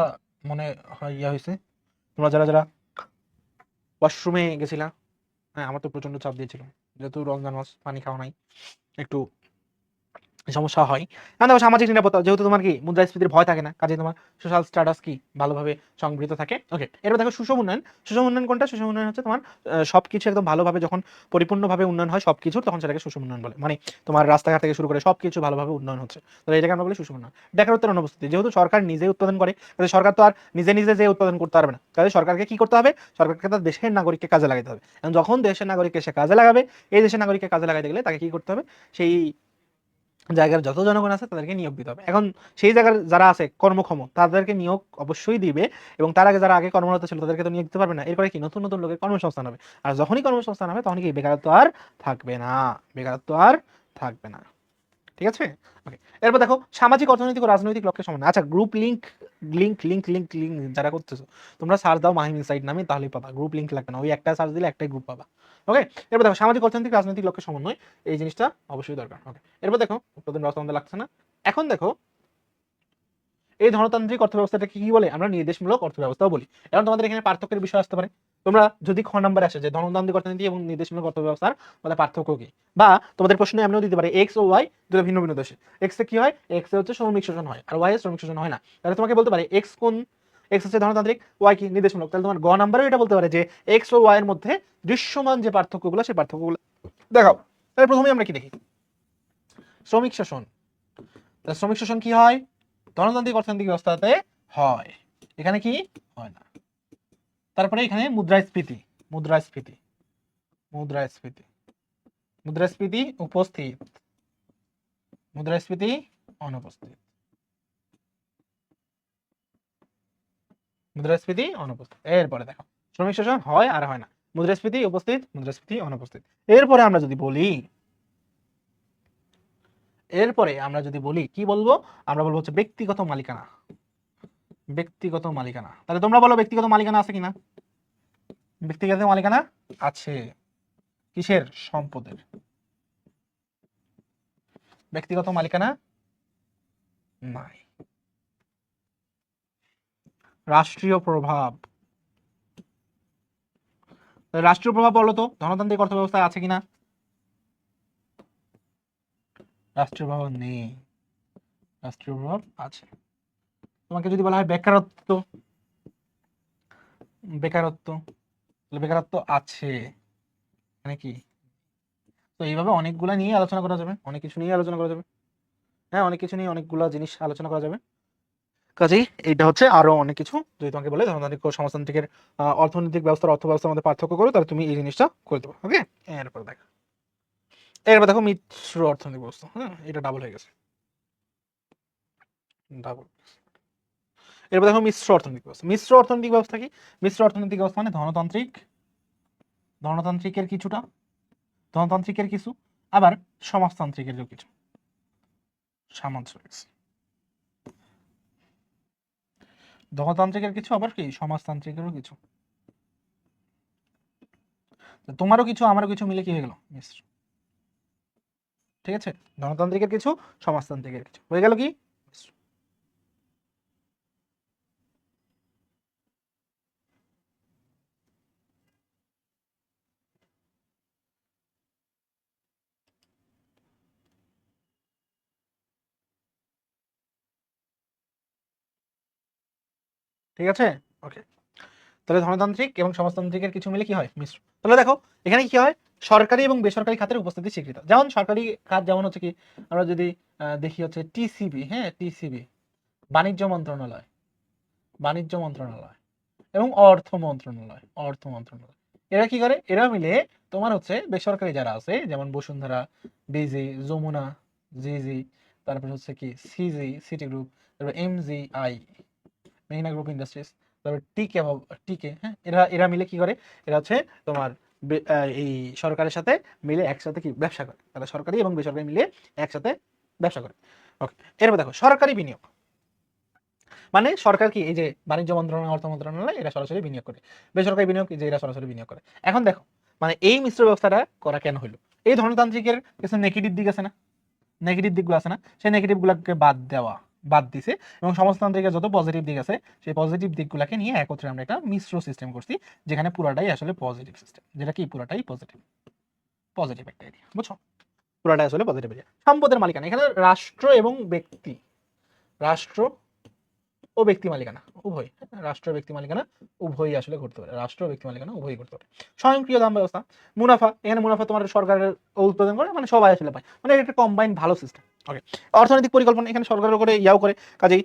মনে হয় ইয়া হয়েছে। তোমরা যারা যারা ওয়াশরুমে গেছিলা, হ্যাঁ আমার তো প্রচন্ড চাপ দিয়েছিল, যেহেতু রমজান মাস পানি খাওয়া নাই, একটু সমস্যা হয়। এখন দেখো সামাজিক নিরাপত্তা, যেহেতু তোমার কি মুদ্রাস্ফীতির ভয় থাকে না, কাজে তোমার সোশ্যাল স্ট্যাটাস কি ভালোভাবে সংগৃহীত থাকে। ওকে, এরপর দেখো সুষম উন্নয়ন। সুষম উন্নয়ন কোনটা? সুষম উন্নয়ন হচ্ছে তোমার সবকিছু একদম ভালোভাবে যখন পরিপূর্ণভাবে উন্নয়ন হয় সবকিছু, তখন সেটাকে সুষম উন্নয়ন বলে। মানে তোমার রাস্তাঘাট থেকে শুরু করে সবকিছু ভালোভাবে উন্নয়ন হচ্ছে, তাহলে এটাকে আমরা বলি সুষম উন্নয়ন। বেকারত্বের অনুপস্থিতি, যেহেতু সরকার নিজে উৎপাদন করে, তাহলে সরকার তো আর নিজে নিজে যে উৎপাদন করতে পারবে না, তাহলে সরকারকে কি করতে হবে? সরকারকে তার দেশের নাগরিককে কাজে লাগাতে হবে। এবং যখন দেশের নাগরিককে সে কাজে লাগাবে, এই দেশের নাগরিককে কাজে লাগাতে গেলে তাকে কি করতে হবে? সেই জায়গার যত জনগণ আছে তাদেরকে নিয়োগ দিতে হবে। এখন সেই জায়গার যারা আছে কর্মক্ষম তাদেরকে নিয়োগ অবশ্যই দিবে, এবং তার আগে যারা আগে কর্মরত ছিল তাদেরকে তো নিয়োগ দিতে পারবে না। এরপরে কি নতুন নতুন লোকের কর্মসংস্থান হবে, আর যখনই কর্মসংস্থান হবে তখন কি বেকারত্ব আর থাকবে না, বেকারত্ব আর থাকবে না। ঠিক আছে, ওকে। এরপর দেখো সামাজিক, অর্থনৈতিক ও রাজনৈতিক লক্ষ্যের সমন্বয়। আচ্ছা, group link link link link link যারা করতেছো, তোমরা সার্চ দাও মাহিম ইনসাইট নামে, তাহলেই পাবা। গ্রুপ লিংক লাগবে না, ওই একটা সার্চ দিলে একটাই গ্রুপ পাবা। ওকে, এরপর দেখো সামাজিক, অর্থনৈতিক, রাজনৈতিক লক্ষ্যের সমন্বয়, এই জিনিসটা অবশ্যই দরকার। ওকে, এরপর দেখো উৎপাদন ব্যবস্থা আমাদের লাগছে না। এখন দেখো এই ধনতান্ত্রিক অর্থব্যবস্থাটাকে কি বলে? আমরা নির্দেশমূলক অর্থব্যবস্থাও বলি। এখন তোমাদের এখানে পার্থক্যের বিষয় আসতে পারে। তোমরা যদি খ নাম্বার আসে যে ধনতান্ত্রিক অর্থনীতি এবং নির্দেশমূলক অর্থব্যবস্থার মধ্যে পার্থক্য কি, বা তোমাদের প্রশ্নে এমনও দিতে পারে এক্স ও ওয়াই দুটো ভিন্ন ভিন্ন দেশে, এক্স এ কি হয়? এক্স এ হচ্ছে শ্রমিক শোষণ হয়, আর ওয়াই এ শ্রমিক শোষণ হয় না। তাহলে তোমাকে বলতে পারে এক্স কোন, এক্স হচ্ছে ধনতান্ত্রিক, ওয়াই কি নির্দেশমূলক। তাহলে তোমার গ নাম্বারেও এটা বলতে পারে যে এক্স ও ওয়াই এর মধ্যে দৃশ্যমান যে পার্থক্যগুলো, সেই পার্থক্যগুলো দেখাও। তাহলে প্রথমে আমরা কি দেখি? শ্রমিক শোষণ। তাহলে শ্রমিক শোষণ কি হয়? ধনতান্ত্রিক অর্থনৈতিক ব্যবস্থাতে হয়, এখানে কি হয় না। তারপরে এখানে মুদ্রাস্ফীতি, মুদ্রাস্ফীতি মুদ্রাস্ফীতি মুদ্রাস্ফীতি উপস্থিত, মুদ্রাস্ফীতি অনুপস্থিত, মুদ্রাস্ফীতি অনুপস্থিত। এরপরে দেখো শ্রমিক শোষণ হয় আর হয় না, মুদ্রাস্ফীতি উপস্থিত, মুদ্রাস্ফীতি অনুপস্থিত। এরপরে আমরা যদি বলি, এরপরে আমরা যদি বলি কি বলবো? আমরা বলবো হচ্ছে ব্যক্তিগত মালিকানা। ব্যক্তিগত মালিকানা, তাহলে তোমরা বলো ব্যক্তিগত মালিকানা আছে কিনা? ব্যক্তিগত মালিকানা আছে। কিসের? সম্পদের। ব্যক্তিগত মালিকানা নাই। রাষ্ট্রীয় প্রভাব, রাষ্ট্রীয় প্রভাব বলো তো ধনতান্ত্রিক অর্থ ব্যবস্থায় আছে কিনা? রাষ্ট্রীয় প্রভাব নেই, রাষ্ট্রীয় প্রভাব আছে। তোমাকে যদি বলা হয় বেকারত্ব, বেকারত্ব, বেকারত্ব আছে মানে কি? তো এইভাবে অনেকগুলা নিয়ে আলোচনা করা যাবে, অনেক কিছু নিয়ে আলোচনা করা যাবে। হ্যাঁ, অনেক কিছু নিয়ে অনেকগুলা জিনিস আলোচনা করা যাবে। কাজেই এইটা হচ্ছে আরো অনেক কিছু। যদি তোমাকে বলে ধনতান্ত্রিক ও সমাজতান্ত্রিকের অর্থনৈতিক ব্যবস্থার অর্থ ব্যবস্থার মধ্যে পার্থক্য করো, তাহলে তুমি এই জিনিসটা করে দেবো। ওকে, এরপর দেখো, এরপর দেখো মিশ্র অর্থনৈতিক ব্যবস্থা। হ্যাঁ, এটা ডাবল হয়ে গেছে, ডাবল। এরপর দেখো মিশ্র অর্থনৈতিক ব্যবস্থা। মিশ্র অর্থনৈতিক ব্যবস্থা কি? মিশ্র অর্থনৈতিক ব্যবস্থা মানে ধনতান্ত্রিক, ধনতান্ত্রিকের কিছুটা, ধনতান্ত্রিকের কিছু, আবার সমাজতান্ত্রিকেরও কিছু, সামঞ্জস্য। ধনতান্ত্রিকের কিছু আবার কি সমাজতান্ত্রিকেরও কিছু। তোমারও কিছু আমারও কিছু মিলে কি হয়ে গেল? মিশ্র। ঠিক আছে, ধনতান্ত্রিকের কিছু, সমাজতান্ত্রিকের কিছু, হয়ে গেল কি? মিশ্র। ঠিক আছে, ওকে। তাহলে ধনতান্ত্রিক এবং সমাজতান্ত্রিকের কিছু মিলে কি হয়? মিশ্র। তাহলে দেখো এখানে কি হয়? সরকারি এবং বেসরকারি খাতের উপস্থিতি স্বীকৃত। যেমন সরকারি খাত যেমন হচ্ছে কি, আমরা যদি দেখি হচ্ছে টিসিবি, হ্যাঁ টিসিবি, বাণিজ্য মন্ত্রণালয়, বাণিজ্য মন্ত্রণালয় এবং অর্থ মন্ত্রণালয়, অর্থ মন্ত্রণালয়। এরা কি করে? এরা মিলে তোমার হচ্ছে বেসরকারি যারা আছে, যেমন বসুন্ধরা, বিজি, যমুনা, জিজি, তারপর হচ্ছে কি সিজি, সিটি গ্রুপ, তারপর এমজিআই, মেঘনা গ্রুপ ইন্ডাস্ট্রিজ, তারপর টিকে, টিকে, হ্যাঁ, এরা এরা মিলে কি করে? এরা হচ্ছে তোমার এই সরকারের সাথে মিলে একসাথে কি ব্যবসা করে। তাহলে সরকারি এবং বেসরকারি মিলে একসাথে ব্যবসা করে। ওকে, এরপর দেখো সরকারি বিনিয়োগ মানে সরকার কি, এই যে বাণিজ্য মন্ত্রণালয়, অর্থ মন্ত্রণালয়, এরা সরাসরি বিনিয়োগ করে। বেসরকারি বিনিয়োগ, যে এরা সরাসরি বিনিয়োগ করে। এখন দেখো মানে এই মিশ্র ব্যবস্থাটা করা কেন হলো? এই ধনতান্ত্রিকের কিছু নেগেটিভ দিক আছে না? নেগেটিভ দিকগুলো আছে না, সেই নেগেটিভগুলোকে বাদ দিছে এবং সমাজতান্ত্রিকের যত পজিটিভ দিক আছে সেই পজিটিভ দিকগুলোকে নিয়ে একত্রে আমরা একটা মিশ্র সিস্টেম করছি, যেখানে পুরাটাই আসলে পজিটিভ সিস্টেম, যেটা কি পুরাটাই পজিটিভ পজিটিভ একটা এরিয়া, বুঝছো? পুরাটাই আসলে পজিটিভ এরিয়া। সম্পদের মালিকানা এখানে রাষ্ট্র এবং ব্যক্তি, রাষ্ট্র ও ব্যক্তি মালিকানা উভয়, রাষ্ট্র ব্যক্তি মালিকানা উভয়ই আসলে করতে পারে, রাষ্ট্র ব্যক্তি মালিকানা উভয়ই করতে পারে। স্বয়ংক্রিয় দাম ব্যবস্থা, মুনাফা, এখানে মুনাফা তোমার সরকারের উৎপাদন করে, মানে সবাই আসলে পায়, মানে এটা একটা কম্বাইন ভালো সিস্টেম। ওকে, অর্থনৈতিক পরিকল্পনা এখানে সরকারের করে ইয়াও করে, কাজেই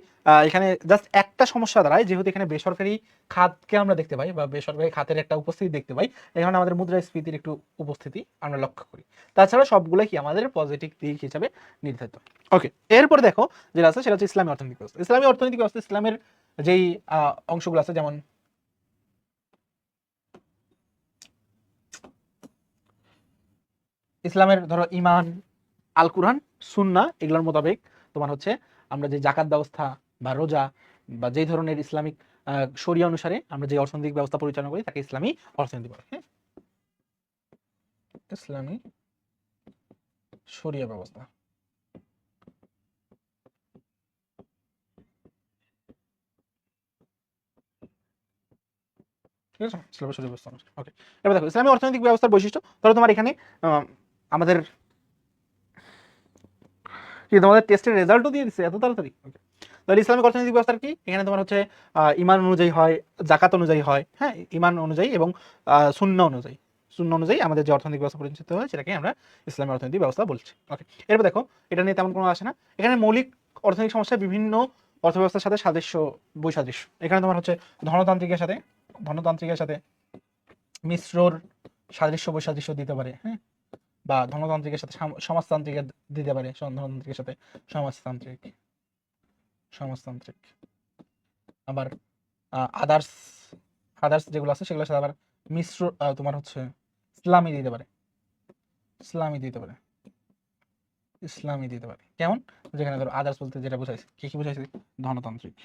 এখানে জাস্ট একটা সমস্যা দাঁড়ায়, যেহেতু এখানে বেসরকারি খাতকে আমরা দেখতে পাই বা বেসরকারি খাতের একটা উপস্থিতি দেখতে পাই, এখানে আমাদের মুদ্রাস্ফীতির একটু উপস্থিতি আমরা লক্ষ্য করি। তাছাড়া সবগুলো কি আমাদের পজিটিভ দিক হিসাবে নির্ধারিত। ওকে, এরপরে দেখো যেটা আছে সেটা হচ্ছে ইসলামী অর্থনৈতিক ব্যবস্থা। ইসলামী অর্থনৈতিক ব্যবস্থা ইসলামের যেই অংশগুলো আছে, যেমন ইসলামের ধরো ইমান, আল কুরআন, সুন্নাহ, এগুলোর মোতাবেক তোমার হচ্ছে আমরা যে জাকাত ব্যবস্থা বা রোজা বা যেই ধরনের ইসলামিক শরিয়া অনুসারে আমরা যে অর্থনৈতিক ব্যবস্থা পরিচালনা করি তাকে ইসলামী অর্থনীতি বলে। হ্যাঁ, ইসলামী শরিয়া ব্যবস্থা। ঠিক আছে, ইসলামী শরিয়া ব্যবস্থা। ওকে, এবার দেখো ইসলামী অর্থনৈতিক ব্যবস্থার বৈশিষ্ট্য। ধরো তোমার এখানে আমাদের কি তোমাদের টেস্টের রেজাল্টও দিয়ে দিচ্ছে এত তাড়াতাড়ি। তাহলে ইসলামিক অর্থনৈতিক ব্যবস্থার কি, এখানে তোমার হচ্ছে ইমান অনুযায়ী হয়, জাকাত অনুযায়ী হয়, হ্যাঁ ইমান অনুযায়ী এবং সুন্নাহ অনুযায়ী আমাদের যে অর্থনৈতিক ব্যবস্থা পরিচালিত হয় সেটাকে আমরা ইসলামী অর্থনৈতিক ব্যবস্থা বলছি। ওকে, এরপর দেখো এটা নিয়ে তেমন কোনো আসে না। এখানে মৌলিক অর্থনৈতিক সমস্যা বিভিন্ন অর্থব্যবস্থার সাথে বৈসাদৃশ্য। এখানে তোমার হচ্ছে ধনতান্ত্রিকের সাথে মিশ্রর সাদৃশ্য বৈসাদৃশ্য দিতে পারে, হ্যাঁ, বা ধনতান্ত্রিকের সাথে সমাজতান্ত্রিকের দিতে পারে, ধনতান্ত্রিকের সাথে সমাজতান্ত্রিক। আবার আদার্স যেগুলো আছে সেগুলোর সাথে আবার মিশ্র তোমার হচ্ছে ইসলামী দিতে পারে, কেমন, যেখানে ধরো আদার্স বলতে যেটা বোঝাইছে, কি বোঝাইছে, ধনতান্ত্রিক,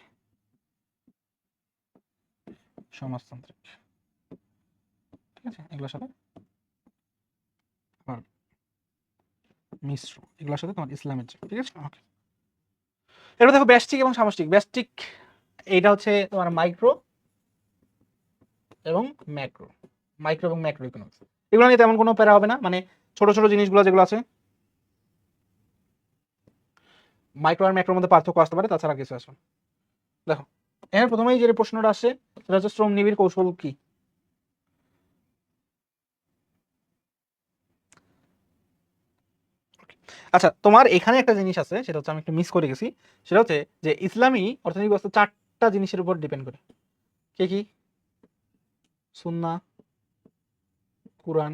সমাজতান্ত্রিক, ঠিক আছে, এগুলোর সাথে মিশ্র, এগুলোর সাথে তোমার ইসলামের, ঠিক আছে। ওকে, এবার দেখো ব্যষ্টিক এবং সামষ্টিক। ব্যষ্টিক এইটা হচ্ছে তোমার মাইক্রো এবং ম্যাক্রো ইকোনমিক্স। এগুলো নিয়ে তেমন কোনো প্যারা হবে না, মানে ছোট ছোট জিনিসগুলো যেগুলো আছে মাইক্রো আর ম্যাক্রোর মধ্যে পার্থক্য আসতে পারে, তাছাড়া কিছু আসবে। দেখো এর প্রথমেই যে প্রশ্নটা আসে সেটা হচ্ছে শ্রম নিবিড় কৌশল কি। আচ্ছা, তোমার এখানে একটা জিনিস আছে, সেটা হচ্ছে আমি একটু মিস করে গেছি, সেটা হচ্ছে যে ইসলামী অর্থনৈতিক ব্যবস্থা 4টা জিনিসের উপর ডিপেন্ড করে। কি? সুন্নাহ, কুরআন,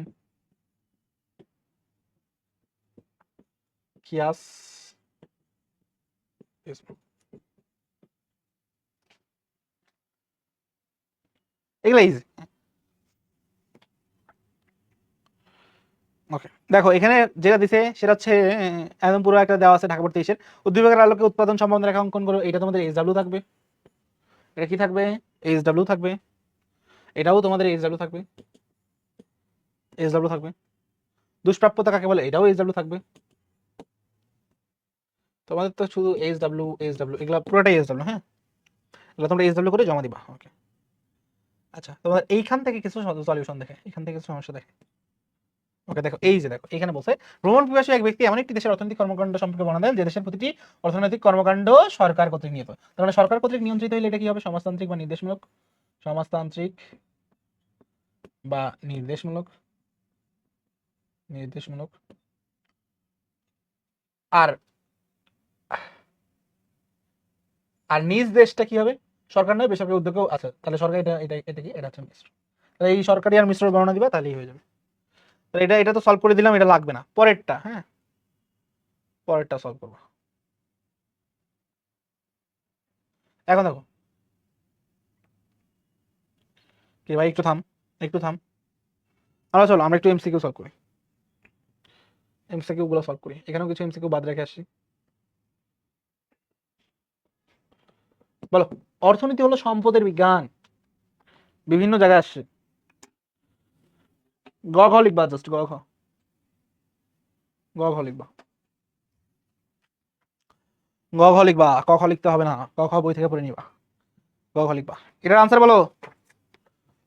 কিয়াস, এগুলো ইজি। ওকে, দেখো এখানে যেটা দিছে সেটা হচ্ছে একদম পুরো একটা দেওয়া আছে, ঢাকা বোর্ড 23-এর উদ্দীপকের আলোকে উৎপাদন সম্বন্ধে রেখা অঙ্কন করো। এটা তোমাদের এইচডব্লিউ থাকবে, এটা কি থাকবে, এইচডব্লিউ থাকবে, এটাও তোমাদের এইচডব্লিউ থাকবে। দুষ্প্রাপ্যতা কাকে বলে, এটাও এইচডব্লিউ থাকবে। তোমাদের তো শুধু এইচডব্লিউ এগুলো পুরোটাই এইচডব্লিউ। হ্যাঁ, এগুলো তোমরা এইচডব্লিউ করে জমা দিবা। ওকে, আচ্ছা, তোমাদের এইখান থেকে কিছু সলিউশন দেখে, এখান থেকে কিছু সমস্যা দেখে। ওকে, দেখো এই যে দেখো এখানে বলছে ভ্রমণ পিপাসী এক ব্যক্তি এমন একটি দেশের অর্থনৈতিক কর্মকাণ্ড সম্পর্কে বর্ণনা দেন যে দেশের প্রতিটি অর্থনৈতিক কর্মকাণ্ড সরকার কর্তৃক নিয়ন্ত্রিত। তার মানে সরকার কর্তৃক নিয়ন্ত্রিত হলে এটা কি হবে, সমাজতান্ত্রিক বা নির্দেশমূলক, সমাজতান্ত্রিক বা নির্দেশমূলক। আর আর নিজ দেশটা কি হবে, সরকার নয় বেসরকারি উদ্যোগও। আচ্ছা, তাহলে সরকার এটা কি, এটা হচ্ছে মিশ্র। তাহলে এই সরকারি আর মিশ্র গণনা দিবা, তাহলেই হয়ে যাবে। তাহলে এটা তো সলভ করে দিলাম, এটা লাগবে না। পরেরটা, হ্যাঁ পরেরটা সলভ করবো। এখন দেখো কি ভাই, একটু থাম। চলো আমরা একটু এমসিকিউ সলভ করি, এমসিকিউ গুলো সলভ করি। এখানেও কিছু এমসিকিউ বাদ রেখে আসি। বলো, অর্থনীতি হলো সম্পদের বিজ্ঞান, বিভিন্ন জায়গায় আসছে। গ ঘ লিখবা, জাস্ট গ ঘ লিখবা। গ ঘ লিখবা, ক খ লিখতে হবে না, ক খ বই থেকে পড়ে নিবা, গ ঘ লিখবা। এটার আনসার বলো।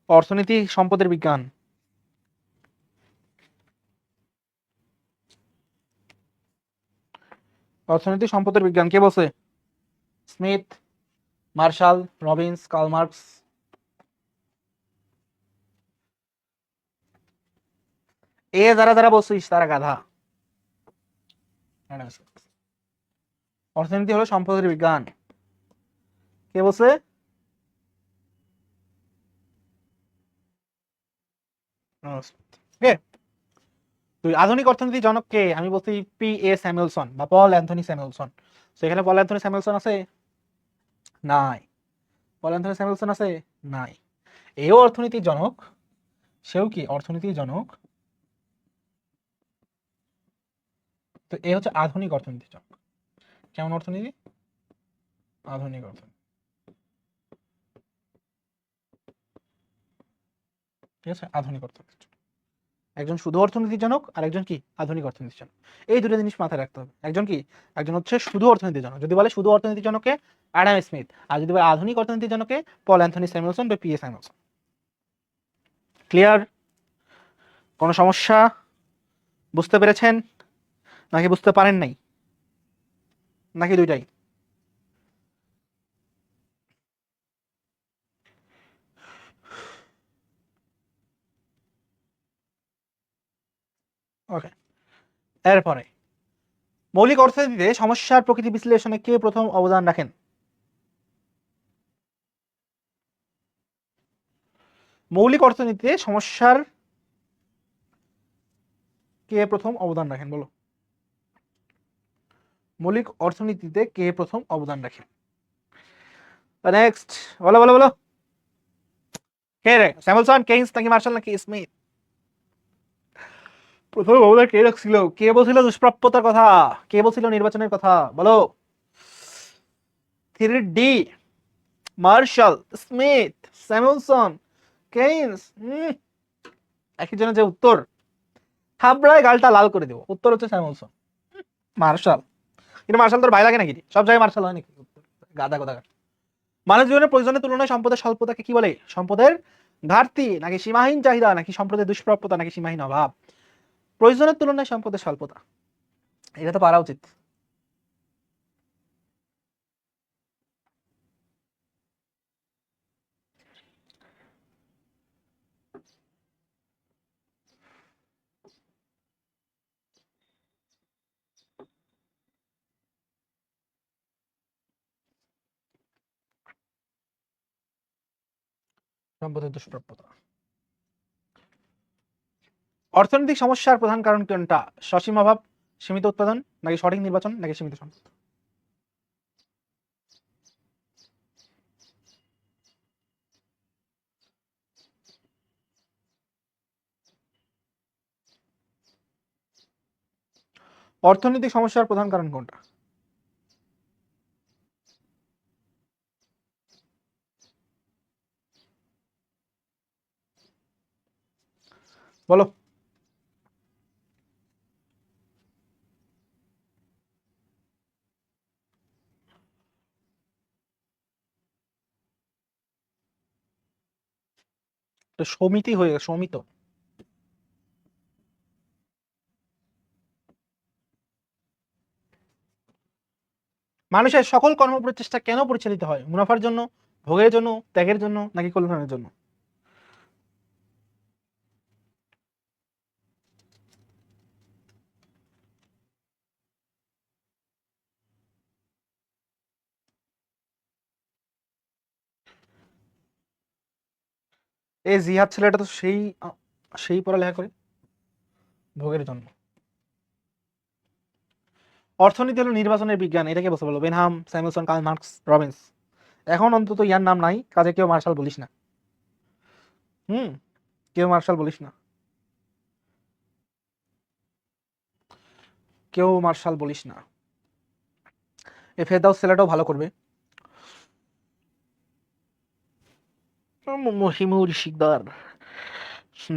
অর্থনীতি সম্পদের বিজ্ঞান। অর্থনীতি সম্পদের বিজ্ঞান কে বলছে? Smith, Marshall, Robbins, Karl Marx. এ যারা যারা বলছিস তারা গাধা। অর্থনীতি হলো সম্পদের বিজ্ঞান, কে বলছে? ওকে, তুই আধুনিক অর্থনীতির জনক কে? আমি বলছি পি এ স্যামুয়েলসন বা পল অ্যান্থনি স্যামুয়েলসন। সেখানে পল অ্যান্থনি স্যামুয়েলসন আছে? নাই। পল অ্যান্থনি স্যামুয়েলসন আছে? নাই। এও অর্থনীতির জনক, সেও কি অর্থনীতির জনক, তো এ হচ্ছে আধুনিক অর্থনীতির জনক। কেমন অর্থনীতি? আধুনিক অর্থনীতি। ঠিক আছে, আধুনিক অর্থনীতি। একজন শুধু অর্থনীতির জনক আর একজন কি আধুনিক অর্থনীতির জনক। এই দুটো জিনিস মাথায় রাখতে হবে। একজন কি, একজন হচ্ছে শুধু অর্থনীতির জনক, যদি বলে শুধু অর্থনীতির জনকে অ্যাডাম স্মিথ, আর যদি বলে আধুনিক অর্থনীতির জনকে পল অ্যান্থনি স্যামুয়েলসন বা পি এ স্যামুয়েলসন। ক্লিয়ার? কোনো সমস্যা? বুঝতে পেরেছেন নাকি বুঝতে পারেন নাই, নাকি দুইটাই? ওকে, এরপরে মৌলিক অর্থনীতিতে সমস্যার প্রকৃতি বিশ্লেষণে কে প্রথম অবদান রাখেন? মৌলিক অর্থনীতিতে সমস্যার কে প্রথম অবদান রাখেন বলো। মৌলিক অর্থনীতিতে কে প্রথম অবদান রাখেন? নেক্সট, বলো বলো বলো। কে রে? স্যামুয়েলসন, কেইন্স নাকি মার্শাল নাকি স্মিথ? প্রথম অবদান কে রাখছিল? কে বলছিল দুষ্প্রাপ্যতার কথা? কে বলছিল নির্বাচনের কথা? বলো। 3D, martial, Smith, Samuelson, Kaynes. একই জনের যে উত্তর, থাবড়ায় গালটা লাল করে দেবো। উত্তর হচ্ছে স্যামুয়েলসন, মার্শাল। কিন্তু মার্শাল তোর ভাই লাগে নাকি? সব জায়গায় মার্শাল হয় নাকি? গাদা কথা। মানব জীবনের প্রয়োজনের তুলনায় সম্পদের স্বল্পতাকে কি বলে? সম্পদের ঘাটতি নাকি সীমাহীন চাহিদা নাকি সম্পদের দুষ্প্রাপ্যতা নাকি সীমাহীন অভাব? প্রয়োজনের তুলনায় সম্পদের স্বল্পতা, এটা তো পারা উচিত। সম্পদের দুষ্প্রাপ্যতা। অর্থনৈতিক সমস্যার প্রধান কারণ কোনটা? সসীম অভাব, সীমিত উৎপাদন নাকি সঠিক নির্বাচন নাকি সীমিত সম্পদ? অর্থনৈতিক সমস্যার প্রধান কারণ কোনটা? বলো। তো সমিতি হয়ে সমিত। মানুষের সকল কর্মপ্রচেষ্টা কেন পরিচালিত হয়? মুনাফার জন্য, ভোগের জন্য, ত্যাগের জন্য নাকি কল্যাণের জন্য? এই জিহাদ ছেলেটা তো সেই সেই পড়ালেখা করে। ভোগের জন্য। অর্থনীতি হলো নির্বাচনের বিজ্ঞান, এটাকে বলতে বলো। Benham, Samuelson, Karl Marx, Robbins. এখন অন্তত ইয়ার নাম নাই, কাজে কেউ মার্শাল বলিস না। হুম, কেউ মার্শাল বলিস না, কেউ মার্শাল বলিস না। এই ফেরদাউস ছেলেটাও ভালো করবে। মহিমুর শিকদার,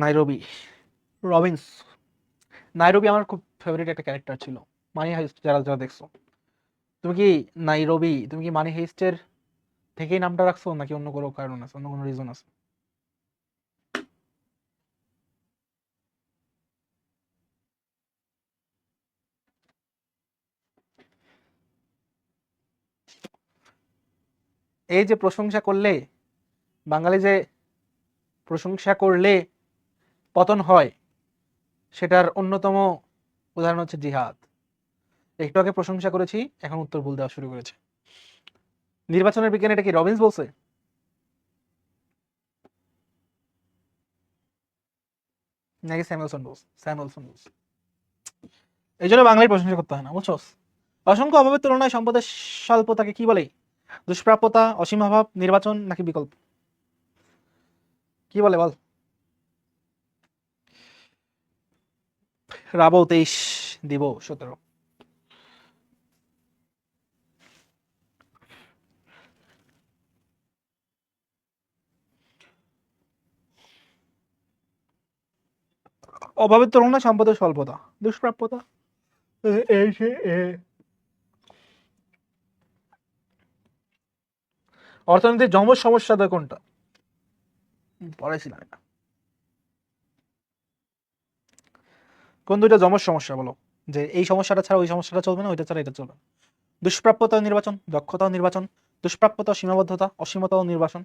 নাইরবি, রবিন্স। নাইরবি আমার খুব ফেভারিট একটা ক্যারেক্টার ছিল, মানি হাইস্ট, যারা যারা দেখছো। তুমি কি নাইরোবি, তুমি কি মানি হেইস্টের থেকেই নামটা রাখছো নাকি অন্য কোনো কারণ আছে, অন্য কোনো রিজন আছে? এই যে প্রশংসা করলে, বাঙালি যে প্রশংসা করলে পতন হয়, সেটার অন্যতম উদাহরণ হচ্ছে জিহাদ। একটু আগে প্রশংসা করেছি, এখন উত্তর ভুল দেওয়া শুরু করেছে। নির্বাচনের বিজ্ঞান এটা কি রবিন্স বলছে নাকি স্যামুয়েলসন বলছে? স্যামুয়েলসন বলছে। এই জন্য বাঙালির প্রশংসা করতে হয় না, বুঝছো? অসংখ্য অভাবের তুলনায় সম্পদের স্বল্পতাকে কি বলে? দুষ্প্রাপ্যতা, অসীম অভাব, নির্বাচন নাকি বিকল্প? কি বলে বল? রাবো 23, দিব 17। অভাবের তুলনায় সম্পদের স্বল্পতা, দুষ্প্রাপ্যতা, এই সে অর্থনীতির যমজ সমস্যাটা কোনটা? পড়াইছিলাম এটা। কোন দুইটা যমজ সমস্যা বলো, যে এই সমস্যাটা ছাড়া ওই সমস্যাটা চলবে না, ওইটা ছাড়া এটা চলবে না? দুষ্প্রাপ্যতা ও নির্বাচন, দক্ষতা ও নির্বাচন, দুষ্প্রাপ্যতা ও সীমাবদ্ধতা, অসীমতা ও নির্বাচন।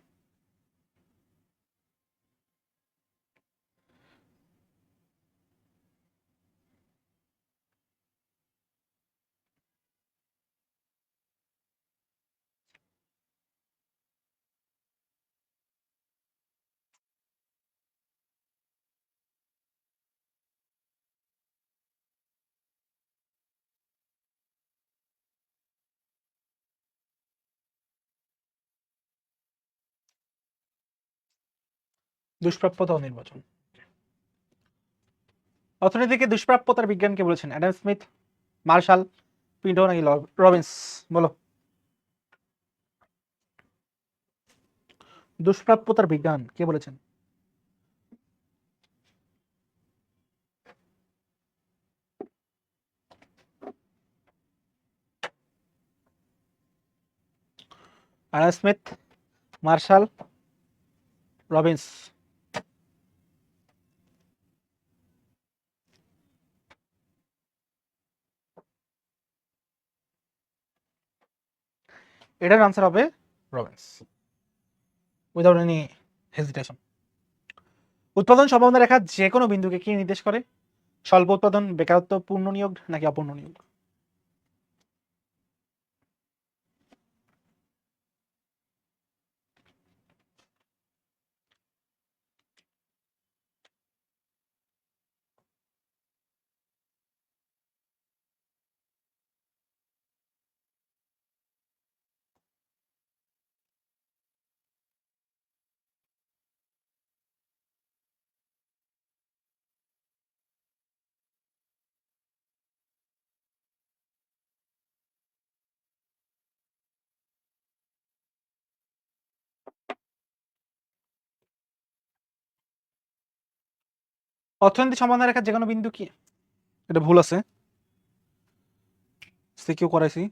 দুষ্প্রাপ্যতা ও নির্বাচন। অর্থনীতিকে দুষ্প্রাপ্যতার বিজ্ঞানকে বলেছেন অ্যাডাম স্মিথ, মার্শাল, পিন্টো নাকি রবিন্স? বলো। দুষ্প্রাপ্যতার বিজ্ঞান কে বলেছেন? Adam Smith, Marshall, Robbins? এটার আনসার হবে রবিন্স, উইদাউট এনি হেজিটেশন। উৎপাদন সম্ভাবনা রেখা যে কোনো বিন্দুকে কি নির্দেশ করে? স্বল্প উৎপাদন, বেকারত্ব, পূর্ণ নিয়োগ নাকি অপূর্ণ নিয়োগ? অর্থনীতি সম্ভাবনা রেখা যে কোনো বিন্দু কি? এটা ভুল আছে, সিকিউ করাইছি,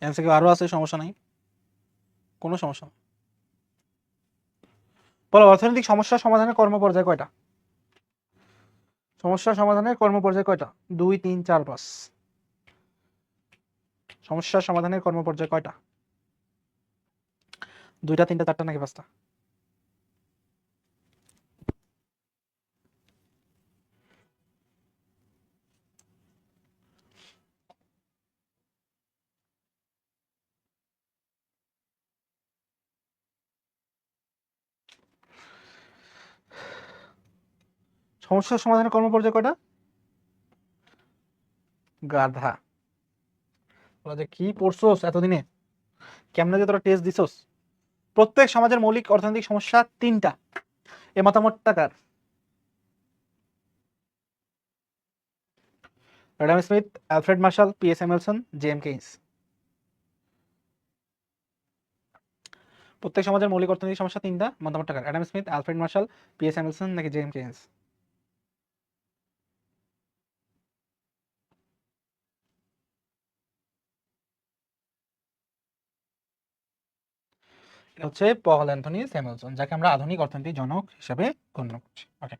এমসিকিউ আরো আছে, সমস্যা নাই, কোনো সমস্যা না। বলো, অর্থনৈতিক সমস্যা সমাধানের কর্মপর্যায় কয়টা? সমস্যা সমাধানের কর্মপর্যায় কয়টা? 2, 3, 4, 5। সমস্যা সমাধানের কর্মপর্যায় কয়টা? 2টা, 3টা, 4টা নাকি 5টা? সমস্যা সমাধানের কর্মপর্যায় কয়টা? গাধা, তোরা যে কি পড়ছোস এতদিনে, কেমনে যে তোরা টেস্ট দিছস। প্রত্যেক সমাজের মৌলিক অর্থনৈতিক সমস্যা 3টা, এ মতামতটা কার? Adam Smith, Alfred Marshall, PS Samuelson, JM Keynes? প্রত্যেক সমাজের মৌলিক অর্থনৈতিক সমস্যা 3টা, মতামতটা কার? Adam Smith, Alfred Marshall, PS Samuelson নাকি জেএম কেইন্স? এটা হচ্ছে পল অ্যান্থনি স্যামুয়েলসন, যাকে আমরা আধুনিক অর্থনীতির জনক হিসেবে গণ্য করছি। ওকে,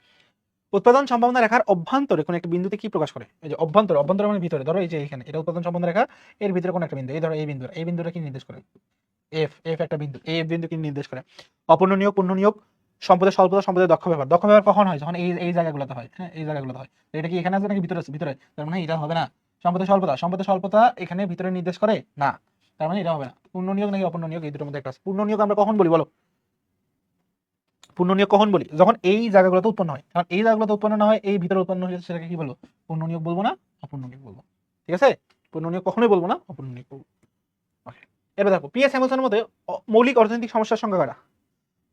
উৎপাদন সম্ভাবনা রেখার অভ্যন্তরে কোন একটা বিন্দুতে কি প্রকাশ করে? এই যে অভ্যন্তর মানে ভিতরে, ধরো এই যে এখানে এটা উৎপাদন সম্ভাবনা রেখা, এর ভিতরে কোন একটা বিন্দু, এই ধরো এই বিন্দুটা কি নির্দেশ করে? এফ একটা বিন্দু, এই বিন্দু কি নির্দেশ করে? অপূর্ণ নিয়োগ, পূর্ণ নিয়োগ, সম্পদের স্বল্পতা, সম্পদের দক্ষ ব্যবহার। দক্ষ ব্যবহার কখন হয়? যখন এই জায়গাগুলোতে হয়। হ্যাঁ, এই জায়গাগুলোতে হয়। তো এটা কি এখানে আছে নাকি ভিতরে আছে? ভিতরে, তার মানে এটা হবে না। সম্পদের স্বল্পতা এখানে ভিতরে নির্দেশ করে না, তার মানে এটা হবে না। পূর্ণ নিয়োগ নাকি অপূর্ণ নিয়োগ, এই দুটোর মধ্যে একটা আছে। পূর্ণ নিয়োগ আমরা কখন বলি বলো? পূর্ণ নিয়োগ কখন বলি? যখন এই জায়গাগুলোতে উৎপন্ন হয়। কারণ এই জায়গাগুলোতে উৎপন্ন না হয়, এই ভিতরে উৎপন্ন হয়েছে, সেটাকে কি বলবো? পূর্ণ নিয়োগ বলবো না, অপূর্ণ নিয়োগ বলবো। ঠিক আছে, পূর্ণ নিয়োগ কখনোই বলবো না, অপূর্ণ নিয়োগ বলবো। ওকে, এবার দেখো পিএস হ্যামিলটনের মধ্যে মৌলিক অর্থনৈতিক সমস্যার সংখ্যা কয়টা?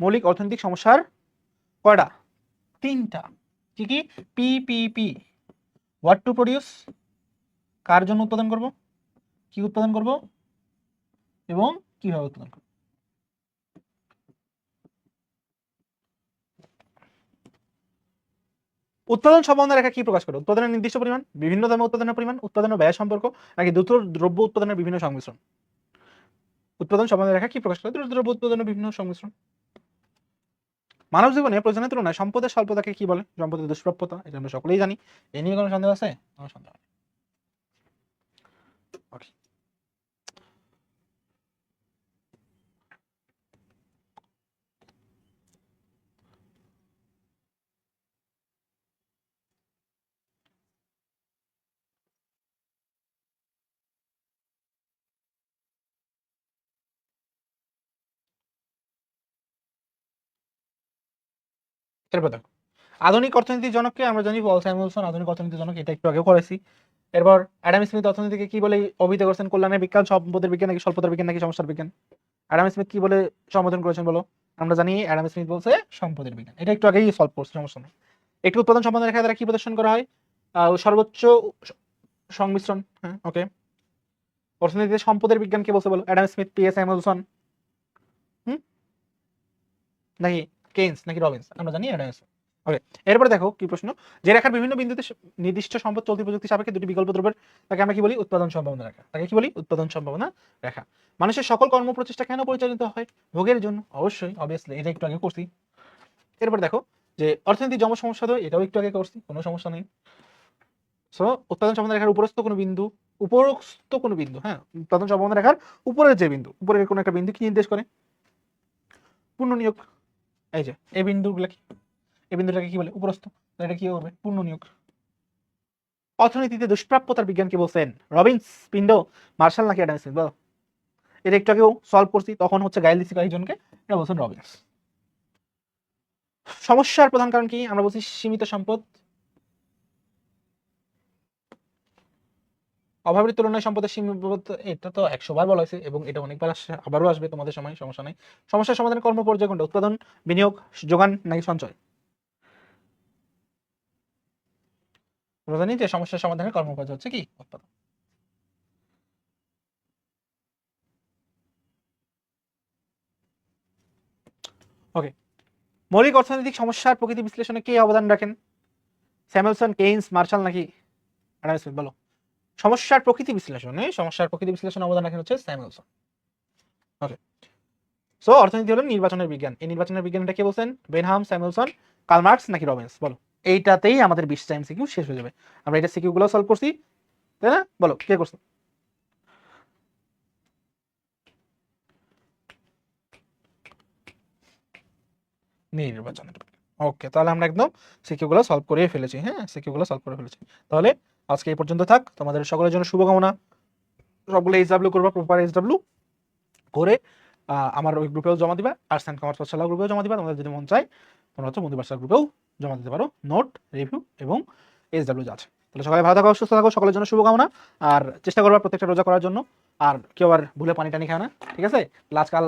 মৌলিক অর্থনৈতিক সমস্যার কয়টা? 3টা। কি কি? P P P, what to produce, কার জন্য উৎপাদন করব, কি উৎপাদন করব, এবং কিভাবে উৎপাদন করব। উৎপাদন সম্ভাবনা রেখা কি প্রকাশ করে? উৎপাদনের নির্দিষ্ট পরিমাণ, বিভিন্ন দামে উৎপাদনের পরিমাণ, উৎপাদনের ব্যয় সম্পর্ক, নাকি দ্রুত দ্রব্য উৎপাদনের বিভিন্ন সংমিশ্রণ? উৎপাদন সম্ভাবনা রেখা কি প্রকাশ করে? দ্রুত দ্রব্য উৎপাদনের বিভিন্ন সংমিশ্রণ। মানব জীবনে প্রয়োজনের তুলনায় সম্পদের স্বল্পতাকে কি বলে? সম্পদের দুষ্প্রাপ্যতা, এটা আমরা সকলেই জানি। এ নিয়ে কোনো সন্দেহ আছে? কোনো সন্দেহ নেই। Okay. এরপর দেখো আধুনিক অর্থনীতির জনককে আমরা জানি পল স্যামুয়েলসন, আধুনিক অর্থনীতির জনক, এটা একটু আগেও করেছি। এরপর অ্যাডাম স্মিথ অর্থনীতিকে কি বলে অভিহিত করেছেন? কল্যাণের বিজ্ঞান, সম্পদের বিজ্ঞান, নাকি স্বল্পতার বিজ্ঞান, নাকি সমস্যার বিজ্ঞান? অ্যাডাম স্মিথ কি বলে সম্বোধন করেছেন বলো? আমরা জানি অ্যাডাম স্মিথ বলছে সম্পদের বিজ্ঞান, এটা একটু আগেই সলভ করছি, সমস্যা নেই। একটি উৎপাদন সম্পাদন রেখা দ্বারা কি প্রদর্শন করা হয়? সর্বোচ্চ সংমিশ্রণ। হ্যাঁ, ওকে। অর্থনীতিতে সম্পদের বিজ্ঞান কে বলছে বলো? অ্যাডাম স্মিথ, পিএস স্যামুয়েলসন, নাকি কেইন্স, নাকি রবিন্স? আমরা জানি অ্যাডাম স্মিথ। ওকে, এরপরে দেখো কি প্রশ্ন, যে রেখার বিভিন্ন বিন্দুতে নির্দিষ্ট সম্পদ চলতি প্রযুক্তি সাপেক্ষে দুটি বিকল্প দ্রব্যের, তাকে আমরা কি বলি? উৎপাদন সম্ভাবনা রেখা। তাকে কি বলি? উৎপাদন সম্ভাবনা রেখা। মানুষের সকল কর্ম প্রচেষ্টা কেন পরিচালিত হয়? ভোগের জন্য, অবশ্যই, অবভিয়াসলি, এটা একটু আগে করছি। এরপর দেখো যে অর্থনীতি জম সমস্যা, তো এটাও একটু আগে করছি, কোনো সমস্যা নেই। সো উৎপাদন সম্ভাবনা রেখার উপরস্থ কোনো বিন্দু, হ্যাঁ, উৎপাদন সম্ভাবনা রেখার উপরের যে বিন্দু, উপরের কোনো একটা বিন্দু কি নির্দেশ করে? পূর্ণ নিয়োগ। এই যে এই বিন্দুগুলো কি, এই বিন্দুটাকে কি বলে? উপরস্থ। এটা কি হবে? পূর্ণ নিয়োগ। অর্থনীতিতে দুষ্প্রাপ্যতার বিজ্ঞান কি বলছেন? রবিন্স, পিন্ডো, মার্শাল, নাকি অ্যাডাম স্মিথ? বলো। এটা একটু আগেও সলভ করছি, তখন হচ্ছে গাইল দিছি কয়েকজনকে, এটা বলছেন রবিন্স। সমস্যার প্রধান কারণ কি? আমরা বলছি সীমিত সম্পদ, অভাবের তুলনায় সম্পদের সীমাবদ্ধ, এটা তো 100 বার বলা হয়েছে এবং এটা অনেকবার আসছে, আবারও আসবে তোমাদের সময়, সমস্যা নাই। সমস্যার সমাধানের কর্ম পর্যায় কোনটা? উৎপাদন, বিনিয়োগ, যোগান, নাকি সঞ্চয়? আমরা জানি যে সমস্যার সমাধানের কর্ম পর্যায় হচ্ছে কি? উৎপাদন। ওকে, মৌলিক অর্থনৈতিক সমস্যার প্রকৃতি বিশ্লেষণে কে অবদান রাখেন? স্যামুয়েলসন, কেইন্স, মার্শাল, নাকি অ্যাডাম স্মিথ? বলো। সমস্যার প্রকৃতি বিশ্লেষণে অবদান রাখেন হচ্ছে স্যামুয়েলসন। ওকে, সো অর্থনীতি হলো নির্বাচনের বিজ্ঞান। এই নির্বাচনের বিজ্ঞানটা কে বলছেন? বেনহাম, স্যামুয়েলসন, কার্ল মার্কস, নাকি রবিন্স? বলো। এইটাতেই আমাদের 20টা এমসিকিউ শেষ হয়ে যাবে। আমরা এটা সিকিউ গুলো সলভ করছি, তাই না? বলো কে করছে? নির্বাচনের। ওকে, তাহলে আমরা একদম সিকিউ গুলো সলভ করে ফেলেছি। হ্যাঁ, সিকিউ গুলো সলভ করে ফেলেছি। তাহলে আজকে এই পর্যন্ত থাক। তোমাদের সকলের জন্য শুভকামনা। সবগুলো এইচডব্লিউ করবা, প্রপার এইচডব্লিউ করে আমার ওই গ্রুপেও জমা দিবা, আর্টস অ্যান্ড কমার্স পাঠশালা গ্রুপেও জমা দিবা। তোমাদের যদি মন চায় তোমরা হচ্ছে বন্ধু পাঠশালা গ্রুপেও জমা দিতে পারো, নোট, রিভিউ এবং এইচডব্লিউ যা আছে। তাহলে সকালে ভালো থাকো, সুস্থ থাকো, সকলের জন্য শুভকামনা। আর চেষ্টা করবা প্রত্যেকটা রোজা করার জন্য, আর কেউ আর ভুলে পানি টানি খায় না, ঠিক আছে? আজকাল